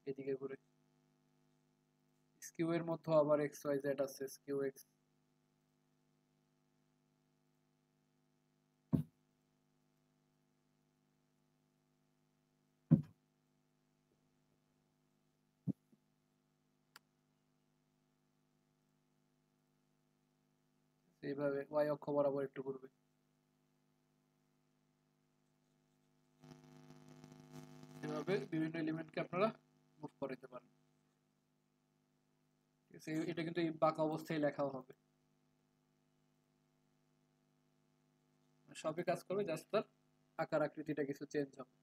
এদিকে ঘুরে। স্কিউ এর মধ্যে আবার এক্স ওয়াই জেড আছে, স্কিউ এক্স। এইভাবে ওয়াই অক্ষ বরাবর একটু ঘুরবে। এভাবে বিভিন্ন এলিমেন্টকে আপনারা মুভ করতে পারেন। ঠিক আছে, এটা কিন্তু এই বাঁকা অবস্থায় লেখাও হবে, সবই কাজ করবে, জাস্ট তার আকার আকৃতিটা কিছু চেঞ্জ হবে।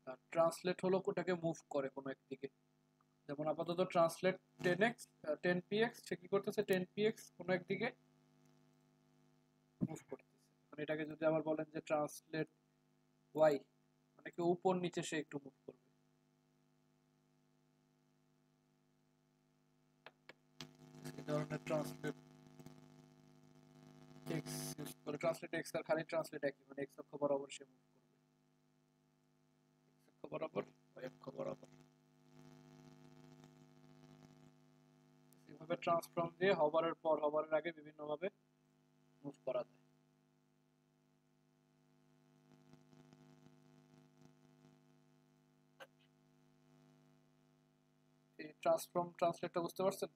আর ট্রান্সলেট হলো ওটাকে মুভ করে কোনো একদিকে। যেমন আপাতত ট্রান্সলেট 10x 10px, সে কি করতেছে 10px কোনো একদিকে মুভ করতেছে। মানে এটাকে যদি আবার বলেন যে ট্রান্সলেট y, মানে থেকে উপর নিচে সে একটু মুভ করবে। এই ধরনের ট্রান্সলেট এক্স ইউজ করে, ট্রান্সলেট এক্স আর খালি ট্রান্সলেট একই, মানে এক্স অক্ষ বরাবর সে মুভ করবে, এক্স অক্ষ বরাবর ওয়াই অক্ষ বরাবর। এইভাবে ট্রান্সফর্ম দিয়ে হভারের পর হভারের আগে বিভিন্ন ভাবে মুভ করা যায়। এই ট্রান্সফর্ম ট্রান্সলেটটা বুঝতে পারছেন?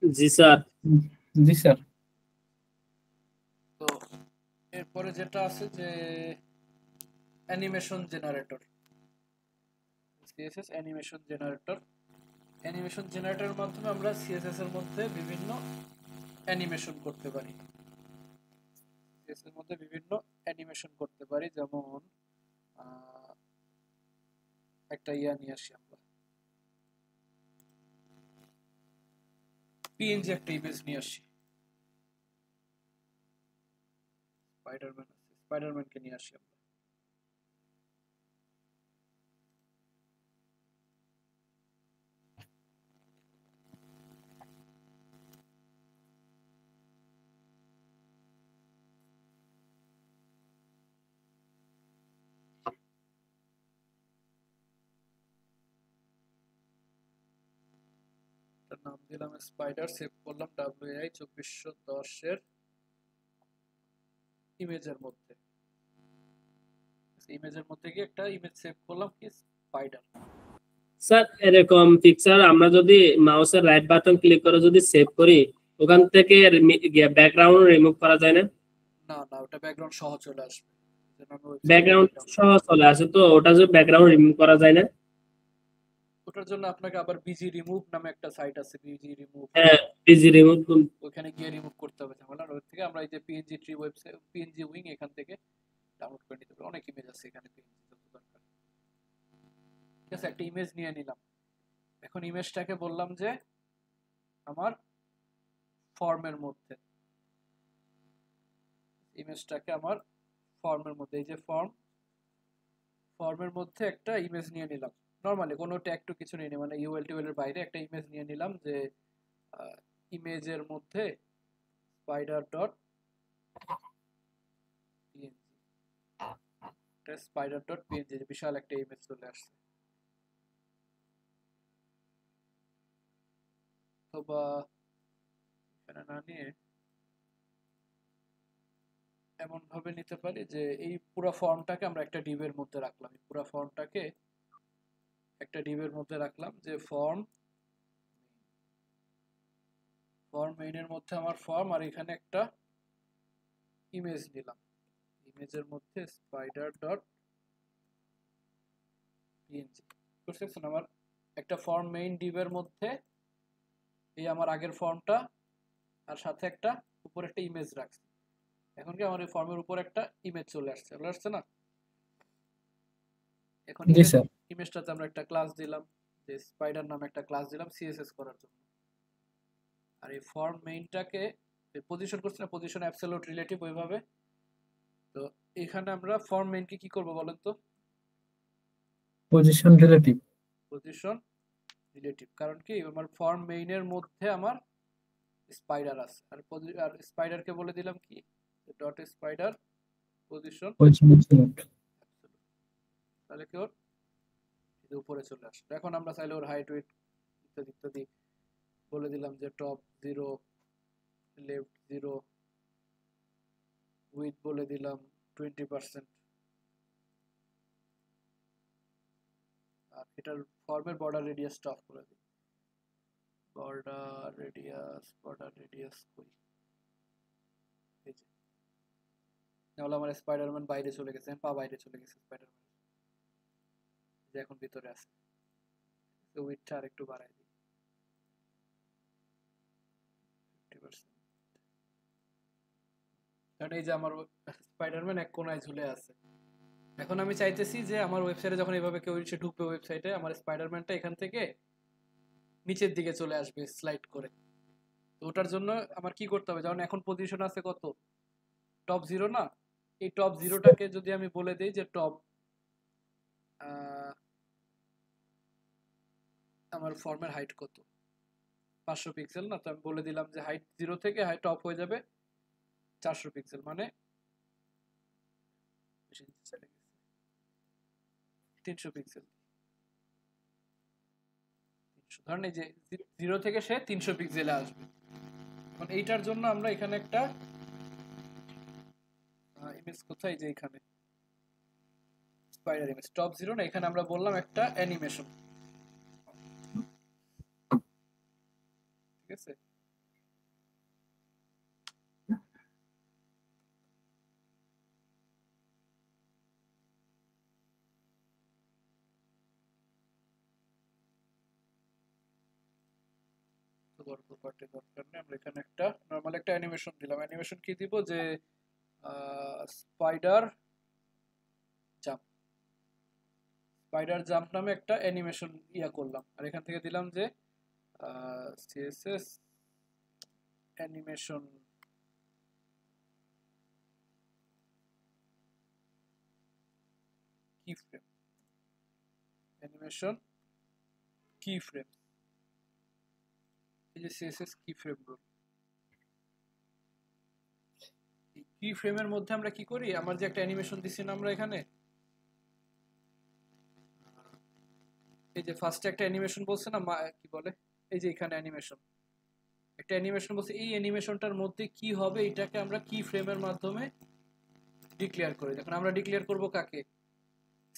জি স্যার। জি স্যার। তো এরপরে যেটা আছে যে animation generator, CSS animation generator. Animation জেনারেটরের মাধ্যমে আমরা সিএসএস এর মধ্যে বিভিন্ন অ্যানিমেশন করতে পারি, সিএসএস এর মধ্যে বিভিন্ন অ্যানিমেশন করতে পারি। যেমন একটা ইয়া নিয়ে আসি আমরা, পিএনজি একটা ইমেজ নিয়ে আসি, স্পাইডারম্যান আছে, স্পাইডারম্যানকে নিয়ে আসি আমরা। নাম দিলাম স্পাইডার, সেভ করলাম WAI 2410 এর ইমেজের মধ্যে, ইমেজের মধ্যে গিয়ে একটা ইমেজ সেভ করলাম কি স্পাইডার। স্যার এরকম পিকচার আমরা যদি মাউসের রাইট বাটন ক্লিক করে যদি সেভ করি, ওখান থেকে ব্যাকগ্রাউন্ড রিমুভ করা যায় না? না না, ওটা ব্যাকগ্রাউন্ড সহ চলে আসবে, ব্যাকগ্রাউন্ড সহ চলে আসে, তো ওটা যে ব্যাকগ্রাউন্ড রিমুভ করা যায় না? ওটার জন্য আপনাকে আবার বিজি রিমুভ নামে একটা সাইট আছে, বিজি রিমুভ, হ্যাঁ বিজি রিমুভ, ওখানে গিয়ে রিমুভ করতে হবে ঝামেলা। ওর থেকে আমরা এই যে PNG tree website, PNG wing, এখান থেকে ডাউনলোড করে নিতে পারি, অনেক ইমেজ আছে এখানে পিএনজি যত দরকার। ঠিক আছে, একটা ইমেজ নিয়ে নিলাম, এখন ইমেজটাকে বললাম যে আমার ফর্মের মধ্যে, ইমেজটাকে আমার ফর্মের মধ্যে, এই যে ফর্মের মধ্যে একটা ইমেজ নিয়ে নিলাম, নরমালি কোনো ট্যাগ টু কিছু নিয়ে নিই, মানে ইউএল টিউএল এর বাইরে একটা ইমেজ নিয়ে নিলাম, যে ইমেজের মধ্যে spider dot PNG, spider dot PNG, বিশাল একটা ইমেজ চলে আসছে। অথবা এখানে না নিয়ে এমন ভাবে নিতে পারি যে এই পুরো ফর্মটাকে আমরা একটা ডিভের মধ্যে রাখলাম, এই পুরো ফর্মটাকে একটা ডিভের মধ্যে রাখলাম, যে ফর্ম মেইনের মধ্যে আমার ফর্ম, আর এখানে একটা ইমেজ নিলাম, ইমেজের মধ্যে স্পাইডার ডট পিএনজি। বুঝতেছেন, আমার একটা ফর্ম মেইন ডিভের মধ্যে এই আমার আগের ফর্মটা, আর সাথে একটা উপরে একটা ইমেজ রাখছি। এখন কি আমার এই ফর্মের উপর একটা ইমেজ চলে আসছে না? এখন ইমেজটাতে আমরা একটা ক্লাস দিলাম, যে স্পাইডার নামে একটা ক্লাস দিলাম সিএসএস করার জন্য। আর এই ফর্ম মেইনটাকে পজিশন করছি না, পজিশন অ্যাবসলিউট রিলেটিভ ওইভাবে। তো এখানে আমরা ফর্ম মেইনকে কি করব বলেন তো? পজিশন রিলেটিভ, কারণ কি আমার ফর্ম মেইনের মধ্যে আমার স্পাইডার আছে, আর স্পাইডারকে বলে দিলাম কি ডট স্পাইডার পজিশন, তাহলে কি ওর উপরে চলে আসবে। এখন আমরা চাইলে ওর হাইট ওয়েট ইত্যাদি ইত্যাদি বলে দিলাম, যে টপ 0, লেফট 0, উইথ বলে দিলাম 20%, আর এটার ফর্মের বর্ডার রেডিয়াসটা অফ করে দিই, বর্ডার রেডিয়াস কই, এই যে তাহলে আমার স্পাইডারম্যান বাইরে চলে গেছে, পা বাইরে চলে গেছে স্পাইডারম্যান, যে এখন ভিতরে আছে। তো উইথটা আরেকটু বাড়াই দিই 50%, কারণ এই যে আমার স্পাইডারম্যান এক কোণায় ঝুলে আছে। এখন আমি চাইতেছি যে আমার ওয়েবসাইটে যখন এইভাবে কেউ এসে ঢুকবে ওয়েবসাইটে, আমার স্পাইডারম্যানটা এখান থেকে নিচের দিকে চলে আসবে স্লাইড করে। তো ওটার জন্য আমার কি করতে হবে, যেমন এখন পজিশন আছে কত, টপ 0 না, এই টপ জিরোটাকে যদি আমি বলে দিই যে টপ আমার ফর্মের হাইট কত 500 পিক্সেল না, তো আমি বলে দিলাম যে হাইট 0 থেকে হাইট টপ হয়ে যাবে 400 পিক্সেল, মানে 300 পিক্সেল। ধরেন এই যে 0 থেকে সে 300 পিক্সেলে আসবে। এখন এইটার জন্য আমরা এখানে একটা ইমেজ কোথায়, যে এখানে স্পাইডার ইমেজ টপ 0 না, এখানে আমরা বললাম একটা অ্যানিমেশন, ঠিক আছে। প্রপার্টি দরকার নেই, আমরা এখানে একটা নরমাল একটা অ্যানিমেশন দিলাম। অ্যানিমেশন কি দিব, যে স্পাইডার জাম্প, স্পাইডার জাম্প নামে একটা অ্যানিমেশন করলাম। আর এখান থেকে দিলাম যে সিএসএস অ্যানিমেশন কি ফ্রেম, অ্যানিমেশন কি ফ্রেম, এই যে সিএসএস কি ফ্রেম রুল। কি ফ্রেমের মধ্যে আমরা কি করি, আমার যে একটা অ্যানিমেশন দিছি না আমরা এখানে, এই যে ফার্স্টে একটা অ্যানিমেশন বলছে না, কি বলে, এই যে এখানে অ্যানিমেশন, একটা অ্যানিমেশন বলছে, এই অ্যানিমেশনটার মধ্যে কি হবে এটাকে আমরা কি ফ্রেমের মাধ্যমে ডিক্লেয়ার করি। এখন আমরা ডিক্লেয়ার করব কাকে,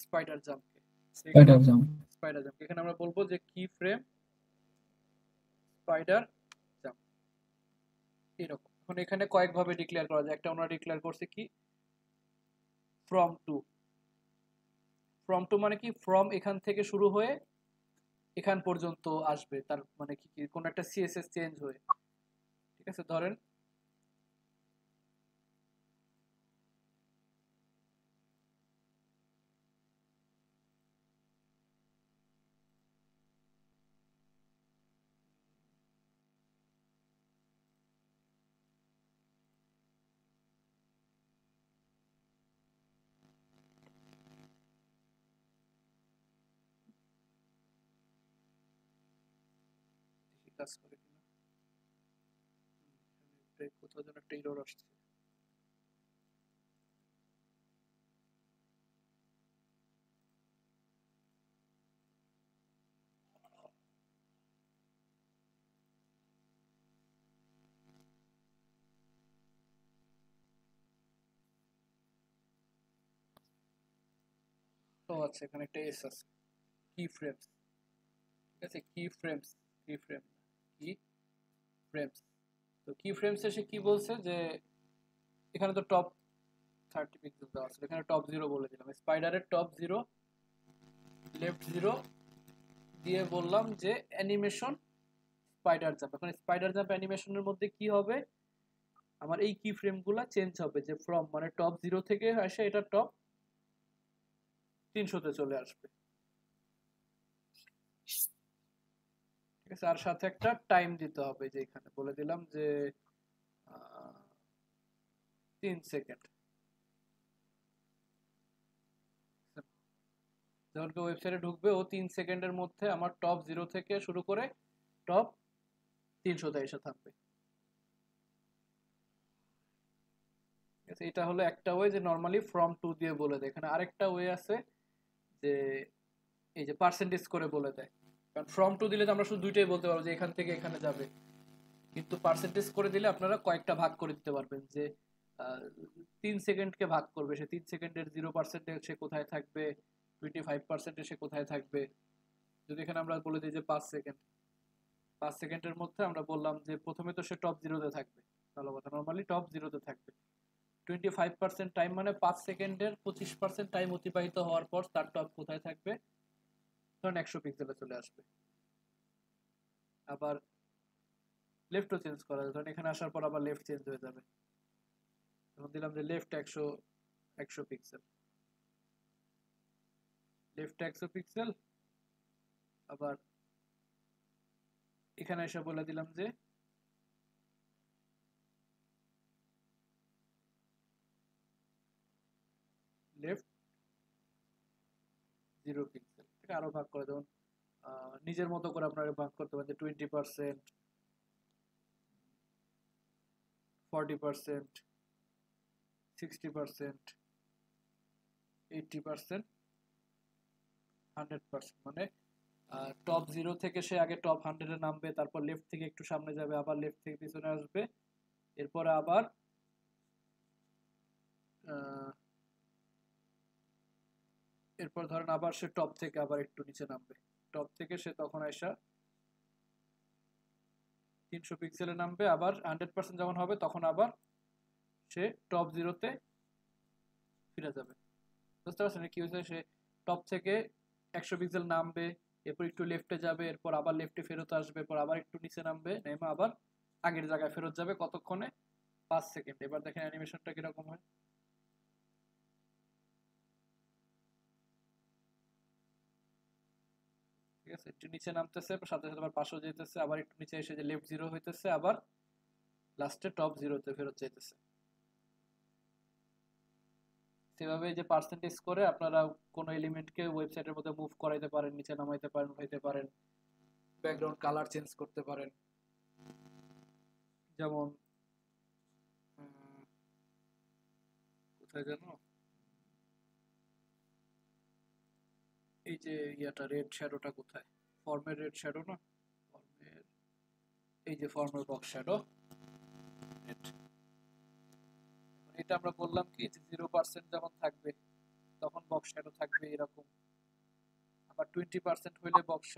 স্পাইডার জাম্পকে। স্পাইডার জাম্প এখানে আমরা বলবো যে কি ফ্রেম স্পাইডার জাম্প, এরকম। এখন এখানে কয়েকভাবে ডিক্লেয়ার করা যায়। একটা আমরা ডিক্লেয়ার করছি কি ফ্রম টু, ফ্রম টু মানে কি, ফ্রম এখান থেকে শুরু হয়ে এখান পর্যন্ত আসবে, তার মানে কি কোন একটা সিএসএস চেঞ্জ হয়ে, ঠিক আছে। ধরেন কাজ করে কিনা, কোথাও যেন একটা এরর আসছে। তো আচ্ছা, এখানে একটা এস আছে, কি ফ্রেমস, ঠিক আছে। কি ফ্রেমস, কি ফ্রেম, কি ফ্রেমস। তো কি ফ্রেমস এসে কি বলছে, যে এখানে তো টপ 30 পিক্সেল দেওয়া আছে, এখানে টপ 0 বলে দিলাম, স্পাইডারের টপ 0 লেফট 0 দিয়ে বললাম যে অ্যানিমেশন স্পাইডার জাম্প। এখন স্পাইডার জাম্প অ্যানিমেশনের মধ্যে কি হবে, আমার এই কি ফ্রেমগুলো চেঞ্জ হবে, যে ফ্রম মানে টপ 0 থেকে আসে এটা টপ 300 তে চলে আসবে, ঠিক আছে। আর সাথে একটা টাইম দিতে হবে, যে এখানে বলে দিলাম যে 3 সেকেন্ড। যখন কেউ ওয়েবসাইটে ঢুকবে, ও 3 সেকেন্ডের মধ্যে আমার টপ 0 থেকে শুরু করে টপ 300 তে এসে থাকবে, ঠিক আছে। এটা হলো একটা ওয়ে, যে নরমালি ফ্রম টু দিয়ে বলে দেয়। এখানে আরেকটা ওয়ে আছে, যে এই যে পার্সেন্টেজ করে বলে দেয়। কারণ ফ্রম টু দিলে তো আমরা শুধু দুইটাই বলতে পারবো, যে এখান থেকে এখানে যাবে, কিন্তু পার্সেন্টেজ করে দিলে আপনারা কয়েকটা ভাগ করে দিতে পারবেন, যে 3 সেকেন্ডকে ভাগ করবে, সে 3 সেকেন্ডের 0% সে কোথায় থাকবে, 25% সে কোথায় থাকবে। যদি এখানে আমরা বলে দিই যে 5 সেকেন্ড, 5 সেকেন্ডের মধ্যে আমরা বললাম যে প্রথমে তো সে টপ 0 তে থাকবে, ভালো কথা, নরমালি টপ 0 তে থাকবে। 25% টাইম মানে 5 সেকেন্ডের 25% টাইম অতিবাহিত হওয়ার পর তার টপ কোথায় থাকবে, ধরুন 100 পিক্সেলে চলে আসবে। আবার লেফটও চেঞ্জ করা যায়, ধরুন এখানে আসার পর আবার লেফট চেঞ্জ হয়ে যাবে, তখন দিলাম যে লেফট 100 পিক্সেল, লেফট 100 পিক্সেল। আবার এখানে এসে বলে দিলাম যে লেফট 0 পিক্সেল। এটা আরো ভাগ করে দেবেন, নিজের মতো করে আপনারা ভাগ করতে পারেন, 20%, 40%, 60%, 80%, 100%। মানে টপ 0 থেকে সে আগে টপ 100 এ নামবে, তারপর লেফট থেকে একটু সামনে যাবে, আবার লেফট থেকে পিছনে আসবে, এরপরে আবার এরপর ধরেন আবার সে টপ থেকে আবার একটু নিচে নামবে, টপ থেকে সে তখন আইসা 300 পিক্সেলে নামবে, আবার 100% যখন হবে তখন আবার সে টপ 0-তে ফিরে যাবে। বুঝতে পারছেন কি হয়েছে? সে টপ থেকে 100 পিক্সেল নামবে, এরপর একটু লেফটে যাবে, এরপর আবার লেফটে ফেরত আসবে, এরপর আবার একটু নিচে নামবে, নেমে আবার আগের জায়গায় ফেরত যাবে। কতক্ষণে? 5 সেকেন্ড। এবার দেখেন অ্যানিমেশনটা কিরকম হয়। ঠিক আছে, একটু নিচে নামতেছে, সাথে সাথে আবার পাশেও যেতেছে, আবার একটু নিচে এসে যে লেফট 0 হইতেছে, আবার লাস্টে টপ 0-তে ফেরত যাইতেছে। সেভাবে যে পার্সেন্টেজ করে আপনারা কোনো এলিমেন্টকে ওয়েবসাইটের মধ্যে মুভ করাইতে পারেন, নিচে নামাইতে পারেন, উঠাইতে পারেন, ব্যাকগ্রাউন্ড কালার চেঞ্জ করতে পারেন। যেমন কোথায় যেন এই যে ইয়াটা রেড শ্যাডোটা কোথায়, ফর্মের রেড শ্যাডো না, ফর্মের এই যে ফর্মের বক্স শ্যাডো, এটা আমরা বললাম কি যে 0% যখন থাকবে তখন বক্স শ্যাডো থাকবে এরকম, আবার 20% হইলে বক্স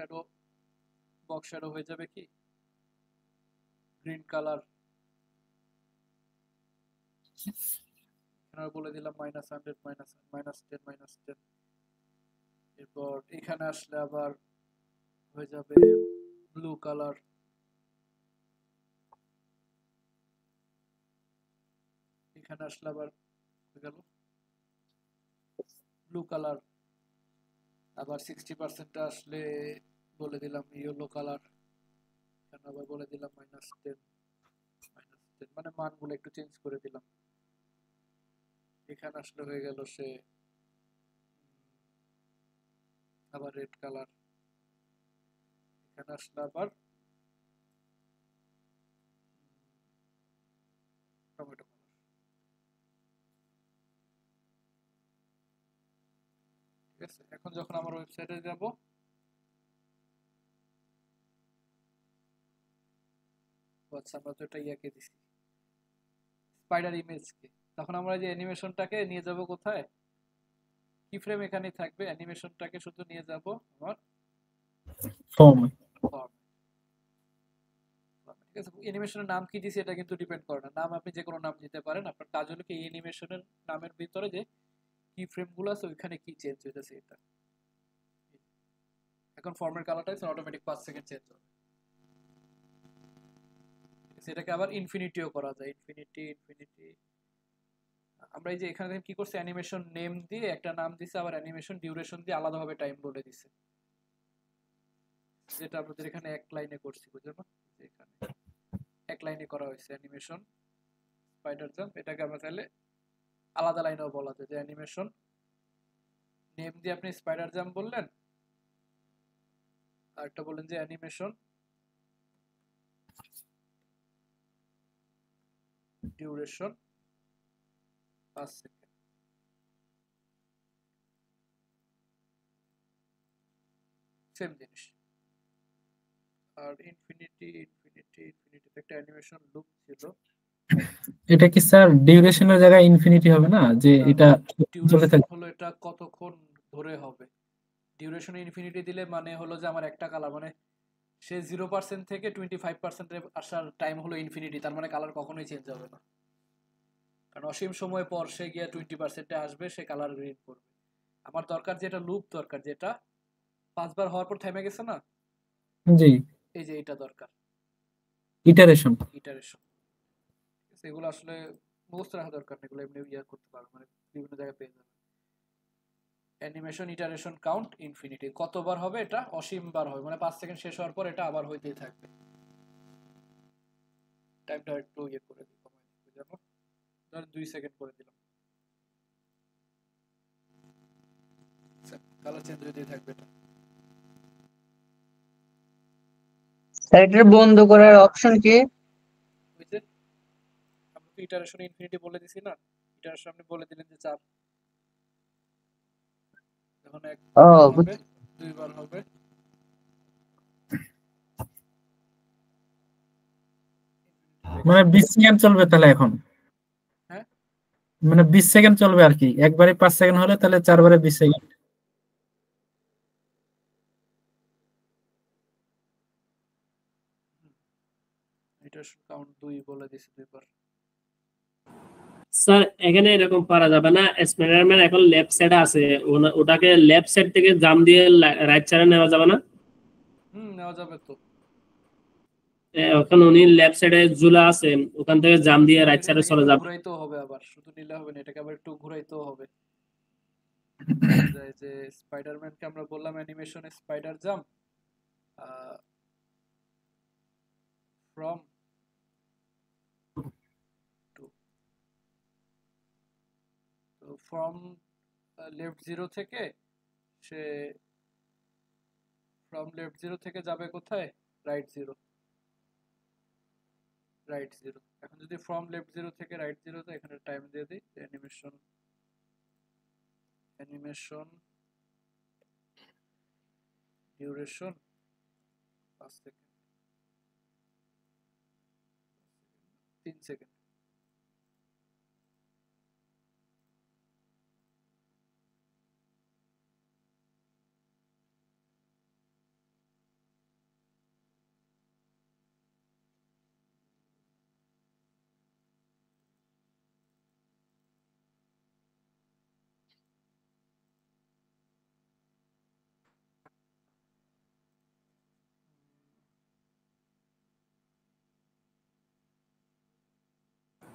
শ্যাডো হয়ে যাবে কি গ্রিন কালার। এখানে বলে দিলাম -100, -10, -10। এরপর এখানে আসলে আবার হয়ে যাবে ব্লু কালার, এখানে আসলে আবার হয়ে গেল ব্লু কালার, আবার 60% আসলে বলে দিলাম ইয়েলো কালার, এখানে আবার বলে দিলাম -10, মানে মানগুলো একটু চেঞ্জ করে দিলাম। এখানে আসলে হয়ে গেল সে আবার রেড কালার, এখানে আসলে আবার টমেটো কালার। ঠিক আছে, এখন যখন আমার ওয়েবসাইটে যাব, আচ্ছা আমরা তো এটা ইয়াকে দিছি স্পাইডার ইমেজকে, তখন আমরা যে অ্যানিমেশনটাকে নিয়ে যাব কোথায়, কি ফ্রেম এখানেই থাকবে, অ্যানিমেশনটাকে শুধু নিয়ে যাব আমার ফর্ম। ঠিক আছে, অ্যানিমেশনের নাম কি দিছি এটা কিন্তু ডিপেন্ড করে না, নাম আপনি যে কোনো নাম দিতে পারেন। আপনার কাজ হলো কি এই অ্যানিমেশনের নামের ভিতরে যে কি ফ্রেমগুলো আছে ওইখানে কি চেঞ্জ হইতেছে এটা। এখন ফর্মের কালারটা অটোমেটিক 5 সেকেন্ড চেঞ্জ হবে। সেটাকে আবার ইনফিনিটিও করা যায়, ইনফিনিটি। আমরা এই যে এখানে কি করছি, অ্যানিমেশন নেম দিয়ে একটা নাম দিছে, আবার অ্যানিমেশন ডিউরেশন দিয়ে আলাদাভাবে টাইম বলে দিছে, যেটা আমাদের এখানে এক লাইনে করছি, বুঝছো না? এখানে এক লাইনে করা হয়েছে অ্যানিমেশন স্পাইডার জাম্প। এটাকে আমরা চাইলে আলাদা লাইনেও বলা যায়, যে অ্যানিমেশন নেম দিয়ে আপনি স্পাইডার জাম্প বললেন, আর একটা বললেন যে অ্যানিমেশন ডিউরেশন 5 সেকেন্ড। সেম জিনিস। আর ইনফিনিটি একটা অ্যানিমেশন লুপ ছিল, এটা কি স্যার ডিউরেশনের জায়গায় ইনফিনিটি হবে না, যে এটা চলতে ডিউরেশন থাকবে? হলো এটা কতক্ষণ ধরে হবে। ডিউরেশন ইনফিনিটি দিলে মানে হলো যে আমার একটা কালার, মানে সে 0% থেকে 25% আসার টাইম হলো ইনফিনিটি, তার মানে কালার কখনোই চেঞ্জ হবে না, কারণ অসীম সময় পর সে গিয়ে 20%-এ আসবে, সে কালার গ্রিন করবে। আমার দরকার যেটা লুপ দরকার, যেটা 5 বার হওয়ার পর থেমে গেছে না, জি, এই যে এটা দরকার, ইটারেশন। এগুলো আসলে মুখস্থ রাখা দরকার না, এগুলো এমনি ইয়া করতে পারো, মানে বিভিন্ন জায়গায় পেয়ে যাবে। অ্যানিমেশন ইটারেশন কাউন্ট ইনফিনিটি, কতবার হবে এটা? অসীম বার হবে, মানে 5 সেকেন্ড শেষ হওয়ার পর এটা আবার হইতেই থাকবে। টাইমটা একটু ইয়ে করে দিই, কমাই দিই, জানো, ধর 2 সেকেন্ড করে দিলাম। কালার চেঞ্জ হইতেই থাকবে এটা। স্যার এটা বন্ধ করার অপশন কি? ওই যে আমরা তো ইটারেশন ইনফিনিটি বলে দিছি না, ইটারেশন আপনি বলে দিলেন যে 4, এখন ও একবার হবে, দুইবার হবে, মানে 20 সেকেন্ড চলবে তাহলে এখন, হ্যাঁ মানে 20 সেকেন্ড চলবে আর কি, একবারে 5 সেকেন্ড হলে তাহলে 4 বারে 20 সেকেন্ড। ইটারেশন কাউন্ট 2 বলে দিছি দুইবার। স্যার এখানে এরকম পারা যাবে না, স্পাইডারম্যান এখন লেফট সাইডে আছে, ওটাকে লেফট সাইড থেকে জাম দিয়ে রাইট সাইডে নেওয়া যাবে না? নেওয়া যাবে তো। এখন উনি লেফট সাইডে ঝুলা আছে, ওখান থেকে জাম দিয়ে রাইট সাইডে চলে যাবে। ঘুরাইতেও হবে, আবার শুধু নিলে হবে না, এটাকে আবার একটু ঘুরাইতেও হবে। যে স্পাইডারম্যানকে আমরা বললাম অ্যানিমেশনে স্পাইডার জাম্প ফ্রম টু, তো ফ্রম লেফট 0 থেকে সে ফ্রম লেফট 0 থেকে যাবে কোথায়, রাইট 0, রাইট 0। এখন যদি ফ্রম লেফট 0 থেকে রাইট 0 তো এখানে টাইম দিয়ে দিই, অ্যানিমেশন ডিউরেশন 5 সেকেন্ড, 3 সেকেন্ড।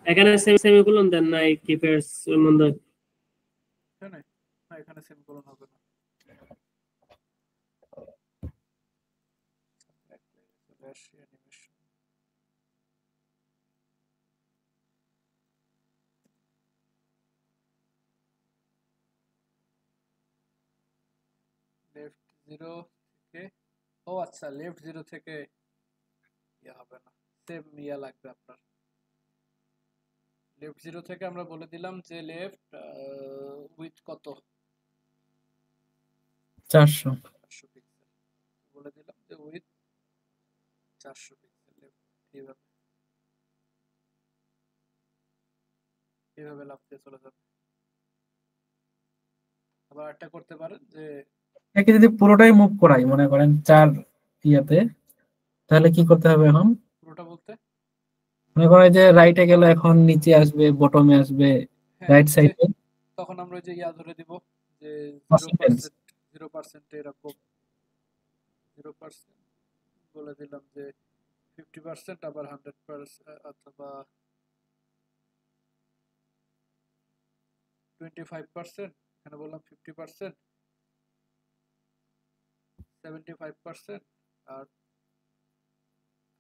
এখানে সেমিকোলন দেন নাই কিপ্যাডস এর মধ্যে? এখানে না, এখানে সেমিকোলন হবে না। অ্যানিমেশন লেফট 0 থেকে, ও আচ্ছা লেফট 0 থেকে ইয়া হবে না, সেম ইয়া লাগবে আপনার। লেফট 0 থেকে আমরা বলে দিলাম যে লেফট উইথ কত, 400 পিক্সেল বলে দিলাম যে উইথ 400 পিক্সেল লেফট। এইভাবে এইভাবে লাফতে চলে যাবে। আবার একটা করতে পারেন যে একে যদি পুরোটাই মুভ করাই, মনে করেন 4 ইয়াতে, তাহলে কি করতে হবে এখন? পুরোটা বলতে মনে করেন যে রাইটে গেলে এখন নিচে আসবে, বটমে আসবে, রাইট সাইডে তখন আমরা ওই যে ইয়া ধরে দিব যে percentage। 0% এরকম 0% বলে দিলাম যে 50%, আবার 100% অথবা 25%, এখানে বললাম 50%, 75% আর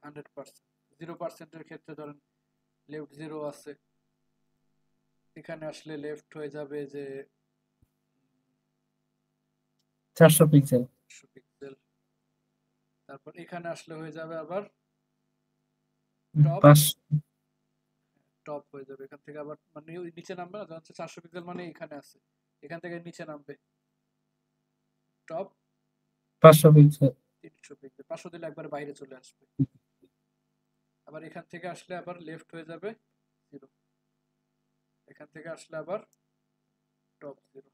100%। 0% এর ক্ষেত্রে ধরেন লেফট 0 আছে, এখানে আসলে লেফট হয়ে যাবে যে 400 পিক্সেল। পিক্সেল, তারপর এখানে আসলে হয়ে যাবে আবার টপ হয়ে যাবে, এখান থেকে আবার মানে নিচে নামবে না, ধরুন 400 পিক্সেল মানে এখানে আছে, এখান থেকে নিচে নামবে টপ 500 পিক্সেল। 300 পিক্সেল, 500 দিলে একবার বাইরে চলে আসবে। আবার এখান থেকে আসলে আবার লেফট হয়ে যাবে 0, এখান থেকে আসলে আবার টপ 0।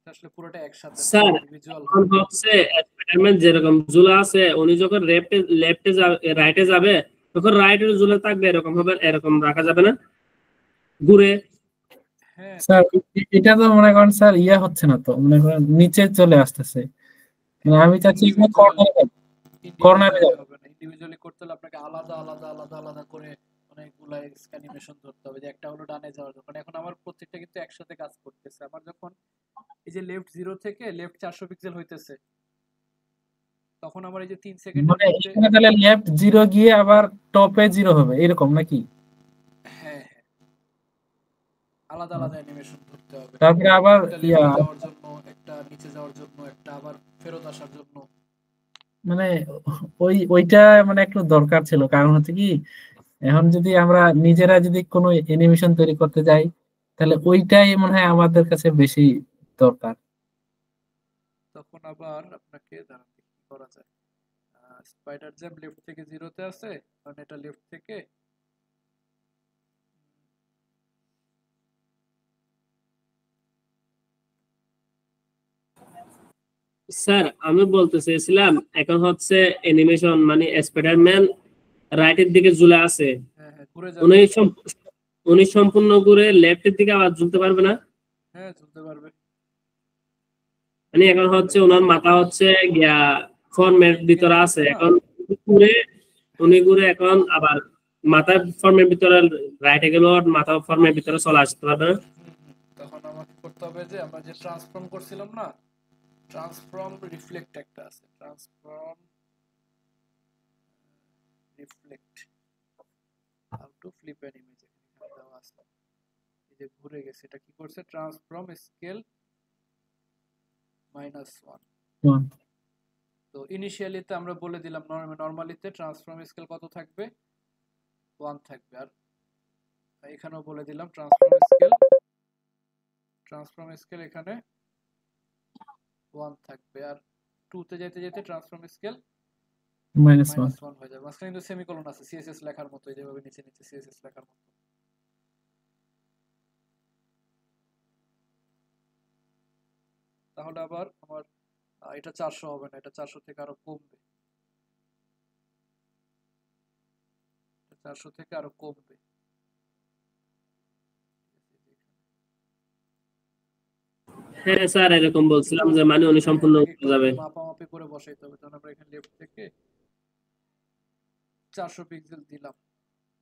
আসলে পুরোটা একসাথে স্যার ভিজুয়াল এখন হচ্ছে স্পাইডারম্যান যেরকম ঝুলা আছে, উনি যখন লেফটে যাবে রাইটে যাবে, তখন রাইটের ঝুলে থাকবে এরকম হবে, এরকম রাখা যাবে না ঘুরে? স্যার এটা তো মনে করেন স্যার ইয়া হচ্ছে না, তো মনে করেন নিচে চলে আসতেছে, মানে আমি চাচ্ছি কর্নারে হবে না। ইন্ডিভিজুয়ালি করতে হলে আপনাকে আলাদা আলাদা আলাদা আলাদা করে অনেকগুলা অ্যানিমেশন ধরতে হবে, যে একটা হলো ডানে যাওয়ার যখন, এখন আমার প্রত্যেকটা কিন্তু একসাথে কাজ করতেছে। আমার যখন এই যে লেফট 0 থেকে লেফট 400 পিক্সেল হইতেছে, তখন আমার এই যে 3 সেকেন্ডের মানে মধ্যে এখানে তাহলে লেফট 0 গিয়ে আবার টপে 0 হবে এরকম নাকি? হ্যাঁ হ্যাঁ আলাদা আলাদা অ্যানিমেশন করতে হবে, তারপরে আবার একটা লেফটে যাওয়ার জন্য, একটা নিচে যাওয়ার জন্য, একটা আবার ফেরত আসার জন্য। মানে ওইটা মানে একটু দরকার ছিল, কারণ হচ্ছে কি এখন যদি আমরা নিজেরা যদি কোনো অ্যানিমেশন তৈরি করতে যাই তাহলে ওইটাই মনে হয় আমাদের কাছে বেশি দরকার। তখন আবার আপনাকে দাঁড়ান কি করা যায়, স্পাইডার জ্যাম লেফট থেকে 0-তে আছে, কারণ এটা লেফট থেকে স্যার আমি বলতে চেয়েছিলাম এখন হচ্ছে অ্যানিমেশন মানে স্পাইডারম্যান রাইটের দিকে ঝুলে আছে, হ্যাঁ হ্যাঁ ঘুরে উনি যাবে, উনি সম্পূর্ণ ঘুরে লেফটের দিকে আবার ঝুলতে পারবে না? হ্যাঁ চলতে পারবে। মানে এখন হচ্ছে ওনার মাথা হচ্ছে গিয়া ফর্মের ভিতরে আছে, এখন ঘুরে উনি ঘুরে এখন আবার মাথা ফর্মের ভিতরে রাইটে গেল, মাথা ফর্মের ভিতরে চলে আসতে পারবে না? তখন আমাকে করতে হবে যে আমরা যে ট্রান্সফর্ম করছিলাম না, ট্রান্সফর্ম রিফ্লেক্ট একটা আছে, transform reflect how to flip an image, এখানে দেওয়া আছে। এই যে ঘুরে গেছে, এটা কি করছে, ট্রান্সফর্ম স্কেল -1। তো ইনিশিয়ালিতে আমরা বলে দিলাম নরমালিতে ট্রান্সফর্ম স্কেল কত থাকবে, 1 থাকবে, আর এখানেও বলে দিলাম ট্রান্সফর্ম স্কেল এখানে 1 থাকবে, আর 2 তে যেতে যেতে ট্রান্সফর্ম স্কেল -1 হয়ে যাবে। মাঝখানে কিন্তু সেমিকোলন আছে সিএসএস লেখার মতো, যেভাবে নিচে নিচে সিএসএস লেখার মতো। তাহলে আবার আমার এটা 400 হবে না, এটা 400 থেকে আরো কমবে, 400 থেকে আরো কমবে। হ্যাঁ স্যার এরকম বলছিলাম যে মানে উনি সম্পূর্ণ যাবে, মাপামাপি করে বসাইতে হবে। তখন আমরা এখানে লেফট থেকে 400 পিক্সেল দিলাম,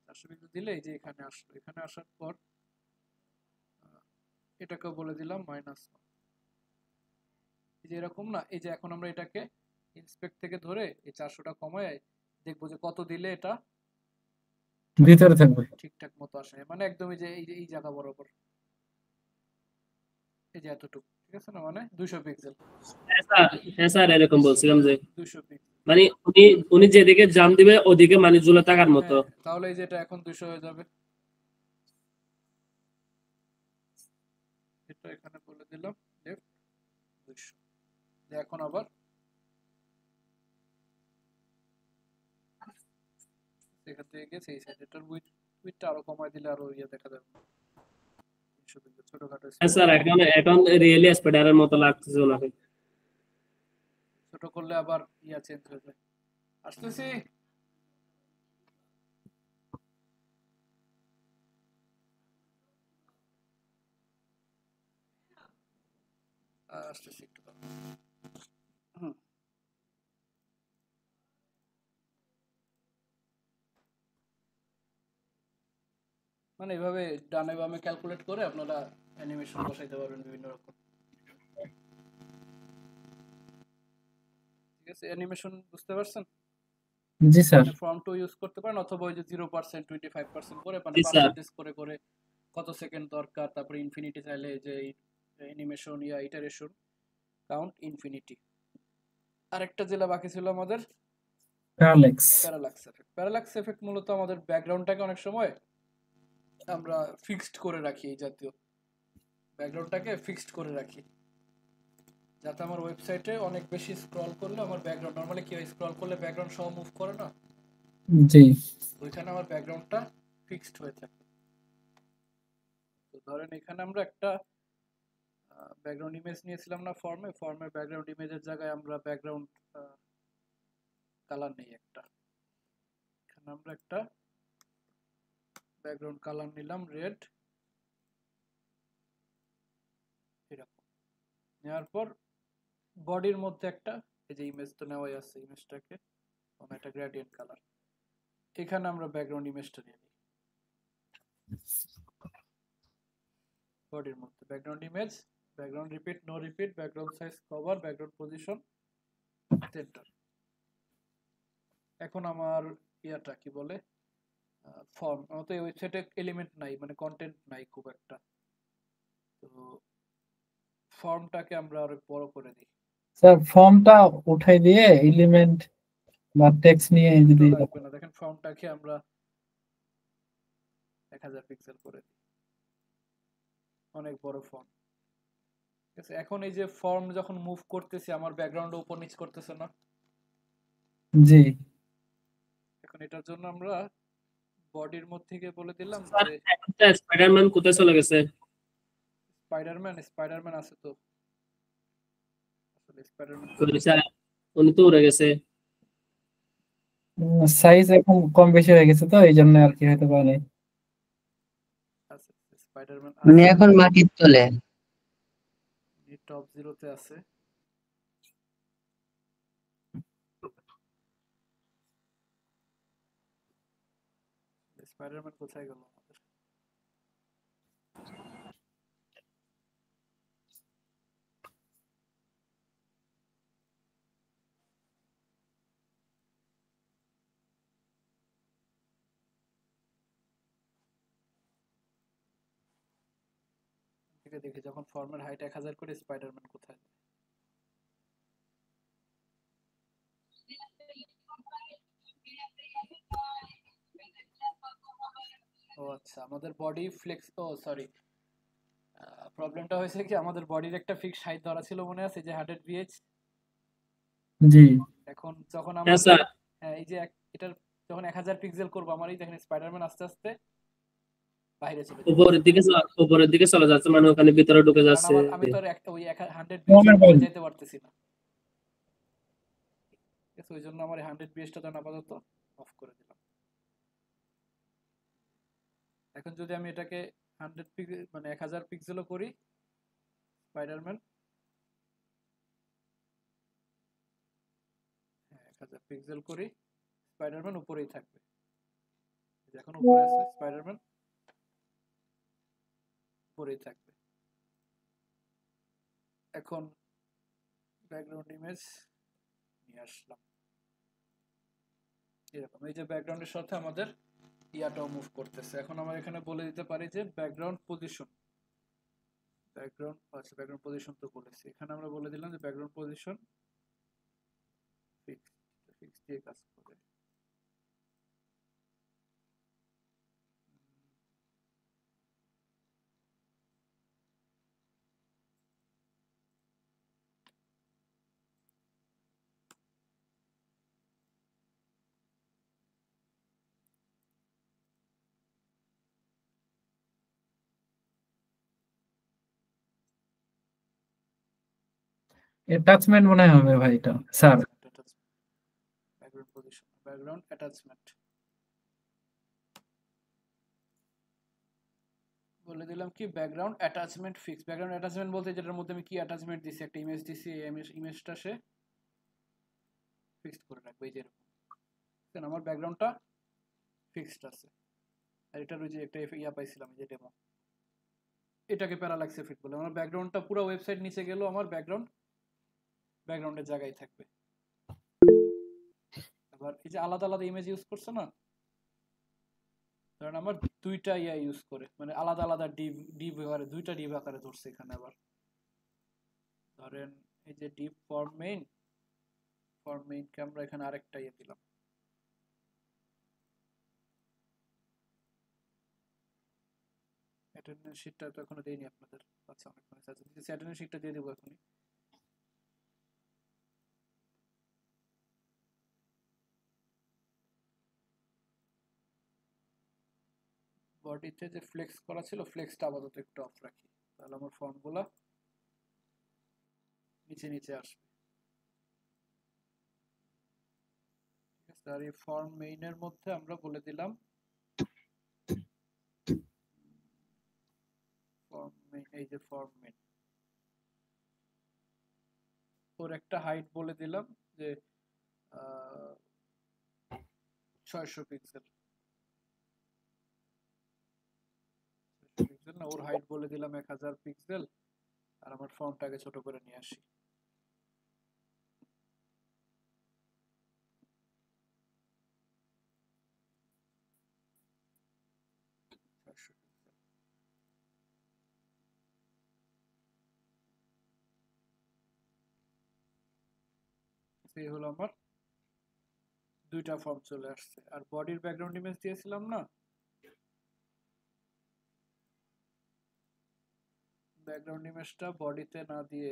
400 পিক্সেল দিলে এই যে এখানে আসলো, এখানে আসার পর এটাকেও বলে দিলাম -1। এই যে এরকম না, এই যে এখন আমরা এটাকে ইন্সপেক্ট থেকে ধরে এই 400টা কমায় দেখবো যে কত দিলে এটা ভিতরে থাকবে, ঠিকঠাক মতো আসে, মানে একদম এই যে এই জায়গা বরাবর, এই যে এতটুকু, ঠিক আছে না, মানে 200 পিক্সেল। হ্যাঁ স্যার এরকম বলছিলাম যে 200 পিক্সেল মানে উনি যেদিকে জাম দিবে ওদিকে মানে ঝুলে থাকার মতো। তাহলে এই যে এটা এখন 200 হয়ে যাবে, এটা এখানে বলে দিলাম লেফট 200। এখন আবার এখান থেকে গেছে এই সাইড, এটার উইডথটা আরো কমায় দিলে আরো ইয়ে দেখা যাবে, ছোটখাটো। হ্যাঁ স্যার এখন রিয়েলি স্পাইডারের মতো লাগতেছে ওনাকে। ছোট করলে আবার ইয়া চেঞ্জ হয়ে যায়। আসতেছি, আসতেছি একটু। মানে এভাবে ডানে বামে ক্যালকুলেট করে আপনারা অ্যানিমেশন বসাইতে পারবেন বিভিন্ন রকম। ঠিক আছে, অ্যানিমেশন বুঝতে পারছেন? জি স্যার। ফর্ম টু ইউজ করতে পারেন, অথবা ওই যে 0%, 25% করে, মানে পার্সেন্টেজ করে করে কত সেকেন্ড দরকার, তারপরে ইনফিনিটি চাইলে যে অ্যানিমেশন ইয়া ইটারেশন কাউন্ট ইনফিনিটি। আরেকটা যেটা বাকি ছিল আমাদের প্যারালাক্স এফেক্ট মূলত আমাদের ব্যাকগ্রাউন্ডটাকে অনেক সময় আমরা ফিক্সড করে রাখি, এই জাতীয় ব্যাকগ্রাউন্ডটাকে ফিক্সড করে রাখি, যাতে আমার ওয়েবসাইটে অনেক বেশি স্ক্রল করলে আমার ব্যাকগ্রাউন্ড, নরমালি কি হয় স্ক্রল করলে ব্যাকগ্রাউন্ড সহ মুভ করে না, জি ওইখানে আমার ব্যাকগ্রাউন্ডটা ফিক্সড হয়ে থাকে। তো ধরেন এখানে আমরা একটা ব্যাকগ্রাউন্ড ইমেজ নিয়েছিলাম না ফর্মের ব্যাকগ্রাউন্ড ইমেজের জায়গায় আমরা ব্যাকগ্রাউন্ড কালার নেই একটা, এখানে আমরা একটা ব্যাকগ্রাউন্ড কালার নিলাম রেড, এরকম নেওয়ার পর বডির মধ্যে একটা, এই যে ইমেজ তো নেওয়াই আছে, ইমেজটাকে একটা গ্রেডিয়েন্ট কালার, এখানে আমরা ব্যাকগ্রাউন্ড ইমেজটা নিয়ে নিই, বডির মধ্যে background image, background repeat no repeat, background size cover, background position, center, এখন আমার ইয়াটা কি বলে ফর্ম, আমার তো এই ওয়েবসাইটে এলিমেন্ট নাই, মানে কন্টেন্ট নাই খুব একটা, তো ফর্মটাকে আমরা আরো বড় করে দিই। স্যার ফর্মটা উঠাই দিয়ে এলিমেন্ট বা টেক্সট নিয়ে যদি লাগবে না, দেখেন ফর্মটাকে আমরা 1000 পিক্সেল করে দিই, অনেক বড় ফর্ম। ঠিক আছে, এখন এই যে ফর্ম যখন মুভ করতেছি আমার ব্যাকগ্রাউন্ড উপর নিচ করতেছে না? জি। এখন এটার জন্য আমরা বডির মধ্যে গিয়ে বলে দিলাম স্যার যে একটা স্পাইডারম্যান কোথায় চলে গেছে? স্পাইডারম্যান আছে তো, আসলে স্পাইডারম্যান স্যার উনি তো উড়ে গেছে। সাইজ এখন কম বেশি হয়ে গেছে তো এই জন্য আর কি হতে পারে। আছে, স্পাইডারম্যান মানে আছে, এখন মাটির তলে। টপ 0-তে আছে। স্পাইডারম্যান কোথায় গেল আমাদের? থেকে দেখি যখন ফর্মের হাইট 1000 করে স্পাইডারম্যান কোথায়? ও আচ্ছা, আমাদের বডি ফ্লেক্স, ও সরি, প্রবলেমটা হয়েছে কি আমাদের বডির একটা ফিক্সড হাইট ধরা ছিল, মনে আছে যে 100 বিএইচ। জি। এখন যখন হ্যাঁ আমরা স্যার, এই যে এটার যখন 1000 পিক্সেল করব, আমার এই দেখেন স্পাইডারম্যান আস্তে আস্তে বাইরে চলে যাচ্ছে, উপরের দিকে চলে যাচ্ছে, মানে ওখানে ভিতরে ঢুকে কারণ যাচ্ছে। আমি তো আর ওই 100 বিএইচ যেতে পারতেছি না। ঠিক আছে, ওই জন্য আমার 100 বিএইচটা তখন আপাতত অফ করে দিলাম। এখন যদি আমি এটাকে 100 পিক্সেল মানে 1000 পিক্সেলও করি, স্পাইডারম্যান 1000 পিক্সেল করি, স্পাইডারম্যান উপরেই থাকবে। এখন উপরে আছে স্পাইডারম্যান, উপরেই থাকবে। এখন ব্যাকগ্রাউন্ড ইমেজ নিয়ে আসলাম এরকম, এই যে ব্যাকগ্রাউন্ডের সাথে আমাদের ইয়াটাও মুভ করতেছে। এখন আমরা এখানে বলে দিতে পারি যে ব্যাকগ্রাউন্ড পজিশন, ব্যাকগ্রাউন্ড পজিশন তো বলেছি, এখানে আমরা বলে দিলাম যে ব্যাকগ্রাউন্ড পজিশন ফিক্স দিয়ে কাজ করে। অ্যাটাচমেন্ট মনে হয় হবে ভাই এটা sir. Background position, background attachment বলে দিলাম কি background attachment fix. Background attachment বলতে যেটার মধ্যে আমি কি অ্যাটাচমেন্ট দিছি, একটা ইমেজ দিছি, এই ইমেজটা সে ফিক্সড করে রাখবে, এই যে এরকম। আমার ব্যাকগ্রাউন্ডটা ফিক্সড আছে, আর এটার ওই যে একটা ইয়া পাইছিলাম এই যে ডেমো, এটাকে প্যারালাক্সে ফিট বলে। আমার ব্যাকগ্রাউন্ডটা পুরো ওয়েবসাইট নিচে গেলেও আমার ব্যাকগ্রাউন্ডের জায়গায় থাকবে। আবার এই যে আলাদা আলাদা ইমেজ ইউজ করছে না, কারণ আমার দুইটা ইয়া ইউজ করে, মানে আলাদা আলাদা ডিভ আকারে, দুইটা ডিভ আকারে ধরছে এখানে। আবার ধরেন এই যে ডিভ ফর্ম মেইনকে আমরা এখানে আরেকটা ইয়ে দিলাম, অ্যাটেন্ডেন্স শিটটা তো এখনো দেইনি আপনাদের, আচ্ছা অনেক মনে আছে, অ্যাটেন্ডেন্স শিটটা দিয়ে দেবো এখনই। বডিতে যে ফ্লেক্স করা ছিল, ফ্লেক্সটা আপাতত একটু অফ রাখি, তাহলে আমার ফর্মগুলো নিচে নিচে আসবে। ঠিক আছে, আর এই ফর্ম মেইনের মধ্যে আমরা বলে দিলাম ফর্ম মেইন, এই যে ফর্ম মেইন, ওর একটা হাইট বলে দিলাম যে 600 পিক্সেল না, ওর হাইট বলে দিলাম 1000 পিক্সেল, আর আমার ফর্মটাকে ছোট করে নিয়ে আসি। এই হলো আমার দুইটা ফর্ম চলে আসছে। আর বডির ব্যাকগ্রাউন্ড ইমেজ দিয়েছিলাম না, ব্যাকগ্রাউন্ড ইমেজটা বডিতে না দিয়ে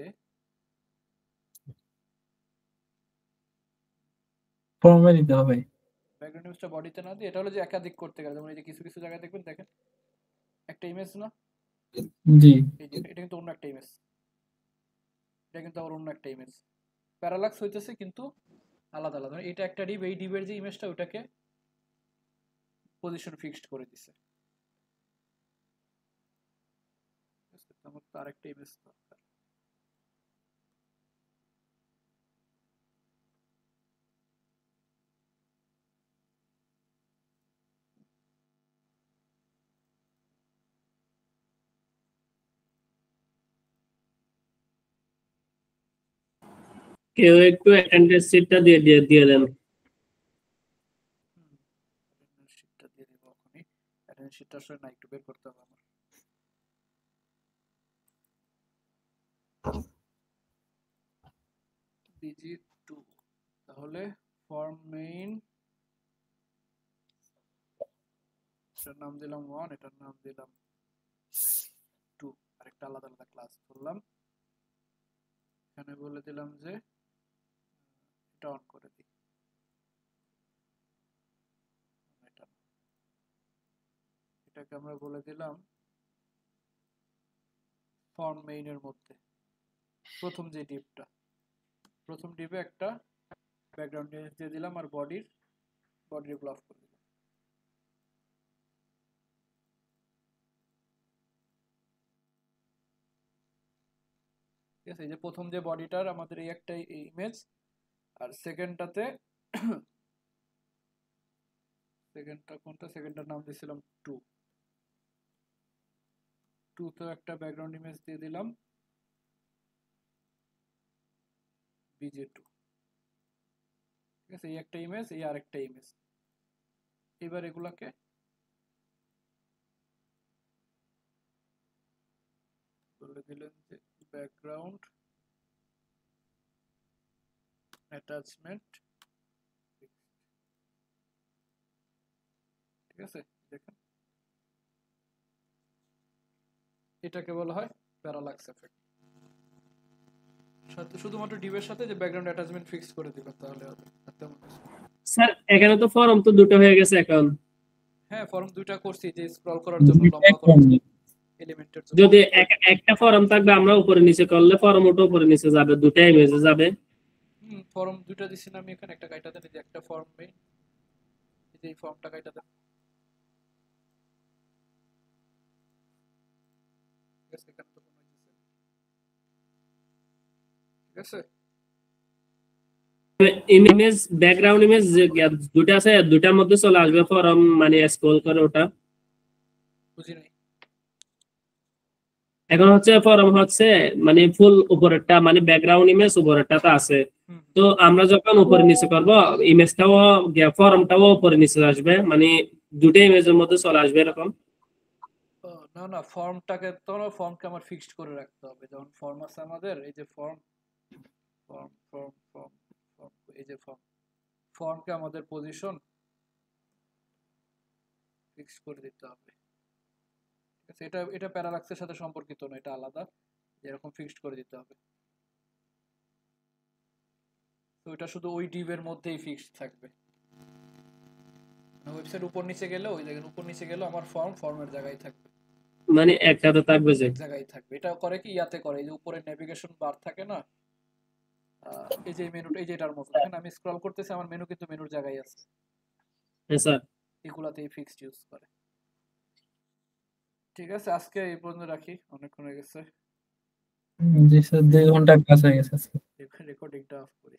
ফর্মে দিতে হবে। ব্যাকগ্রাউন্ড ইমেজটা বডিতে না দিয়ে, এটা হলো যে একাধিক করতে গেলে, যেমন এই যে কিছু কিছু জায়গায় দেখবেন, দেখেন একটা ইমেজ না, জি এই যে এটা কিন্তু অন্য একটা ইমেজ, এটা কিন্তু আবার অন্য একটা ইমেজ, প্যারালাক্স হইতেছে কিন্তু আলাদা আলাদা। এটা একটা ডিভ, এই ডিভের যে ইমেজটা ওটাকে পজিশন ফিক্সড করে দিছে। আমার তো আরেকটা ইমেজ দরকার। কেউ একটু অ্যাটেন্ডেন্স শিটটা দিয়ে দিয়ে দিয়ে দেন। শিটটা দিয়ে দেব এখনই। অ্যাটেন্ডেন্স শিটটা আসলে না, একটু বের করতে হবে আমার। BG2, তাহলে ফর্ম মেইন, এটার নাম দিলাম 1, এটার নাম দিলাম 2, আরেকটা আলাদা আলাদা ক্লাস করলাম। এখানে বলে দিলাম যে এটা অন করে দিই, এটাকে আমরা বলে দিলাম ফর্ম মেইনের মধ্যে প্রথম যে ডিপটা, প্রথম ডিপে একটা ব্যাকগ্রাউন্ড ইমেজ দিয়ে দিলাম আর বডির এগুলো অফ করে দিলাম। ঠিক আছে, এই যে প্রথম যে বডিটার আমাদের এই একটা ইমেজ, আর সেকেন্ডটাতে সেকেন্ডটা কোনটা, সেকেন্ডটার নাম দিয়েছিলাম 2, 2 তো একটা ব্যাকগ্রাউন্ড ইমেজ দিয়ে দিলাম BJ2। ঠিক আছে, এই একটা ইমেজ, এই আরেকটা ইমেজ। এবার এগুলাকে বলে দিলেন যে ব্যাকগ্রাউন্ড অ্যাটাচমেন্ট। ঠিক আছে, দেখেন এটাকে বলা হয় প্যারালাক্স এফেক্ট। শুধুমাত্র ডিভের সাথে যে ব্যাকগ্রাউন্ড অ্যাটাচমেন্ট ফিক্স করে দিবেন তাহলে হবে। স্যার এখানে তো ফর্ম তো দুটো হয়ে গেছে এখন। হ্যাঁ, ফর্ম দুইটা করছি যে স্ক্রল করার জন্য, লম্বা করার জন্য, এলিমেন্টের জন্য। যদি একটা ফর্ম থাকবে আমরা উপরে নিচে করলে ফর্ম ওটা উপরে নিচে যাবে, দুটো ইমেজে যাবে। ফর্ম দুইটা দিছি না আমি এখানে, একটা কাইটা দেন, যে একটা ফর্ম মেইন, এই যে এই ফর্মটা কাইটা দেন। ঠিক আছে, এখানে তো কোনো দিছে। ঠিক আছে, ইমেজ ব্যাকগ্রাউন্ড ইমেজ দুটো আছে, দুটার মধ্যে চলে আসবে ফর্ম, মানে স্ক্রল করে ওটা। বুঝি নাই। এখন হচ্ছে ফর্ম হচ্ছে মানে ফুল উপরেরটা, মানে ব্যাকগ্রাউন্ড ইমেজ উপরেরটাতে আছে। তো আমরা যখন উপরে নিচে করব ইমেজটাও ফর্মটাও উপরে নিচে আসবে, মানে দুটো ইমেজের মধ্যে চলে আসবে এরকম। না না, ফর্মকে আমার ফিক্সড করে রাখতে হবে। যেমন ফর্ম আছে আমাদের, এই যে form form form form form, এই যে ফর্মকে আমাদের পজিশন ফিক্স করে দিতে হবে। ঠিক আছে, এটা প্যারালাক্সের সাথে সম্পর্কিত না, এটা আলাদা, এরকম ফিক্সড করে দিতে হবে। তো এটা শুধু ওই ডিভের মধ্যেই ফিক্সড থাকবে। ওয়েবসাইট উপর নিচে গেলে, ওই জায়গায় উপর নিচে গেলে আমার ফর্মের জায়গায় থাকবে, মানে একসাথে থাকবে, যে জায়গায় থাকবে। এটা করে কি, ইয়াতে করে, এই যে উপরে নেভিগেশন বার থাকে না, এই যে মেনুটা, এই যে এটার মতো দেখেন আমি স্ক্রল করতেছি, আমার মেনু কিন্তু মেনুর জায়গায় আছে। হ্যাঁ স্যার, এগুলাতেই ফিক্সড ইউজ করে। ঠিক আছে, আজকে এই পর্যন্ত রাখি, অনেকক্ষণ হয়ে গেছে। জি স্যার, 2 ঘন্টা ক্লাস হয়ে গেছে। রেকর্ডিংটা অফ করি।